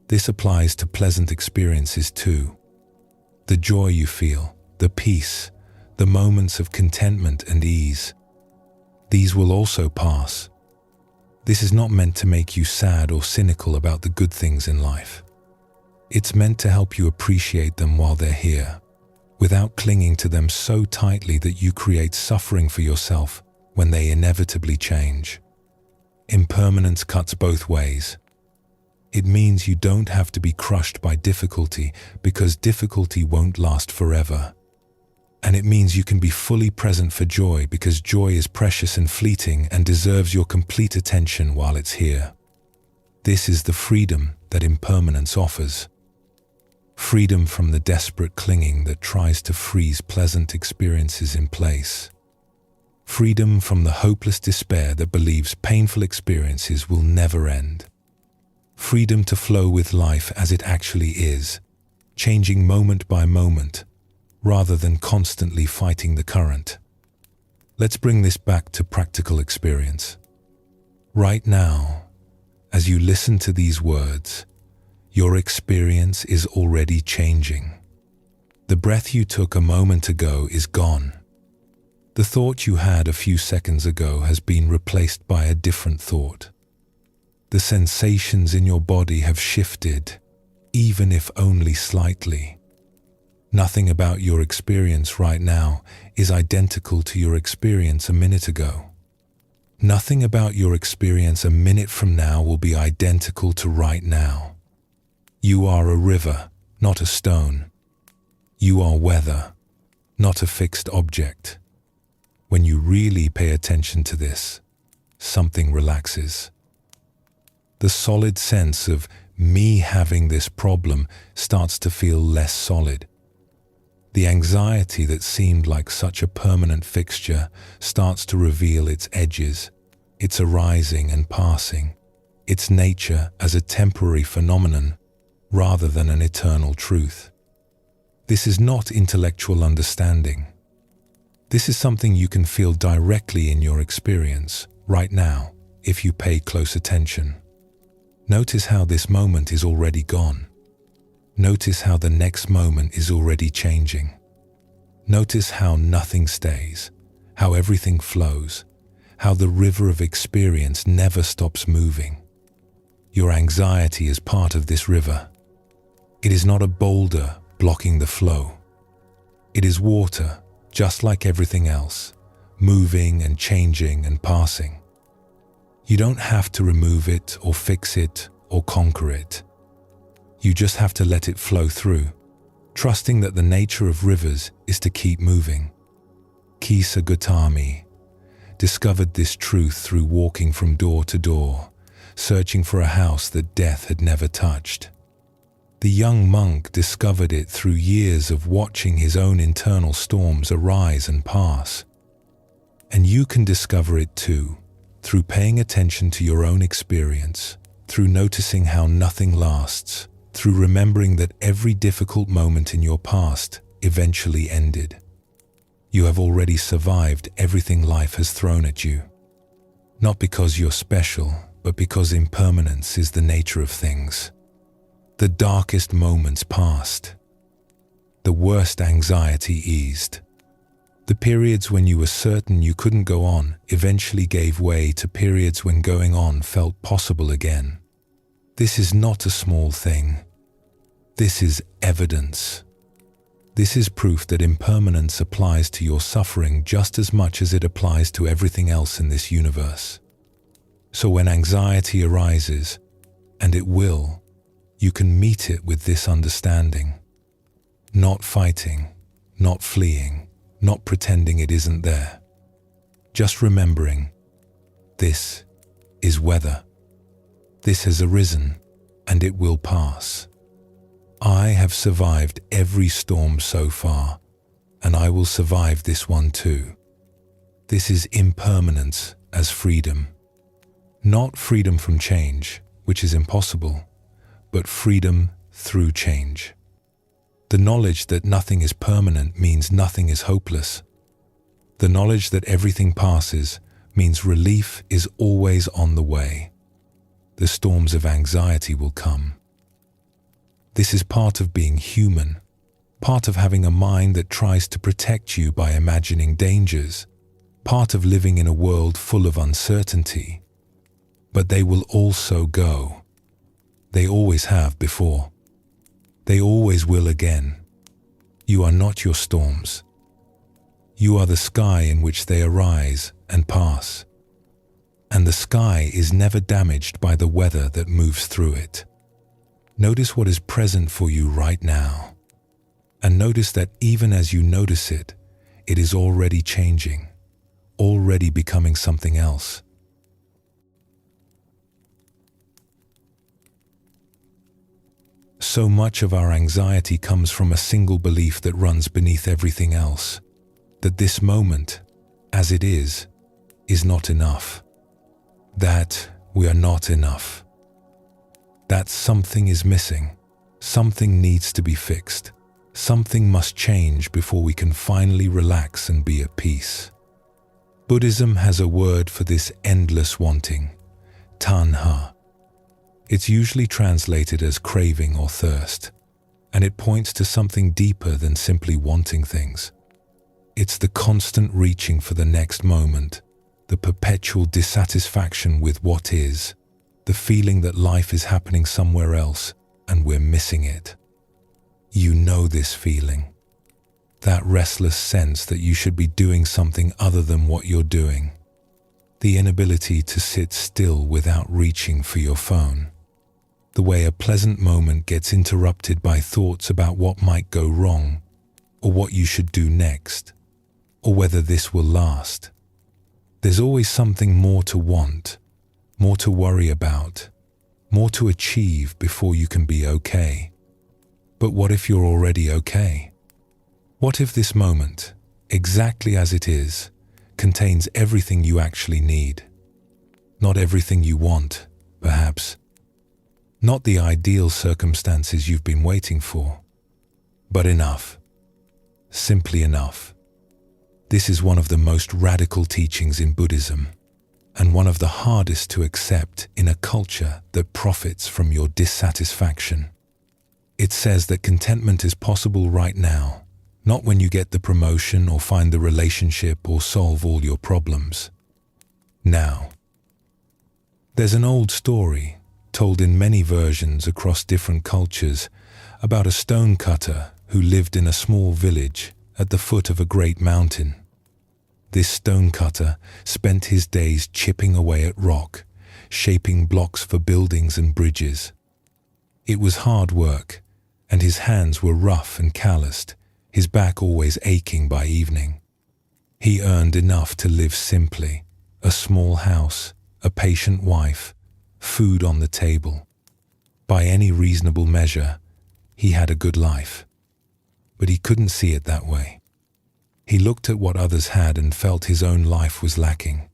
This applies to pleasant experiences too. The joy you feel, the peace, the moments of contentment and ease. These will also pass. This is not meant to make you sad or cynical about the good things in life. It's meant to help you appreciate them while they're here, without clinging to them so tightly that you create suffering for yourself when they inevitably change. Impermanence cuts both ways. It means you don't have to be crushed by difficulty because difficulty won't last forever. And it means you can be fully present for joy because joy is precious and fleeting and deserves your complete attention while it's here. This is the freedom that impermanence offers. Freedom from the desperate clinging that tries to freeze pleasant experiences in place. Freedom from the hopeless despair that believes painful experiences will never end. Freedom to flow with life as it actually is, changing moment by moment, rather than constantly fighting the current. Let's bring this back to practical experience. Right now, as you listen to these words, your experience is already changing. The breath you took a moment ago is gone. The thought you had a few seconds ago has been replaced by a different thought. The sensations in your body have shifted, even if only slightly. Nothing about your experience right now is identical to your experience a minute ago. Nothing about your experience a minute from now will be identical to right now. You are a river, not a stone. You are weather, not a fixed object. When you really pay attention to this, something relaxes. The solid sense of me having this problem starts to feel less solid. The anxiety that seemed like such a permanent fixture starts to reveal its edges, its arising and passing, its nature as a temporary phenomenon rather than an eternal truth. This is not intellectual understanding. This is something you can feel directly in your experience right now if you pay close attention. Notice how this moment is already gone. Notice how the next moment is already changing. Notice how nothing stays, how everything flows, how the river of experience never stops moving. Your anxiety is part of this river. It is not a boulder blocking the flow. It is water, just like everything else, moving and changing and passing. You don't have to remove it or fix it or conquer it. You just have to let it flow through, trusting that the nature of rivers is to keep moving. Kisa Gautami discovered this truth through walking from door to door, searching for a house that death had never touched. The young monk discovered it through years of watching his own internal storms arise and pass. And you can discover it too, through paying attention to your own experience, through noticing how nothing lasts, through remembering that every difficult moment in your past eventually ended. You have already survived everything life has thrown at you. Not because you're special, but because impermanence is the nature of things. The darkest moments passed. The worst anxiety eased. The periods when you were certain you couldn't go on eventually gave way to periods when going on felt possible again. This is not a small thing. This is evidence. This is proof that impermanence applies to your suffering just as much as it applies to everything else in this universe. So when anxiety arises, and it will, you can meet it with this understanding. Not fighting, not fleeing, not pretending it isn't there. Just remembering, this is weather. This has arisen, and it will pass. I have survived every storm so far, and I will survive this one too. This is impermanence as freedom. Not freedom from change, which is impossible, but freedom through change. The knowledge that nothing is permanent means nothing is hopeless. The knowledge that everything passes means relief is always on the way. The storms of anxiety will come. This is part of being human, part of having a mind that tries to protect you by imagining dangers, part of living in a world full of uncertainty. But they will also go. They always have before. They always will again. You are not your storms. You are the sky in which they arise and pass. And the sky is never damaged by the weather that moves through it. Notice what is present for you right now. And notice that even as you notice it, it is already changing, already becoming something else. So much of our anxiety comes from a single belief that runs beneath everything else, that this moment, as it is not enough. That we are not enough. That something is missing, something needs to be fixed, something must change before we can finally relax and be at peace. Buddhism has a word for this endless wanting, tanha. It's usually translated as craving or thirst, and it points to something deeper than simply wanting things. It's the constant reaching for the next moment, the perpetual dissatisfaction with what is, the feeling that life is happening somewhere else and we're missing it. You know this feeling, that restless sense that you should be doing something other than what you're doing, the inability to sit still without reaching for your phone, the way a pleasant moment gets interrupted by thoughts about what might go wrong, or what you should do next, or whether this will last. There's always something more to want, more to worry about, more to achieve before you can be okay. But what if you're already okay? What if this moment, exactly as it is, contains everything you actually need? Not everything you want, perhaps. Not the ideal circumstances you've been waiting for, but enough. Simply enough. This is one of the most radical teachings in Buddhism, and one of the hardest to accept in a culture that profits from your dissatisfaction. It says that contentment is possible right now, not when you get the promotion or find the relationship or solve all your problems. Now. There's an old story told in many versions across different cultures, about a stone cutter who lived in a small village at the foot of a great mountain. This stone cutter spent his days chipping away at rock, shaping blocks for buildings and bridges. It was hard work, and his hands were rough and calloused, his back always aching by evening. He earned enough to live simply, a small house, a patient wife, food on the table. By any reasonable measure, he had a good life. But he couldn't see it that way. He looked at what others had and felt his own life was lacking.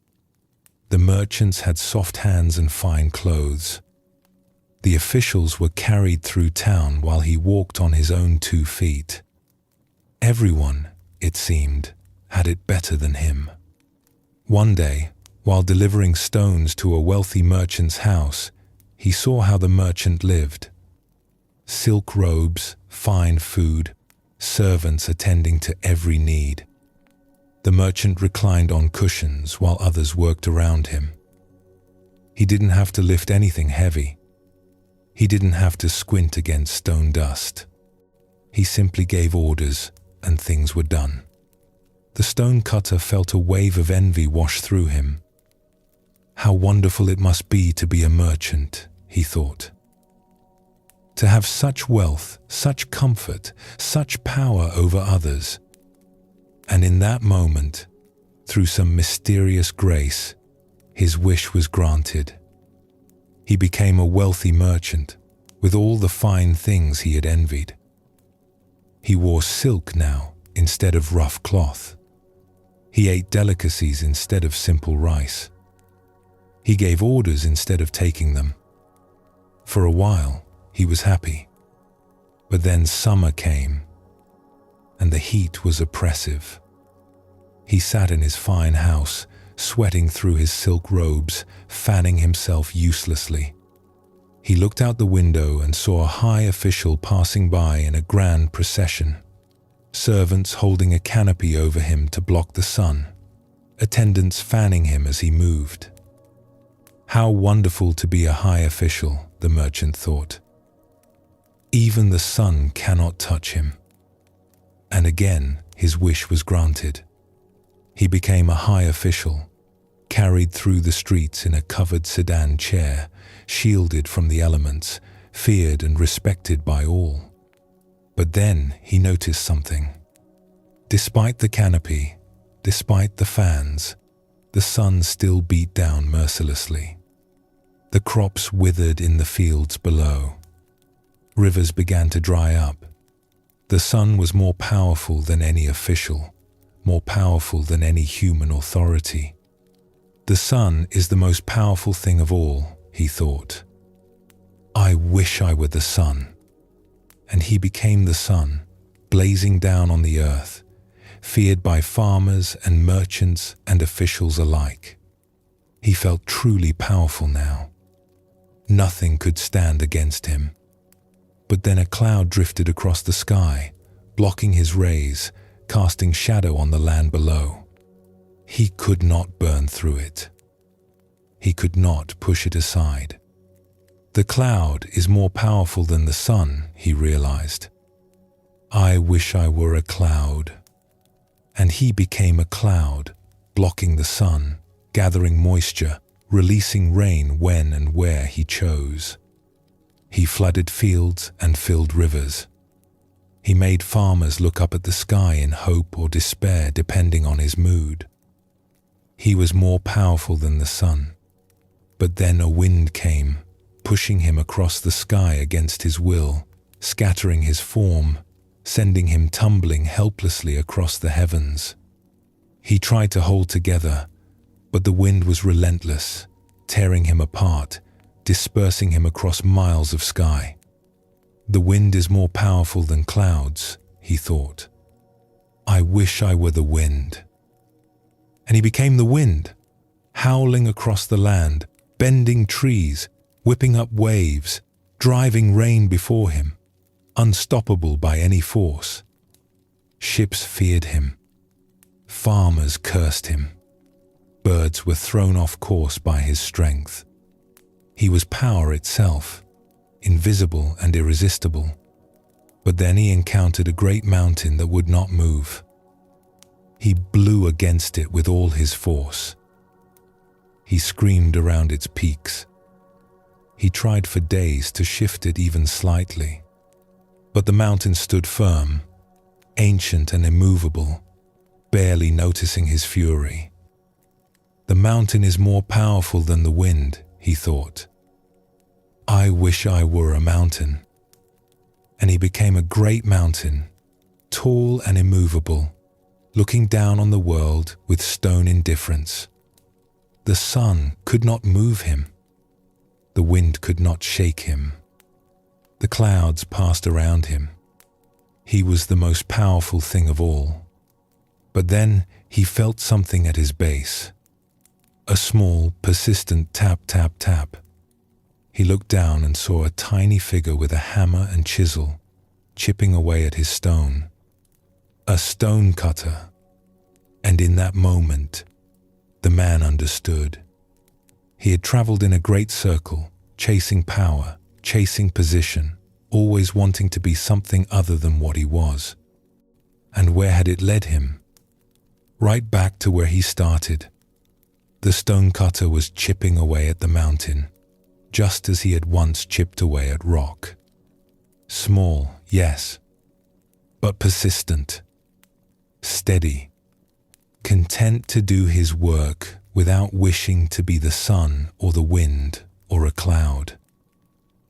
The merchants had soft hands and fine clothes. The officials were carried through town while he walked on his own 2 feet. Everyone, it seemed, had it better than him. One day, while delivering stones to a wealthy merchant's house, he saw how the merchant lived. Silk robes, fine food, servants attending to every need. The merchant reclined on cushions while others worked around him. He didn't have to lift anything heavy. He didn't have to squint against stone dust. He simply gave orders and things were done. The stone cutter felt a wave of envy wash through him. How wonderful it must be to be a merchant, he thought. To have such wealth, such comfort, such power over others. And in that moment, through some mysterious grace, his wish was granted. He became a wealthy merchant with all the fine things he had envied. He wore silk now instead of rough cloth. He ate delicacies instead of simple rice. He gave orders instead of taking them. For a while, he was happy. But then summer came, and the heat was oppressive. He sat in his fine house, sweating through his silk robes, fanning himself uselessly. He looked out the window and saw a high official passing by in a grand procession. Servants holding a canopy over him to block the sun, attendants fanning him as he moved. How wonderful to be a high official, the merchant thought. Even the sun cannot touch him. And again, his wish was granted. He became a high official, carried through the streets in a covered sedan chair, shielded from the elements, feared and respected by all. But then he noticed something. Despite the canopy, despite the fans, the sun still beat down mercilessly. The crops withered in the fields below. Rivers began to dry up. The sun was more powerful than any official, more powerful than any human authority. The sun is the most powerful thing of all, he thought. I wish I were the sun. And he became the sun, blazing down on the earth, feared by farmers and merchants and officials alike. He felt truly powerful now. Nothing could stand against him. But then a cloud drifted across the sky, blocking his rays, casting shadow on the land below. He could not burn through it. He could not push it aside. The cloud is more powerful than the sun, he realized. I wish I were a cloud. And he became a cloud, blocking the sun, gathering moisture, releasing rain when and where he chose. He flooded fields and filled rivers. He made farmers look up at the sky in hope or despair depending on his mood. He was more powerful than the sun. But then a wind came, pushing him across the sky against his will, scattering his form, sending him tumbling helplessly across the heavens. He tried to hold together, but the wind was relentless, tearing him apart, dispersing him across miles of sky. The wind is more powerful than clouds, he thought. I wish I were the wind. And he became the wind, howling across the land, bending trees, whipping up waves, driving rain before him, unstoppable by any force. Ships feared him. Farmers cursed him. Birds were thrown off course by his strength. He was power itself, invisible and irresistible. But then he encountered a great mountain that would not move. He blew against it with all his force. He screamed around its peaks. He tried for days to shift it even slightly. But the mountain stood firm, ancient and immovable, barely noticing his fury. The mountain is more powerful than the wind, he thought. I wish I were a mountain. And he became a great mountain, tall and immovable, looking down on the world with stone indifference. The sun could not move him. The wind could not shake him. The clouds passed around him. He was the most powerful thing of all. But then he felt something at his base. A small, persistent tap, tap, tap. He looked down and saw a tiny figure with a hammer and chisel, chipping away at his stone. A stone cutter. And in that moment, the man understood. He had traveled in a great circle, chasing power, chasing position, always wanting to be something other than what he was. And where had it led him? Right back to where he started. The stone cutter was chipping away at the mountain, just as he had once chipped away at rock. Small, yes, but persistent, steady, content to do his work without wishing to be the sun or the wind or a cloud.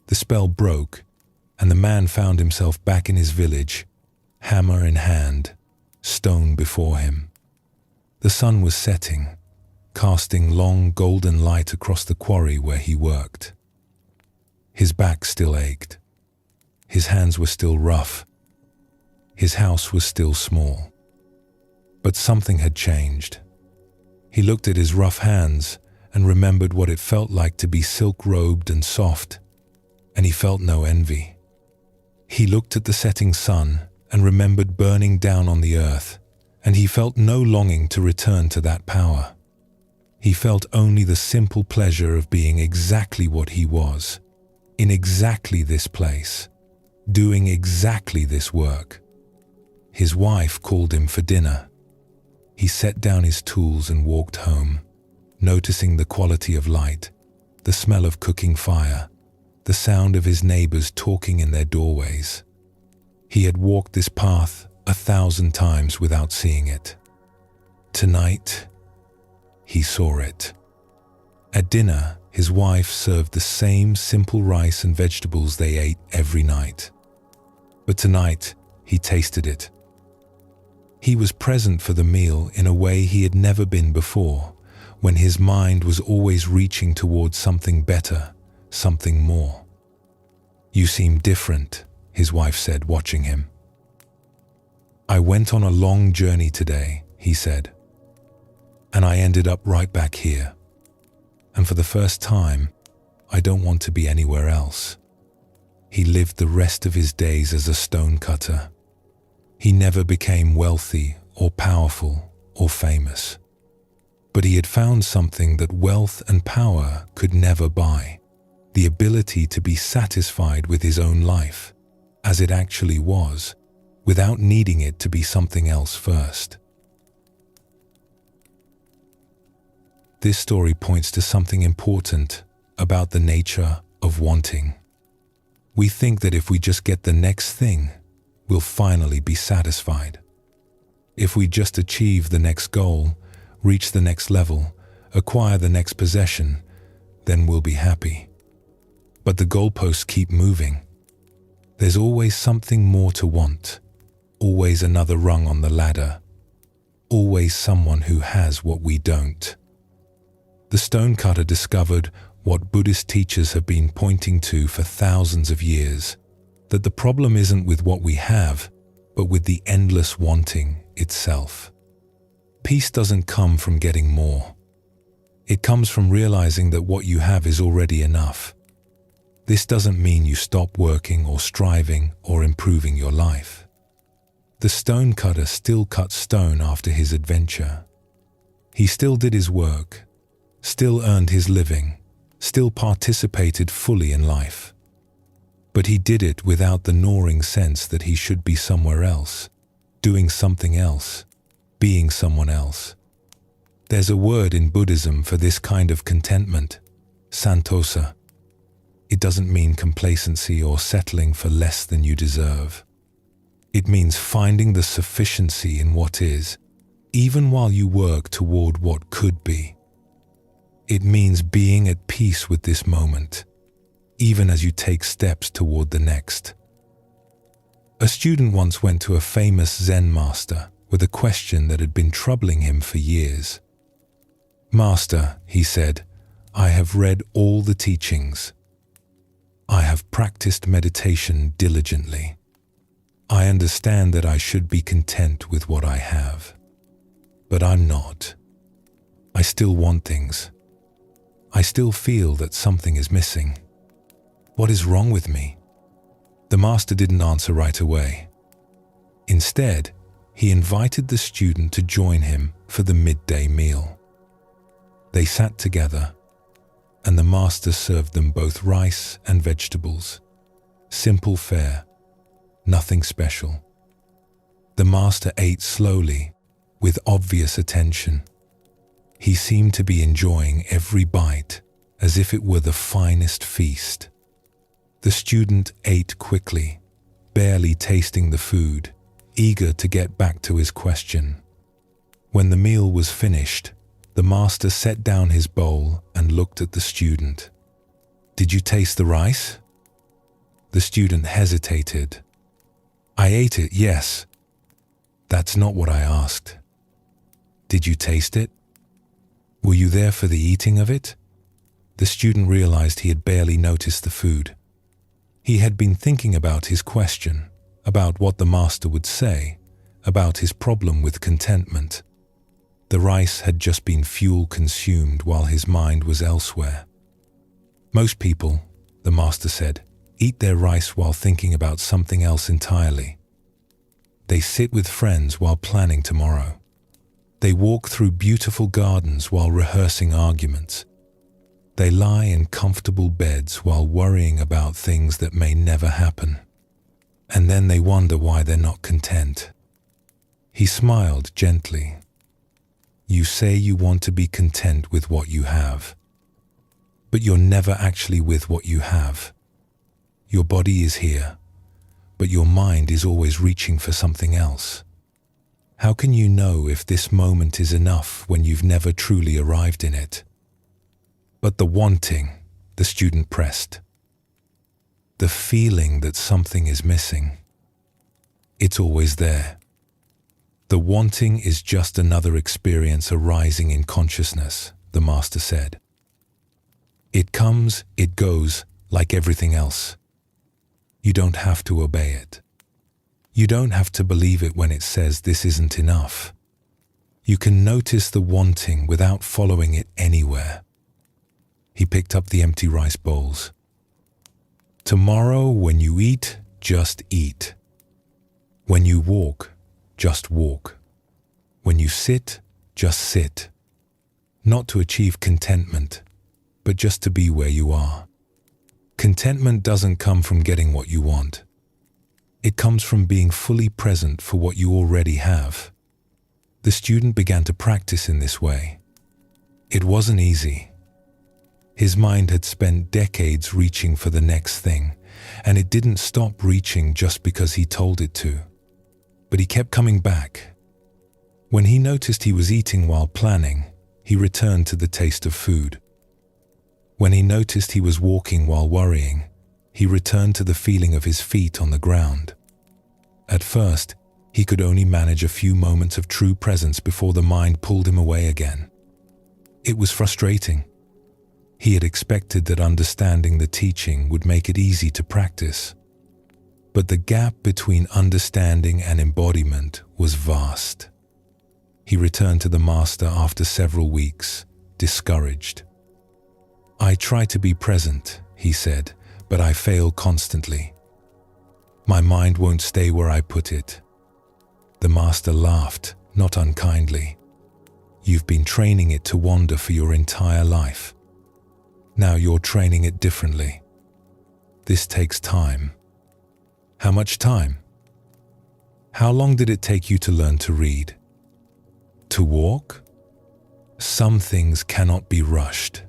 The spell broke, and the man found himself back in his village, hammer in hand, stone before him. The sun was setting, casting long golden light across the quarry where he worked. His back still ached. His hands were still rough. His house was still small. But something had changed. He looked at his rough hands and remembered what it felt like to be silk-robed and soft, and he felt no envy. He looked at the setting sun and remembered burning down on the earth, and he felt no longing to return to that power. He felt only the simple pleasure of being exactly what he was, in exactly this place, doing exactly this work. His wife called him for dinner. He set down his tools and walked home, noticing the quality of light, the smell of cooking fire, the sound of his neighbors talking in their doorways. He had walked this path 1,000 times without seeing it. Tonight, he saw it. At dinner, his wife served the same simple rice and vegetables they ate every night. But tonight, he tasted it. He was present for the meal in a way he had never been before, when his mind was always reaching towards something better, something more. "You seem different," his wife said, watching him. "I went on a long journey today," he said, "and I ended up right back here. And for the first time, I don't want to be anywhere else." He lived the rest of his days as a stone cutter. He never became wealthy or powerful or famous. But he had found something that wealth and power could never buy: the ability to be satisfied with his own life, as it actually was, without needing it to be something else first. This story points to something important about the nature of wanting. We think that if we just get the next thing, we'll finally be satisfied. If we just achieve the next goal, reach the next level, acquire the next possession, then we'll be happy. But the goalposts keep moving. There's always something more to want, always another rung on the ladder, always someone who has what we don't. The stonecutter discovered what Buddhist teachers have been pointing to for thousands of years, that the problem isn't with what we have, but with the endless wanting itself. Peace doesn't come from getting more. It comes from realizing that what you have is already enough. This doesn't mean you stop working or striving or improving your life. The stonecutter still cut stone after his adventure. He still did his work, still earned his living, still participated fully in life. But he did it without the gnawing sense that he should be somewhere else, doing something else, being someone else. There's a word in Buddhism for this kind of contentment, santosa. It doesn't mean complacency or settling for less than you deserve. It means finding the sufficiency in what is, even while you work toward what could be. It means being at peace with this moment, even as you take steps toward the next. A student once went to a famous Zen master with a question that had been troubling him for years. "Master," he said, "I have read all the teachings. I have practiced meditation diligently. I understand that I should be content with what I have. But I'm not. I still want things. I still feel that something is missing. What is wrong with me?" The master didn't answer right away. Instead, he invited the student to join him for the midday meal. They sat together, and the master served them both rice and vegetables. Simple fare, nothing special. The master ate slowly, with obvious attention. He seemed to be enjoying every bite, as if it were the finest feast. The student ate quickly, barely tasting the food, eager to get back to his question. When the meal was finished, the master set down his bowl and looked at the student. "Did you taste the rice?" The student hesitated. "I ate it, yes." "That's not what I asked." "Did you taste it? Were you there for the eating of it?" The student realized he had barely noticed the food. He had been thinking about his question, about what the master would say, about his problem with contentment. The rice had just been fuel consumed while his mind was elsewhere. "Most people," the master said, "eat their rice while thinking about something else entirely. They sit with friends while planning tomorrow. They walk through beautiful gardens while rehearsing arguments. They lie in comfortable beds while worrying about things that may never happen. And then they wonder why they're not content." He smiled gently. "You say you want to be content with what you have, but you're never actually with what you have. Your body is here, but your mind is always reaching for something else. How can you know if this moment is enough when you've never truly arrived in it?" "But the wanting," the student pressed. "The feeling that something is missing. It's always there. The wanting is just another experience arising in consciousness," the master said. "It comes, it goes, like everything else. You don't have to obey it. You don't have to believe it when it says this isn't enough. You can notice the wanting without following it anywhere." He picked up the empty rice bowls. "Tomorrow, when you eat, just eat. When you walk, just walk. When you sit, just sit. Not to achieve contentment, but just to be where you are. Contentment doesn't come from getting what you want. It comes from being fully present for what you already have." The student began to practice in this way. It wasn't easy. His mind had spent decades reaching for the next thing, and it didn't stop reaching just because he told it to. But he kept coming back. When he noticed he was eating while planning, he returned to the taste of food. When he noticed he was walking while worrying, he returned to the feeling of his feet on the ground. At first, he could only manage a few moments of true presence before the mind pulled him away again. It was frustrating. He had expected that understanding the teaching would make it easy to practice. But the gap between understanding and embodiment was vast. He returned to the master after several weeks, discouraged. "I try to be present," he said, "but I fail constantly. My mind won't stay where I put it." The master laughed, not unkindly. "You've been training it to wander for your entire life. Now you're training it differently. This takes time. How much time? How long did it take you to learn to read? To walk? Some things cannot be rushed.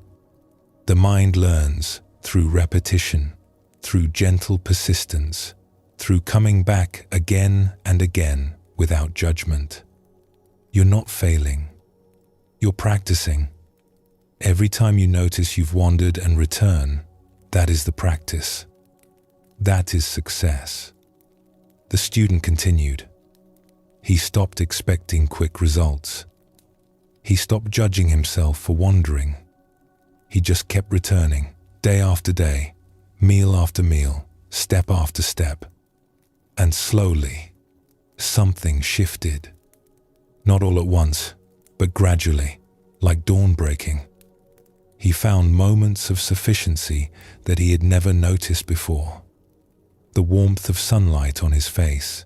The mind learns through repetition, through gentle persistence, through coming back again and again without judgment. You're not failing. You're practicing. Every time you notice you've wandered and return, that is the practice. That is success. The student continued. He stopped expecting quick results. He stopped judging himself for wandering. He just kept returning, day after day, meal after meal, step after step. And slowly, something shifted. Not all at once, but gradually, like dawn breaking. He found moments of sufficiency that he had never noticed before. The warmth of sunlight on his face.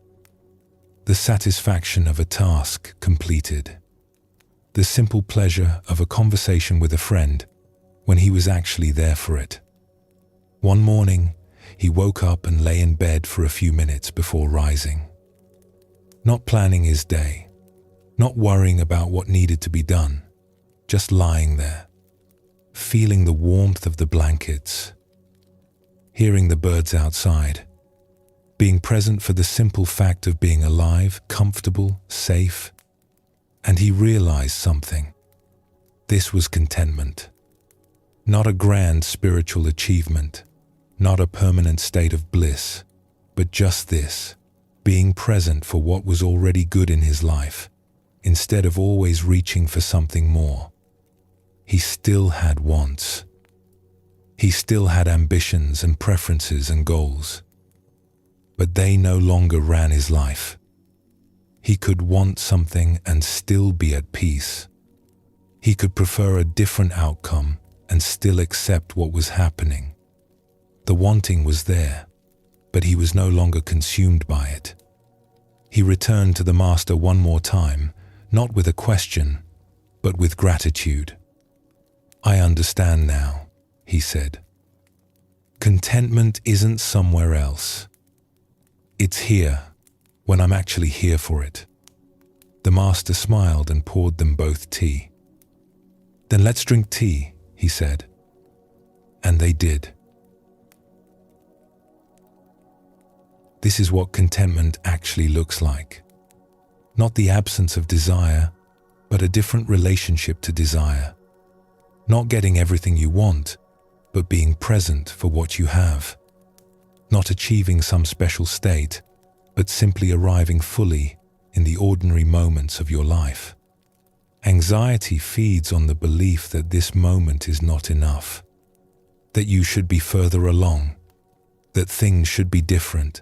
The satisfaction of a task completed. The simple pleasure of a conversation with a friend when he was actually there for it. One morning, he woke up and lay in bed for a few minutes before rising. Not planning his day, not worrying about what needed to be done, just lying there, feeling the warmth of the blankets, hearing the birds outside, being present for the simple fact of being alive, comfortable, safe. And he realized something. This was contentment. Not a grand spiritual achievement, not a permanent state of bliss, but just this, being present for what was already good in his life, instead of always reaching for something more. He still had wants. He still had ambitions and preferences and goals. But they no longer ran his life. He could want something and still be at peace. He could prefer a different outcome and still accept what was happening. The wanting was there, but he was no longer consumed by it. He returned to the Master one more time, not with a question, but with gratitude. "I understand now," he said. "Contentment isn't somewhere else. It's here, when I'm actually here for it." The Master smiled and poured them both tea. "Then let's drink tea," he said. And they did. This is what contentment actually looks like. Not the absence of desire, but a different relationship to desire. Not getting everything you want, but being present for what you have. Not achieving some special state, but simply arriving fully in the ordinary moments of your life. Anxiety feeds on the belief that this moment is not enough, that you should be further along, that things should be different,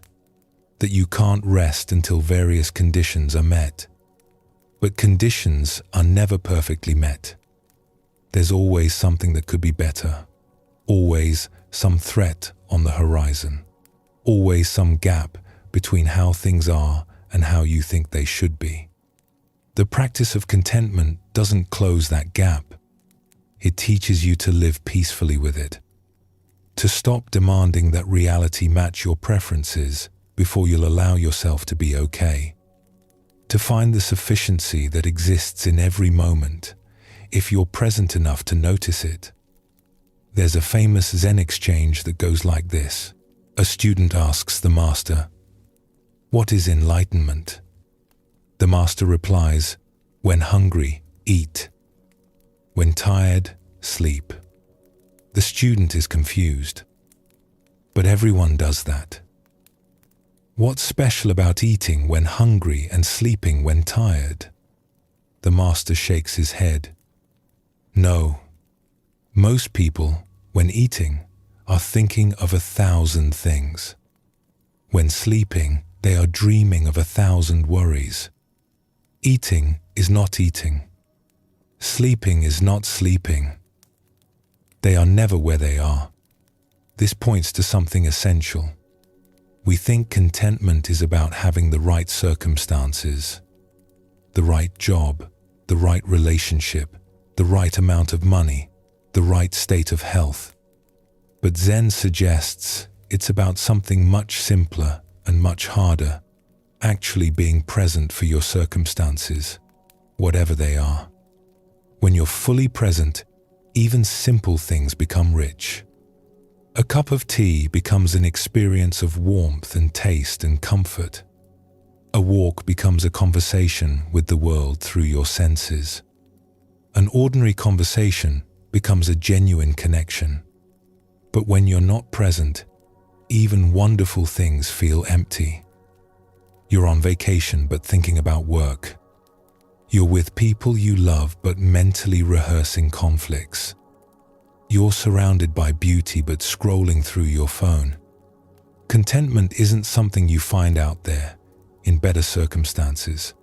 that you can't rest until various conditions are met. But conditions are never perfectly met. There's always something that could be better, always some threat on the horizon, always some gap between how things are and how you think they should be. The practice of contentment doesn't close that gap. It teaches you to live peacefully with it, to stop demanding that reality match your preferences before you'll allow yourself to be okay, to find the sufficiency that exists in every moment if you're present enough to notice it. There's a famous Zen exchange that goes like this. A student asks the Master, "What is enlightenment?" The Master replies, "When hungry, eat. When tired, sleep." The student is confused. But everyone does that. What's special about eating when hungry and sleeping when tired? The Master shakes his head. No. Most people, when eating, are thinking of 1,000 things. When sleeping, they are dreaming of 1,000 worries. Eating is not eating. Sleeping is not sleeping. They are never where they are. This points to something essential. We think contentment is about having the right circumstances, the right job, the right relationship, the right amount of money, the right state of health. But Zen suggests it's about something much simpler and much harder, actually being present for your circumstances, whatever they are. When you're fully present, even simple things become rich. A cup of tea becomes an experience of warmth and taste and comfort. A walk becomes a conversation with the world through your senses. An ordinary conversation becomes a genuine connection. But when you're not present, even wonderful things feel empty. You're on vacation but thinking about work. You're with people you love but mentally rehearsing conflicts. You're surrounded by beauty but scrolling through your phone. Contentment isn't something you find out there, in better circumstances.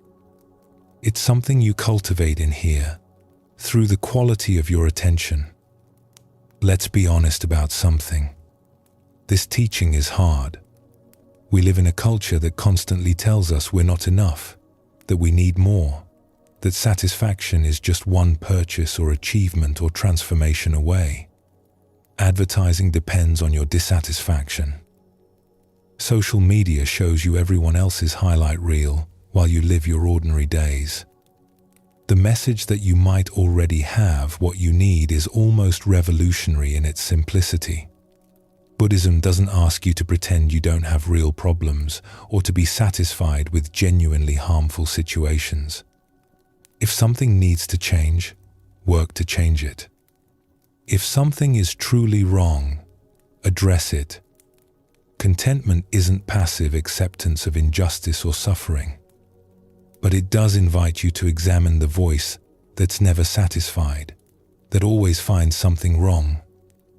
It's something you cultivate in here, through the quality of your attention. Let's be honest about something. This teaching is hard. We live in a culture that constantly tells us we're not enough, that we need more, that satisfaction is just one purchase or achievement or transformation away. Advertising depends on your dissatisfaction. Social media shows you everyone else's highlight reel while you live your ordinary days. The message that you might already have what you need is almost revolutionary in its simplicity. Buddhism doesn't ask you to pretend you don't have real problems or to be satisfied with genuinely harmful situations. If something needs to change, work to change it. If something is truly wrong, address it. Contentment isn't passive acceptance of injustice or suffering, but it does invite you to examine the voice that's never satisfied, that always finds something wrong,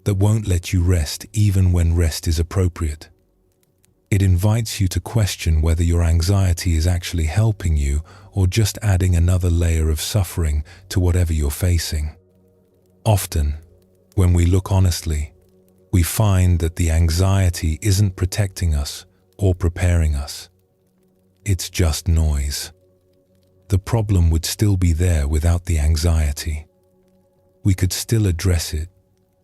that won't let you rest even when rest is appropriate. It invites you to question whether your anxiety is actually helping you or just adding another layer of suffering to whatever you're facing. Often, when we look honestly, we find that the anxiety isn't protecting us or preparing us. It's just noise. The problem would still be there without the anxiety. We could still address it,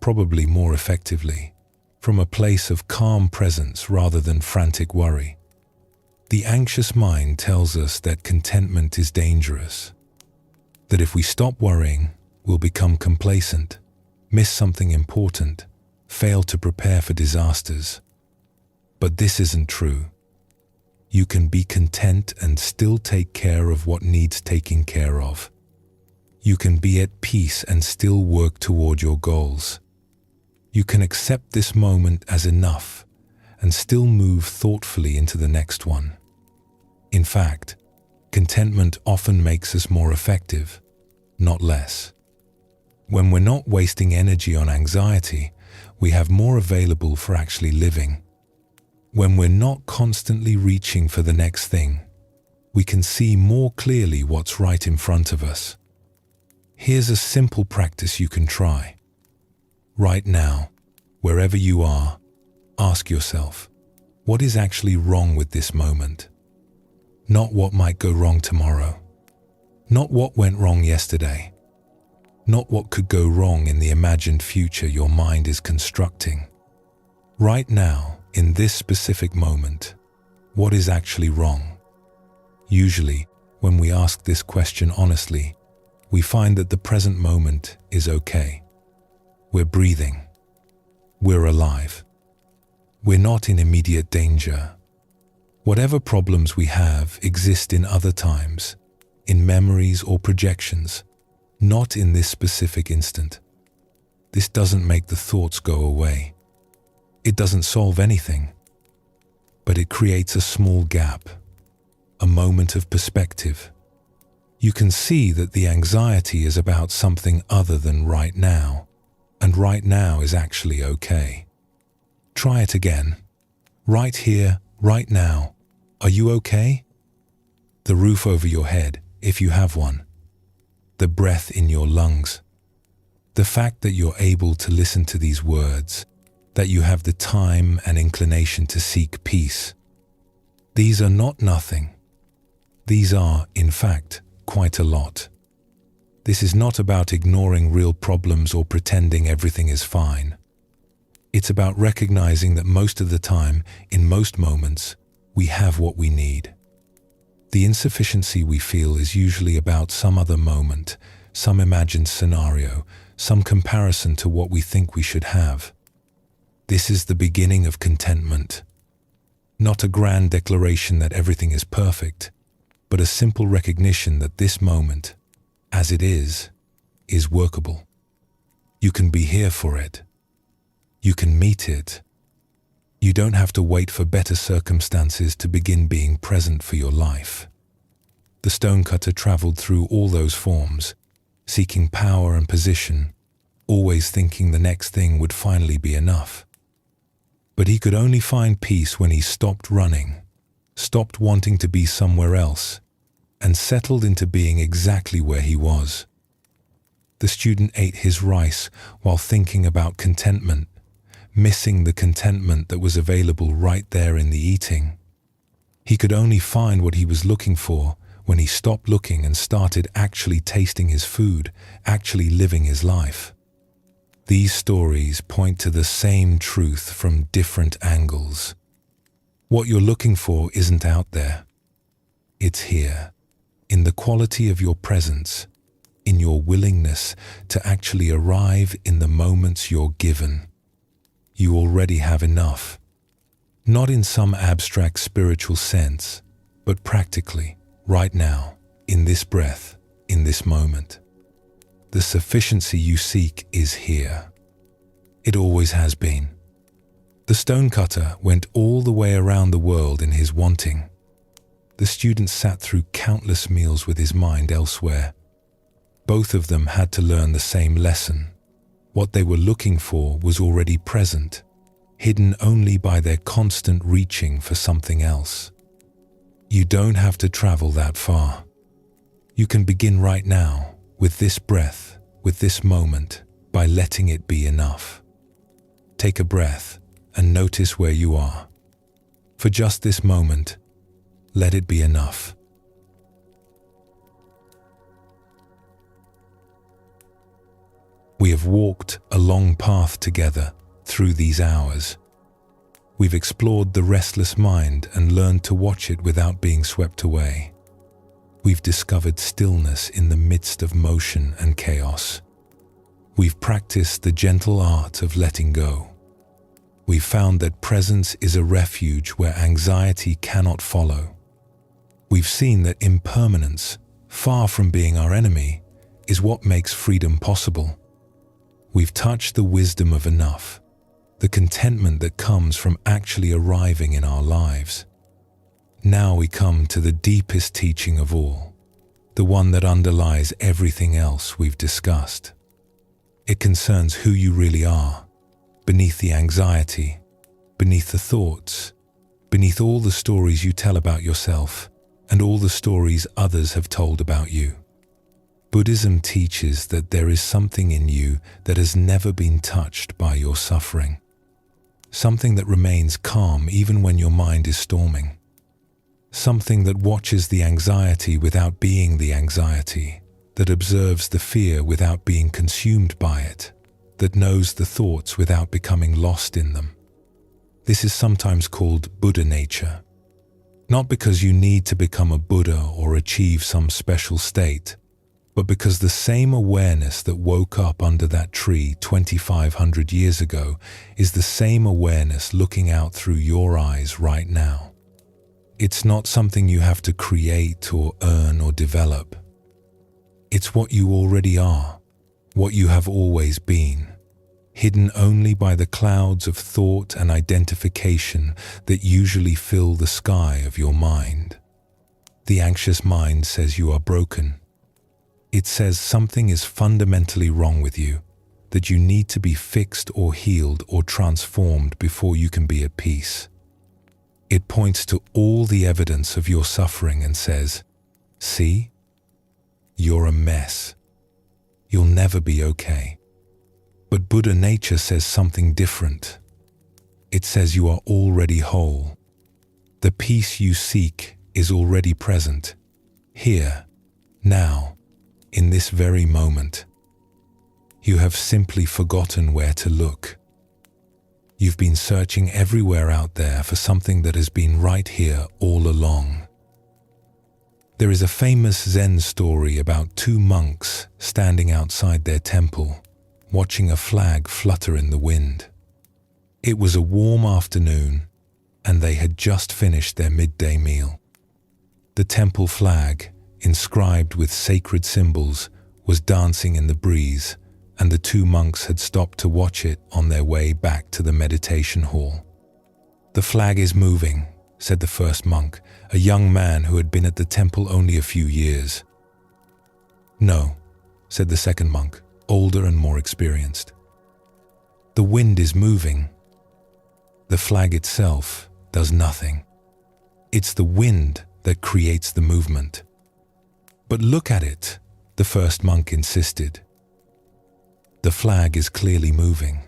probably more effectively, from a place of calm presence rather than frantic worry. The anxious mind tells us that contentment is dangerous, that if we stop worrying, we'll become complacent, miss something important, fail to prepare for disasters. But this isn't true. You can be content and still take care of what needs taking care of. You can be at peace and still work toward your goals. You can accept this moment as enough and still move thoughtfully into the next one. In fact, contentment often makes us more effective, not less. When we're not wasting energy on anxiety, we have more available for actually living. When we're not constantly reaching for the next thing, we can see more clearly what's right in front of us. Here's a simple practice you can try. Right now, wherever you are, ask yourself, what is actually wrong with this moment? Not what might go wrong tomorrow. Not what went wrong yesterday. Not what could go wrong in the imagined future your mind is constructing. Right now, in this specific moment, what is actually wrong? Usually, when we ask this question honestly, we find that the present moment is okay. We're breathing. We're alive. We're not in immediate danger. Whatever problems we have exist in other times, in memories or projections, not in this specific instant. This doesn't make the thoughts go away. It doesn't solve anything, but it creates a small gap, a moment of perspective. You can see that the anxiety is about something other than right now, and right now is actually okay. Try it again. Right here, right now. Are you okay? The roof over your head, if you have one. The breath in your lungs. The fact that you're able to listen to these words, that you have the time and inclination to seek peace. These are not nothing. These are, in fact, quite a lot. This is not about ignoring real problems or pretending everything is fine. It's about recognizing that most of the time, in most moments, we have what we need. The insufficiency we feel is usually about some other moment, some imagined scenario, some comparison to what we think we should have. This is the beginning of contentment. Not a grand declaration that everything is perfect, but a simple recognition that this moment, as it is workable. You can be here for it. You can meet it. You don't have to wait for better circumstances to begin being present for your life. The stonecutter traveled through all those forms, seeking power and position, always thinking the next thing would finally be enough. But he could only find peace when he stopped running, stopped wanting to be somewhere else, and settled into being exactly where he was. The student ate his rice while thinking about contentment, missing the contentment that was available right there in the eating. He could only find what he was looking for when he stopped looking and started actually tasting his food, actually living his life. These stories point to the same truth from different angles. What you're looking for isn't out there. It's here, in the quality of your presence, in your willingness to actually arrive in the moments you're given. You already have enough. Not in some abstract spiritual sense, but practically, right now, in this breath, in this moment. The sufficiency you seek is here. It always has been. The stonecutter went all the way around the world in his wanting. The student sat through countless meals with his mind elsewhere. Both of them had to learn the same lesson. What they were looking for was already present, hidden only by their constant reaching for something else. You don't have to travel that far. You can begin right now, with this breath, with this moment, by letting it be enough. Take a breath and notice where you are. For just this moment, let it be enough. We have walked a long path together through these hours. We've explored the restless mind and learned to watch it without being swept away. We've discovered stillness in the midst of motion and chaos. We've practiced the gentle art of letting go. We've found that presence is a refuge where anxiety cannot follow. We've seen that impermanence, far from being our enemy, is what makes freedom possible. We've touched the wisdom of enough, the contentment that comes from actually arriving in our lives. Now we come to the deepest teaching of all, the one that underlies everything else we've discussed. It concerns who you really are, beneath the anxiety, beneath the thoughts, beneath all the stories you tell about yourself and all the stories others have told about you. Buddhism teaches that there is something in you that has never been touched by your suffering. Something that remains calm even when your mind is storming. Something that watches the anxiety without being the anxiety, that observes the fear without being consumed by it, that knows the thoughts without becoming lost in them. This is sometimes called Buddha nature. Not because you need to become a Buddha or achieve some special state, but because the same awareness that woke up under that tree 2,500 years ago is the same awareness looking out through your eyes right now. It's not something you have to create or earn or develop. It's what you already are, what you have always been, hidden only by the clouds of thought and identification that usually fill the sky of your mind. The anxious mind says you are broken. It says something is fundamentally wrong with you, that you need to be fixed or healed or transformed before you can be at peace. It points to all the evidence of your suffering and says, "See? You're a mess. You'll never be okay." But Buddha nature says something different. It says you are already whole. The peace you seek is already present, here, now, in this very moment. You have simply forgotten where to look. You've been searching everywhere out there for something that has been right here all along. There is a famous Zen story about two monks standing outside their temple, watching a flag flutter in the wind. It was a warm afternoon, and they had just finished their midday meal. The temple flag, inscribed with sacred symbols, was dancing in the breeze, and the two monks had stopped to watch it on their way back to the meditation hall. "The flag is moving," said the first monk, a young man who had been at the temple only a few years. "No," said the second monk, older and more experienced. "The wind is moving. The flag itself does nothing. It's the wind that creates the movement." "But look at it," the first monk insisted. "The flag is clearly moving.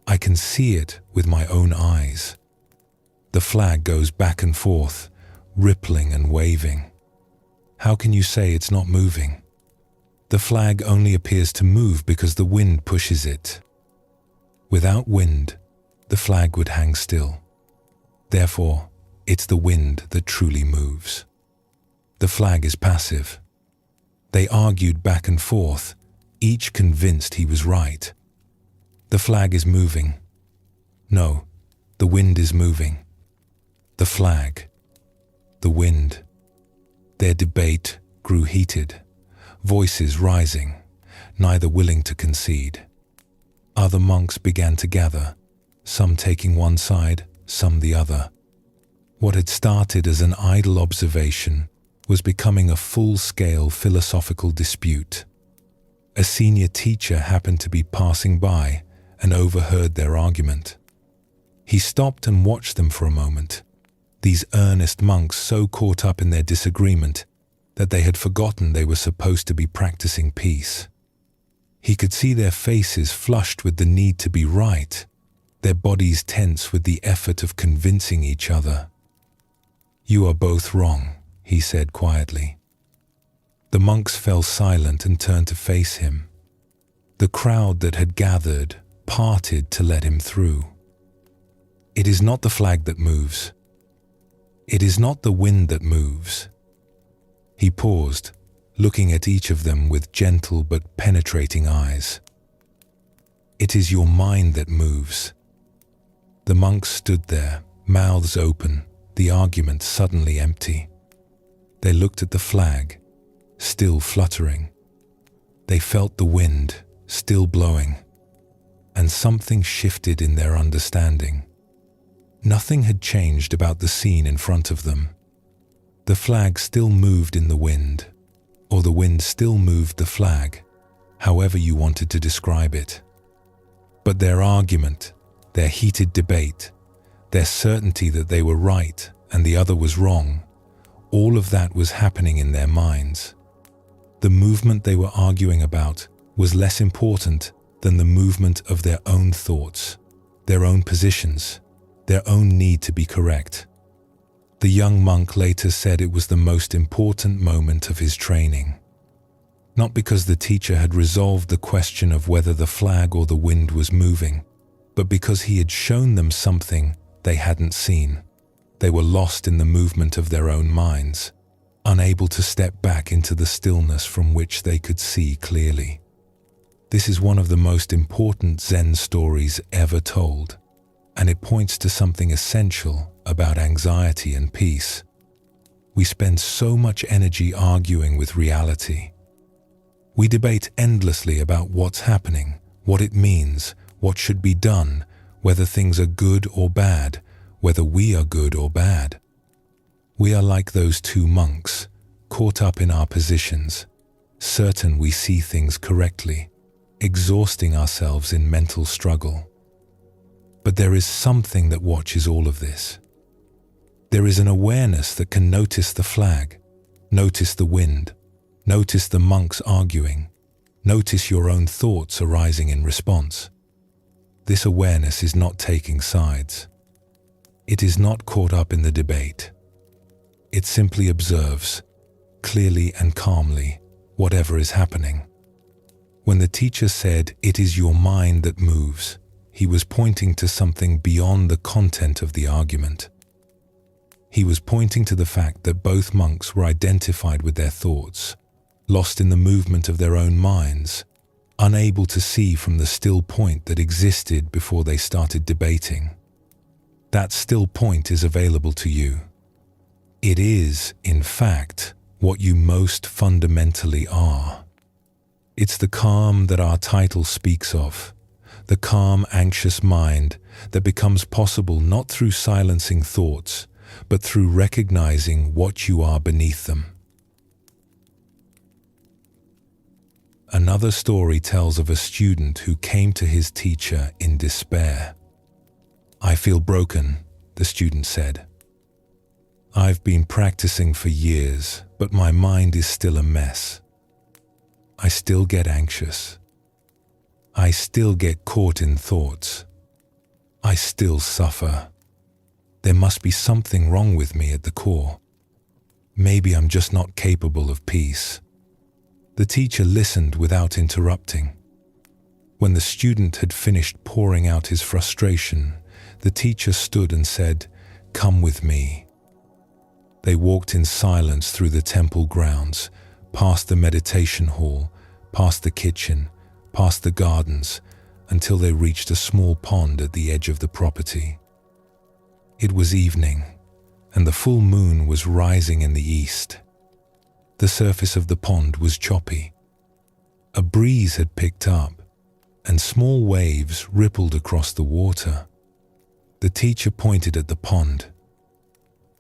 I can see it with my own eyes. The flag goes back and forth, rippling and waving. How can you say it's not moving? The flag only appears to move because the wind pushes it. Without wind, the flag would hang still. Therefore, it's the wind that truly moves. The flag is passive." They argued back and forth, each convinced he was right. "The flag is moving." "No, the wind is moving." "The flag." "The wind." Their debate grew heated, voices rising, neither willing to concede. Other monks began to gather, some taking one side, some the other. What had started as an idle observation was becoming a full-scale philosophical dispute. A senior teacher happened to be passing by and overheard their argument. He stopped and watched them for a moment, these earnest monks so caught up in their disagreement that they had forgotten they were supposed to be practicing peace. He could see their faces flushed with the need to be right, their bodies tense with the effort of convincing each other. "You are both wrong," he said quietly. The monks fell silent and turned to face him. The crowd that had gathered parted to let him through. "It is not the flag that moves. It is not the wind that moves." He paused, looking at each of them with gentle but penetrating eyes. "It is your mind that moves." The monks stood there, mouths open, the argument suddenly empty. They looked at the flag, still fluttering. They felt the wind, still blowing, and something shifted in their understanding. Nothing had changed about the scene in front of them. The flag still moved in the wind, or the wind still moved the flag, however you wanted to describe it. But their argument, their heated debate, their certainty that they were right and the other was wrong, all of that was happening in their minds. The movement they were arguing about was less important than the movement of their own thoughts, their own positions, their own need to be correct. The young monk later said it was the most important moment of his training. Not because the teacher had resolved the question of whether the flag or the wind was moving, but because he had shown them something they hadn't seen. They were lost in the movement of their own minds, unable to step back into the stillness from which they could see clearly. This is one of the most important Zen stories ever told, and it points to something essential about anxiety and peace. We spend so much energy arguing with reality. We debate endlessly about what's happening, what it means, what should be done, whether things are good or bad, whether we are good or bad. We are like those two monks, caught up in our positions, certain we see things correctly, exhausting ourselves in mental struggle. But there is something that watches all of this. There is an awareness that can notice the flag, notice the wind, notice the monks arguing, notice your own thoughts arising in response. This awareness is not taking sides. It is not caught up in the debate. It simply observes, clearly and calmly, whatever is happening. When the teacher said, "It is your mind that moves," he was pointing to something beyond the content of the argument. He was pointing to the fact that both monks were identified with their thoughts, lost in the movement of their own minds, unable to see from the still point that existed before they started debating. That still point is available to you. It is, in fact, what you most fundamentally are. It's the calm that our title speaks of, the calm, anxious mind that becomes possible not through silencing thoughts, but through recognizing what you are beneath them. Another story tells of a student who came to his teacher in despair. "I feel broken," the student said. "I've been practicing for years, but my mind is still a mess. I still get anxious. I still get caught in thoughts. I still suffer. There must be something wrong with me at the core. Maybe I'm just not capable of peace." The teacher listened without interrupting. When the student had finished pouring out his frustration, the teacher stood and said, "Come with me." They walked in silence through the temple grounds, past the meditation hall, past the kitchen, past the gardens, until they reached a small pond at the edge of the property. It was evening, and the full moon was rising in the east. The surface of the pond was choppy. A breeze had picked up, and small waves rippled across the water. The teacher pointed at the pond.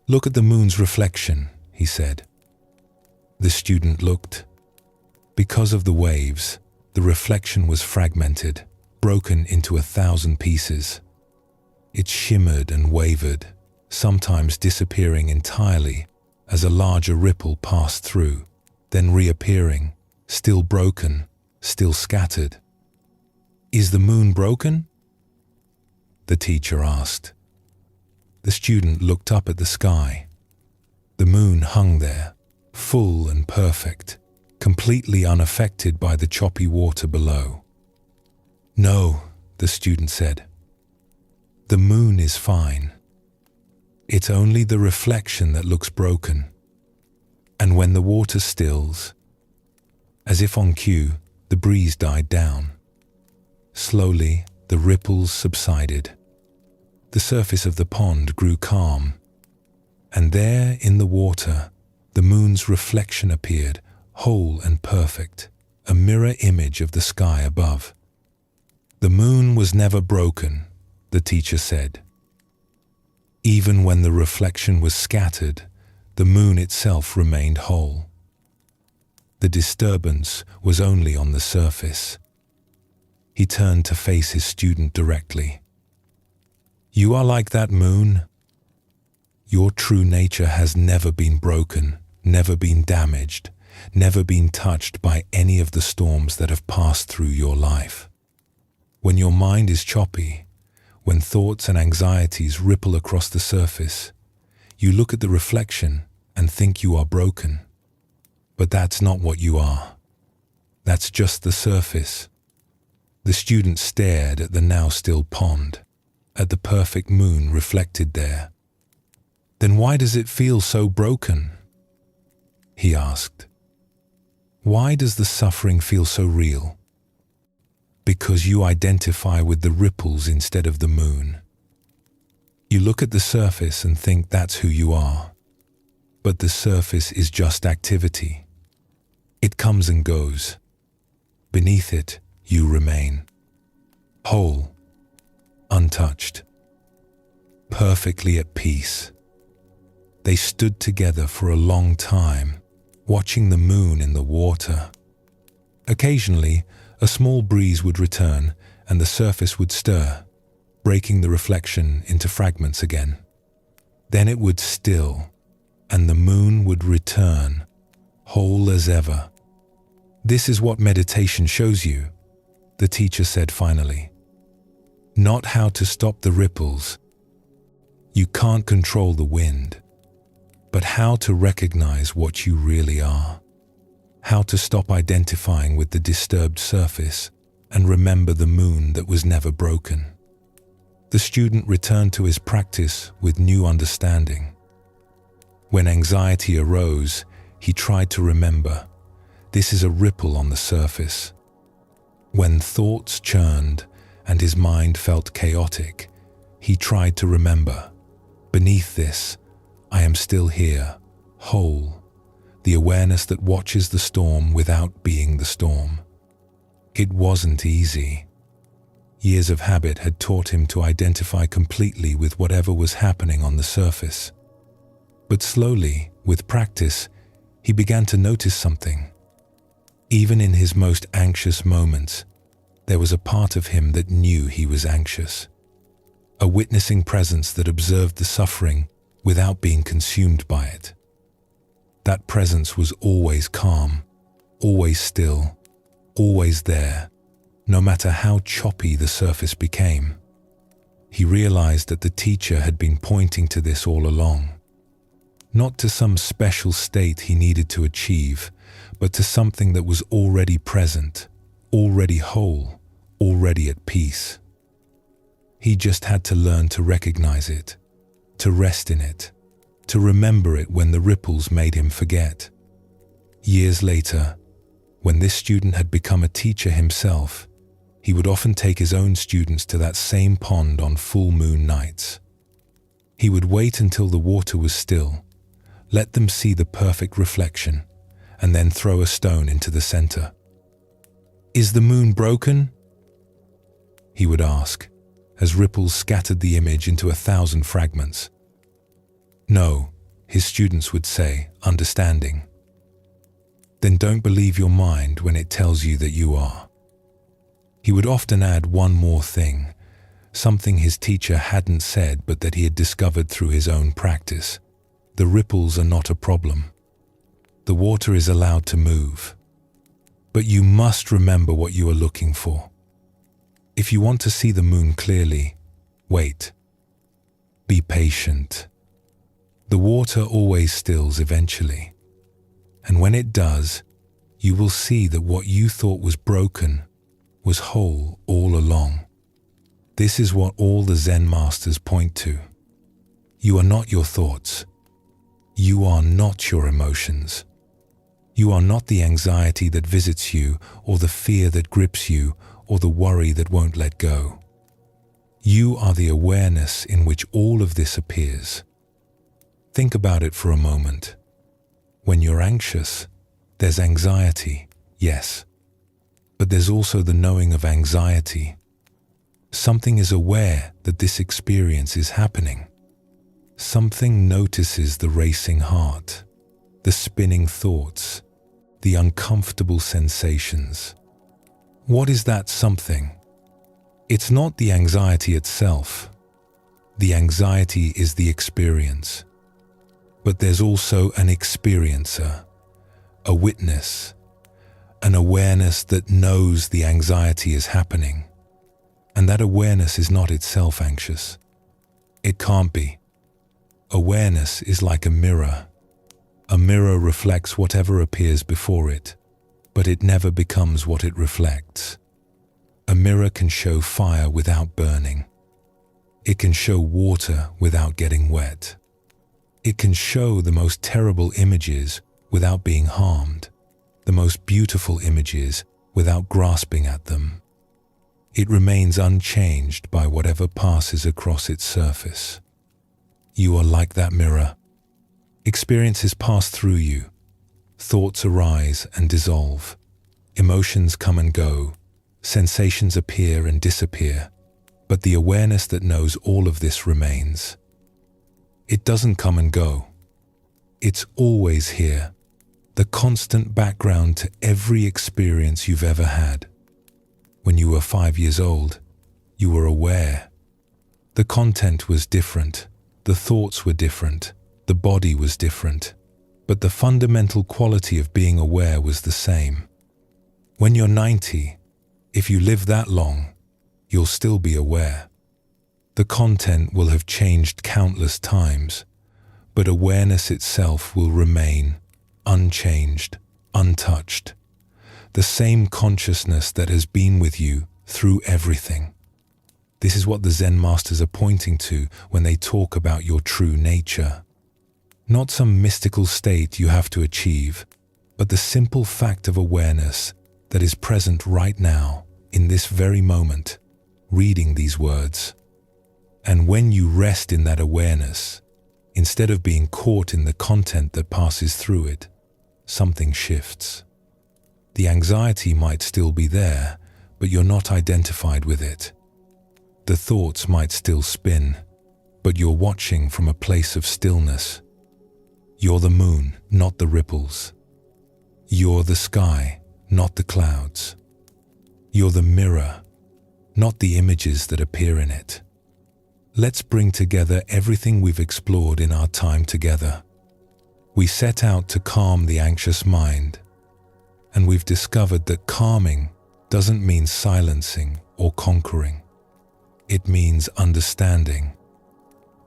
"Look at the moon's reflection," he said. The student looked. Because of the waves, the reflection was fragmented, broken into 1,000 pieces. It shimmered and wavered, sometimes disappearing entirely as a larger ripple passed through, then reappearing, still broken, still scattered. "Is the moon broken?" the teacher asked. The student looked up at the sky. The moon hung there, full and perfect, completely unaffected by the choppy water below. "No," the student said. "The moon is fine. It's only the reflection that looks broken. And when the water stills," as if on cue, the breeze died down. Slowly, the ripples subsided. The surface of the pond grew calm. And there, in the water, the moon's reflection appeared, whole and perfect, a mirror image of the sky above. "The moon was never broken," the teacher said. Even when the reflection was scattered, the moon itself remained whole. The disturbance was only on the surface. He turned to face his student directly. "You are like that moon. Your true nature has never been broken, never been damaged, never been touched by any of the storms that have passed through your life. When your mind is choppy, when thoughts and anxieties ripple across the surface, you look at the reflection and think you are broken. But that's not what you are. That's just the surface." The student stared at the now still pond, at the perfect moon reflected there. "Then why does it feel so broken?" he asked. "Why does the suffering feel so real?" "Because you identify with the ripples instead of the moon. You look at the surface and think that's who you are. But the surface is just activity. It comes and goes. Beneath it, you remain. Whole, untouched, perfectly at peace." They stood together for a long time, watching the moon in the water. Occasionally, a small breeze would return and the surface would stir, breaking the reflection into fragments again. Then it would still, and the moon would return, whole as ever. "This is what meditation shows you," the teacher said finally. "Not how to stop the ripples. You can't control the wind, but how to recognize what you really are. how to stop identifying with the disturbed surface and remember the moon that was never broken. The student returned to his practice with new understanding. When anxiety arose, he tried to remember, this is a ripple on the surface. When thoughts churned and his mind felt chaotic, he tried to remember, beneath this, I am still here, whole, the awareness that watches the storm without being the storm. It wasn't easy. Years of habit had taught him to identify completely with whatever was happening on the surface. But slowly, with practice, he began to notice something. Even in his most anxious moments, there was a part of him that knew he was anxious. A witnessing presence that observed the suffering without being consumed by it. That presence was always calm, always still, always there, no matter how choppy the surface became. He realized that the teacher had been pointing to this all along. Not to some special state he needed to achieve, but to something that was already present, already whole, already at peace. He just had to learn to recognize it, to rest in it, to remember it when the ripples made him forget. Years later, when this student had become a teacher himself, he would often take his own students to that same pond on full moon nights. He would wait until the water was still, let them see the perfect reflection, and then throw a stone into the center. "Is the moon broken?" he would ask, as ripples scattered the image into 1,000 fragments. "No," his students would say, understanding. "Then don't believe your mind when it tells you that you are." He would often add one more thing, something his teacher hadn't said but that he had discovered through his own practice. The ripples are not a problem. The water is allowed to move. But you must remember what you are looking for. If you want to see the moon clearly, wait. Be patient. The water always stills eventually. And when it does, you will see that what you thought was broken was whole all along. This is what all the Zen masters point to. You are not your thoughts. You are not your emotions. You are not the anxiety that visits you, or the fear that grips you, or the worry that won't let go. You are the awareness in which all of this appears. Think about it for a moment. When you're anxious, there's anxiety, yes. But there's also the knowing of anxiety. Something is aware that this experience is happening. Something notices the racing heart, the spinning thoughts, the uncomfortable sensations. What is that something? It's not the anxiety itself. The anxiety is the experience. But there's also an experiencer, a witness, an awareness that knows the anxiety is happening. And that awareness is not itself anxious. It can't be. Awareness is like a mirror. A mirror reflects whatever appears before it, but it never becomes what it reflects. A mirror can show fire without burning. It can show water without getting wet. It can show the most terrible images without being harmed, the most beautiful images without grasping at them. It remains unchanged by whatever passes across its surface. You are like that mirror. Experiences pass through you. Thoughts arise and dissolve. Emotions come and go. Sensations appear and disappear. But the awareness that knows all of this remains. It doesn't come and go. It's always here. The constant background to every experience you've ever had. When you were 5 years old, you were aware. The content was different. The thoughts were different. The body was different. But the fundamental quality of being aware was the same. When you're 90, if you live that long, you'll still be aware. The content will have changed countless times, but awareness itself will remain unchanged, untouched. The same consciousness that has been with you through everything. This is what the Zen masters are pointing to when they talk about your true nature. Not some mystical state you have to achieve, but the simple fact of awareness that is present right now, in this very moment, reading these words. And when you rest in that awareness, instead of being caught in the content that passes through it, something shifts. The anxiety might still be there, but you're not identified with it. The thoughts might still spin, but you're watching from a place of stillness. You're the moon, not the ripples. You're the sky, not the clouds. You're the mirror, not the images that appear in it. Let's bring together everything we've explored in our time together. We set out to calm the anxious mind, and we've discovered that calming doesn't mean silencing or conquering. It means understanding.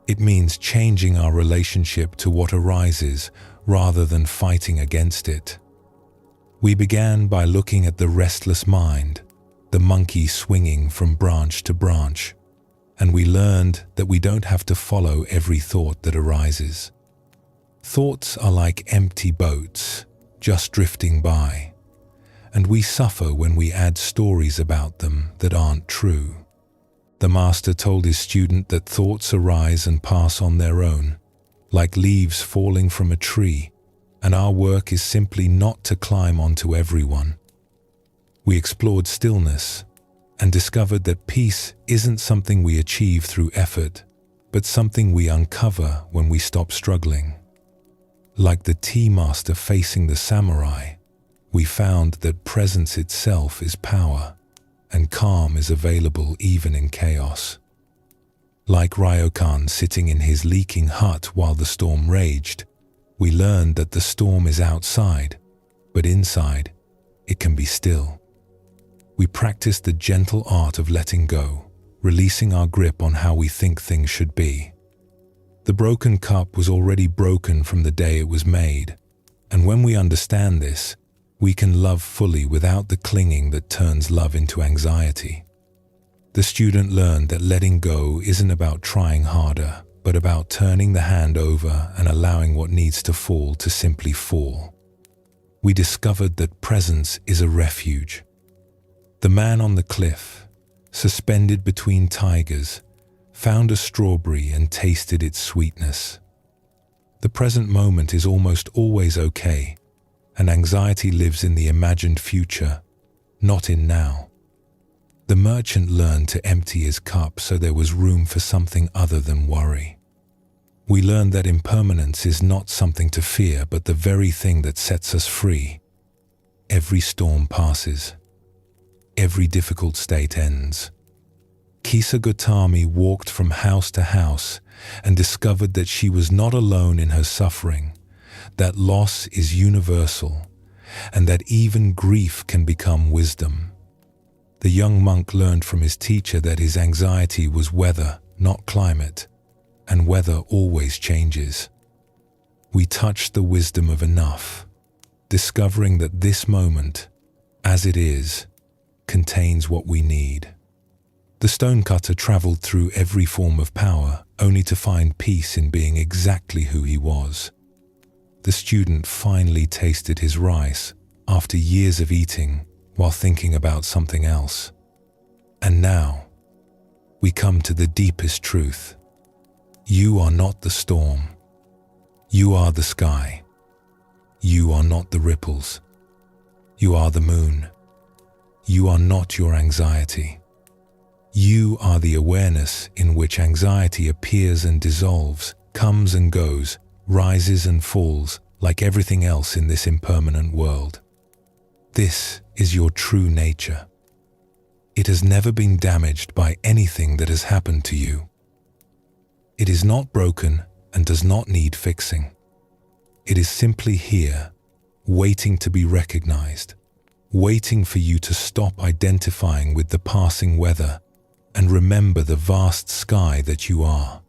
It means changing our relationship to what arises rather than fighting against it. We began by looking at the restless mind, the monkey swinging from branch to branch, and we learned that we don't have to follow every thought that arises. Thoughts are like empty boats, just drifting by, and we suffer when we add stories about them that aren't true. The master told his student that thoughts arise and pass on their own, like leaves falling from a tree, and our work is simply not to climb onto everyone. We explored stillness and discovered that peace isn't something we achieve through effort, but something we uncover when we stop struggling. Like the tea master facing the samurai, we found that presence itself is power, and calm is available even in chaos. Like Ryokan sitting in his leaking hut while the storm raged, we learned that the storm is outside, but inside, it can be still. We practiced the gentle art of letting go, releasing our grip on how we think things should be. The broken cup was already broken from the day it was made, and when we understand this, we can love fully without the clinging that turns love into anxiety. The student learned that letting go isn't about trying harder, but about turning the hand over and allowing what needs to fall to simply fall. We discovered that presence is a refuge. The man on the cliff, suspended between tigers, found a strawberry and tasted its sweetness. The present moment is almost always okay, and anxiety lives in the imagined future, not in now. The merchant learned to empty his cup so there was room for something other than worry. We learned that impermanence is not something to fear, but the very thing that sets us free. Every storm passes. Every difficult state ends. Kisa Gotami walked from house to house and discovered that she was not alone in her suffering, that loss is universal, and that even grief can become wisdom. The young monk learned from his teacher that his anxiety was weather, not climate, and weather always changes. We touched the wisdom of enough, discovering that this moment, as it is, contains what we need. The stonecutter traveled through every form of power, only to find peace in being exactly who he was. The student finally tasted his rice after years of eating while thinking about something else. And now, we come to the deepest truth. You are not the storm. You are the sky. You are not the ripples. You are the moon. You are not your anxiety. You are the awareness in which anxiety appears and dissolves, comes and goes, rises and falls, like everything else in this impermanent world. This is your true nature. It has never been damaged by anything that has happened to you. It is not broken and does not need fixing. It is simply here, waiting to be recognized, waiting for you to stop identifying with the passing weather and remember the vast sky that you are.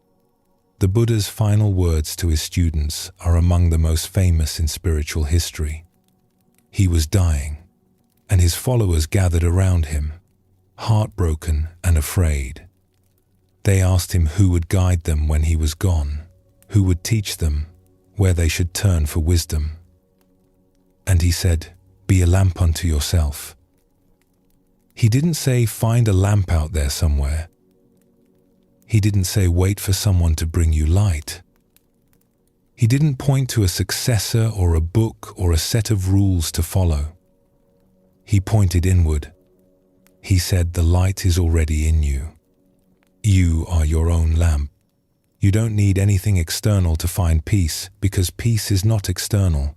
The Buddha's final words to his students are among the most famous in spiritual history. He was dying, and his followers gathered around him, heartbroken and afraid. They asked him who would guide them when he was gone, who would teach them where they should turn for wisdom. And he said, "Be a lamp unto yourself." He didn't say, "Find a lamp out there somewhere." He didn't say, "Wait for someone to bring you light." He didn't point to a successor or a book or a set of rules to follow. He pointed inward. He said, "The light is already in you. You are your own lamp. You don't need anything external to find peace, because peace is not external.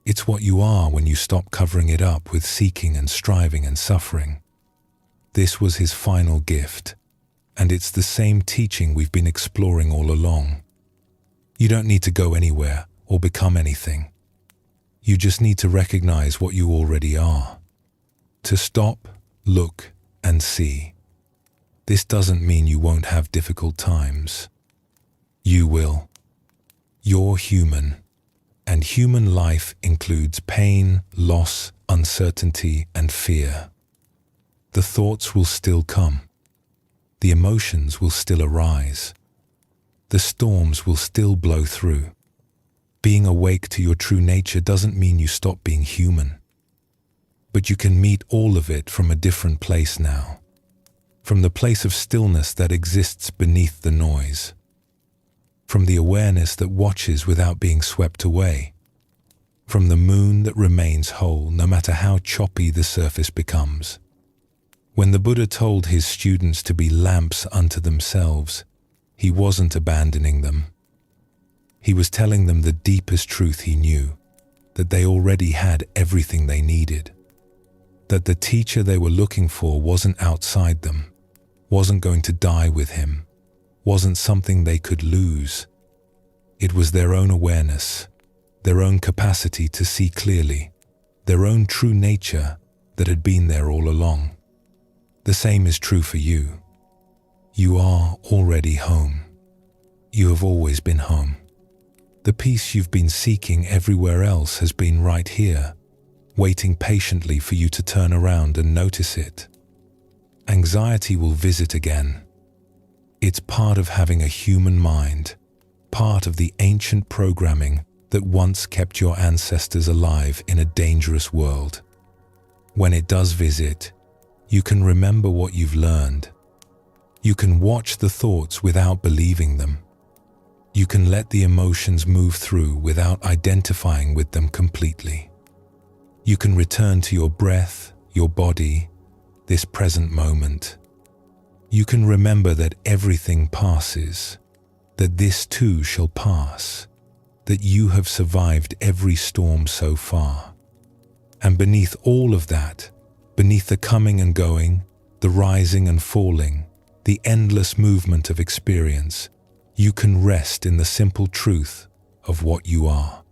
It's what you are when you stop covering it up with seeking and striving and suffering." This was his final gift, and it's the same teaching we've been exploring all along. You don't need to go anywhere or become anything. You just need to recognize what you already are. To stop, look, and see. This doesn't mean you won't have difficult times. You will. You're human, and human life includes pain, loss, uncertainty, and fear. The thoughts will still come. The emotions will still arise. The storms will still blow through. Being awake to your true nature doesn't mean you stop being human. But you can meet all of it from a different place now. From the place of stillness that exists beneath the noise. From the awareness that watches without being swept away. From the moon that remains whole no matter how choppy the surface becomes. When the Buddha told his students to be lamps unto themselves, he wasn't abandoning them. He was telling them the deepest truth he knew, that they already had everything they needed. That the teacher they were looking for wasn't outside them, wasn't going to die with him, wasn't something they could lose. It was their own awareness, their own capacity to see clearly, their own true nature that had been there all along. The same is true for you. You are already home. You have always been home. The peace you've been seeking everywhere else has been right here, waiting patiently for you to turn around and notice it. Anxiety will visit again. It's part of having a human mind, part of the ancient programming that once kept your ancestors alive in a dangerous world. When it does visit, you can remember what you've learned. You can watch the thoughts without believing them. You can let the emotions move through without identifying with them completely. You can return to your breath, your body, this present moment. You can remember that everything passes, that this too shall pass, that you have survived every storm so far. And beneath all of that, beneath the coming and going, the rising and falling, the endless movement of experience, you can rest in the simple truth of what you are.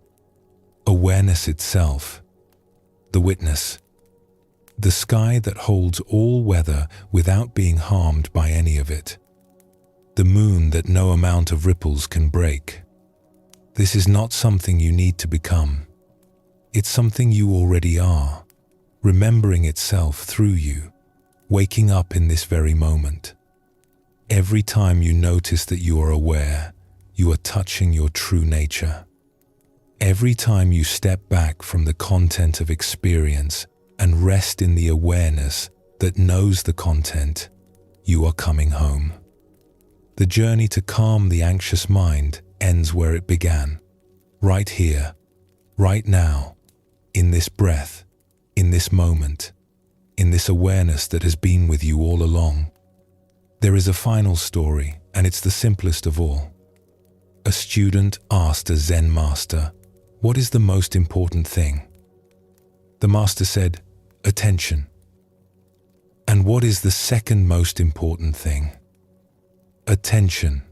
Awareness itself, the witness, the sky that holds all weather without being harmed by any of it, the moon that no amount of ripples can break. This is not something you need to become. It's something you already are, remembering itself through you, waking up in this very moment. Every time you notice that you are aware, you are touching your true nature. Every time you step back from the content of experience and rest in the awareness that knows the content, you are coming home. The journey to calm the anxious mind ends where it began, right here, right now, in this breath, in this moment, in this awareness that has been with you all along. There is a final story, and it's the simplest of all. A student asked a Zen master, "What is the most important thing?" The master said, "Attention." "And what is the second most important thing?" "Attention."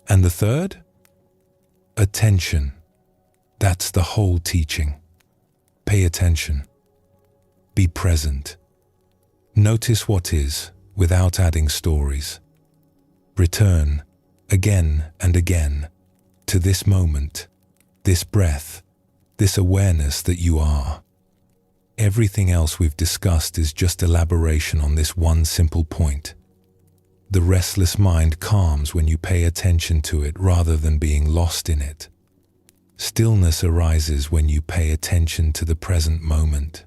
"And the third?" "Attention." That's the whole teaching. Pay attention. Be present. Notice what is, without adding stories. Return, again and again, to this moment, this breath, this awareness that you are. Everything else we've discussed is just elaboration on this one simple point. The restless mind calms when you pay attention to it rather than being lost in it. Stillness arises when you pay attention to the present moment.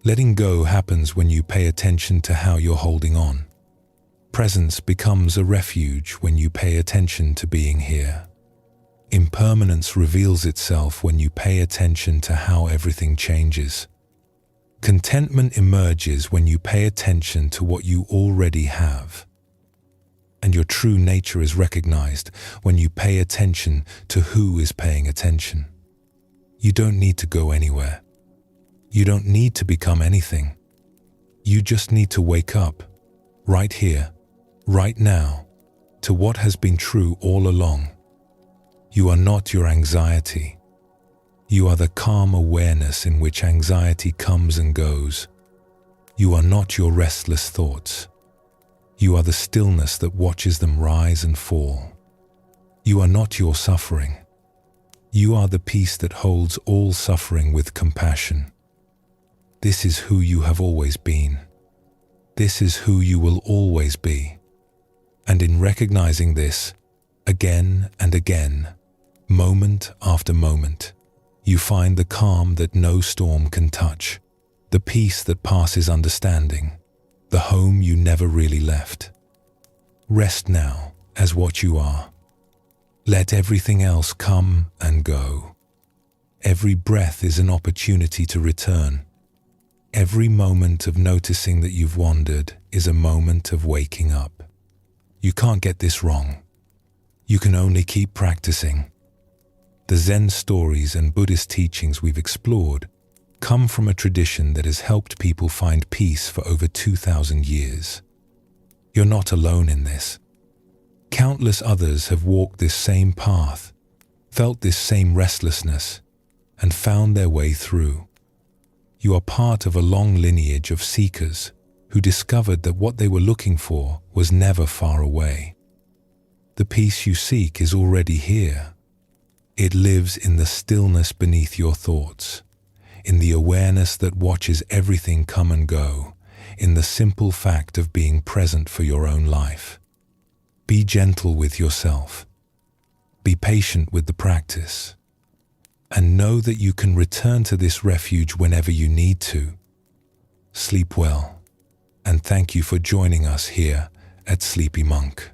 Letting go happens when you pay attention to how you're holding on. Presence becomes a refuge when you pay attention to being here. Impermanence reveals itself when you pay attention to how everything changes. Contentment emerges when you pay attention to what you already have. And your true nature is recognized when you pay attention to who is paying attention. You don't need to go anywhere. You don't need to become anything. You just need to wake up, right here, right now, to what has been true all along. You are not your anxiety. You are the calm awareness in which anxiety comes and goes. You are not your restless thoughts. You are the stillness that watches them rise and fall. You are not your suffering. You are the peace that holds all suffering with compassion. This is who you have always been. This is who you will always be. And in recognizing this, again and again, moment after moment, you find the calm that no storm can touch, the peace that passes understanding, the home you never really left. Rest now as what you are. Let everything else come and go. Every breath is an opportunity to return. Every moment of noticing that you've wandered is a moment of waking up. You can't get this wrong. You can only keep practicing. The Zen stories and Buddhist teachings we've explored come from a tradition that has helped people find peace for over 2,000 years. You're not alone in this. Countless others have walked this same path, felt this same restlessness, and found their way through. You are part of a long lineage of seekers who discovered that what they were looking for was never far away. The peace you seek is already here. It lives in the stillness beneath your thoughts, in the awareness that watches everything come and go, in the simple fact of being present for your own life. Be gentle with yourself. Be patient with the practice. And know that you can return to this refuge whenever you need to. Sleep well, and thank you for joining us here at Sleepy Monk.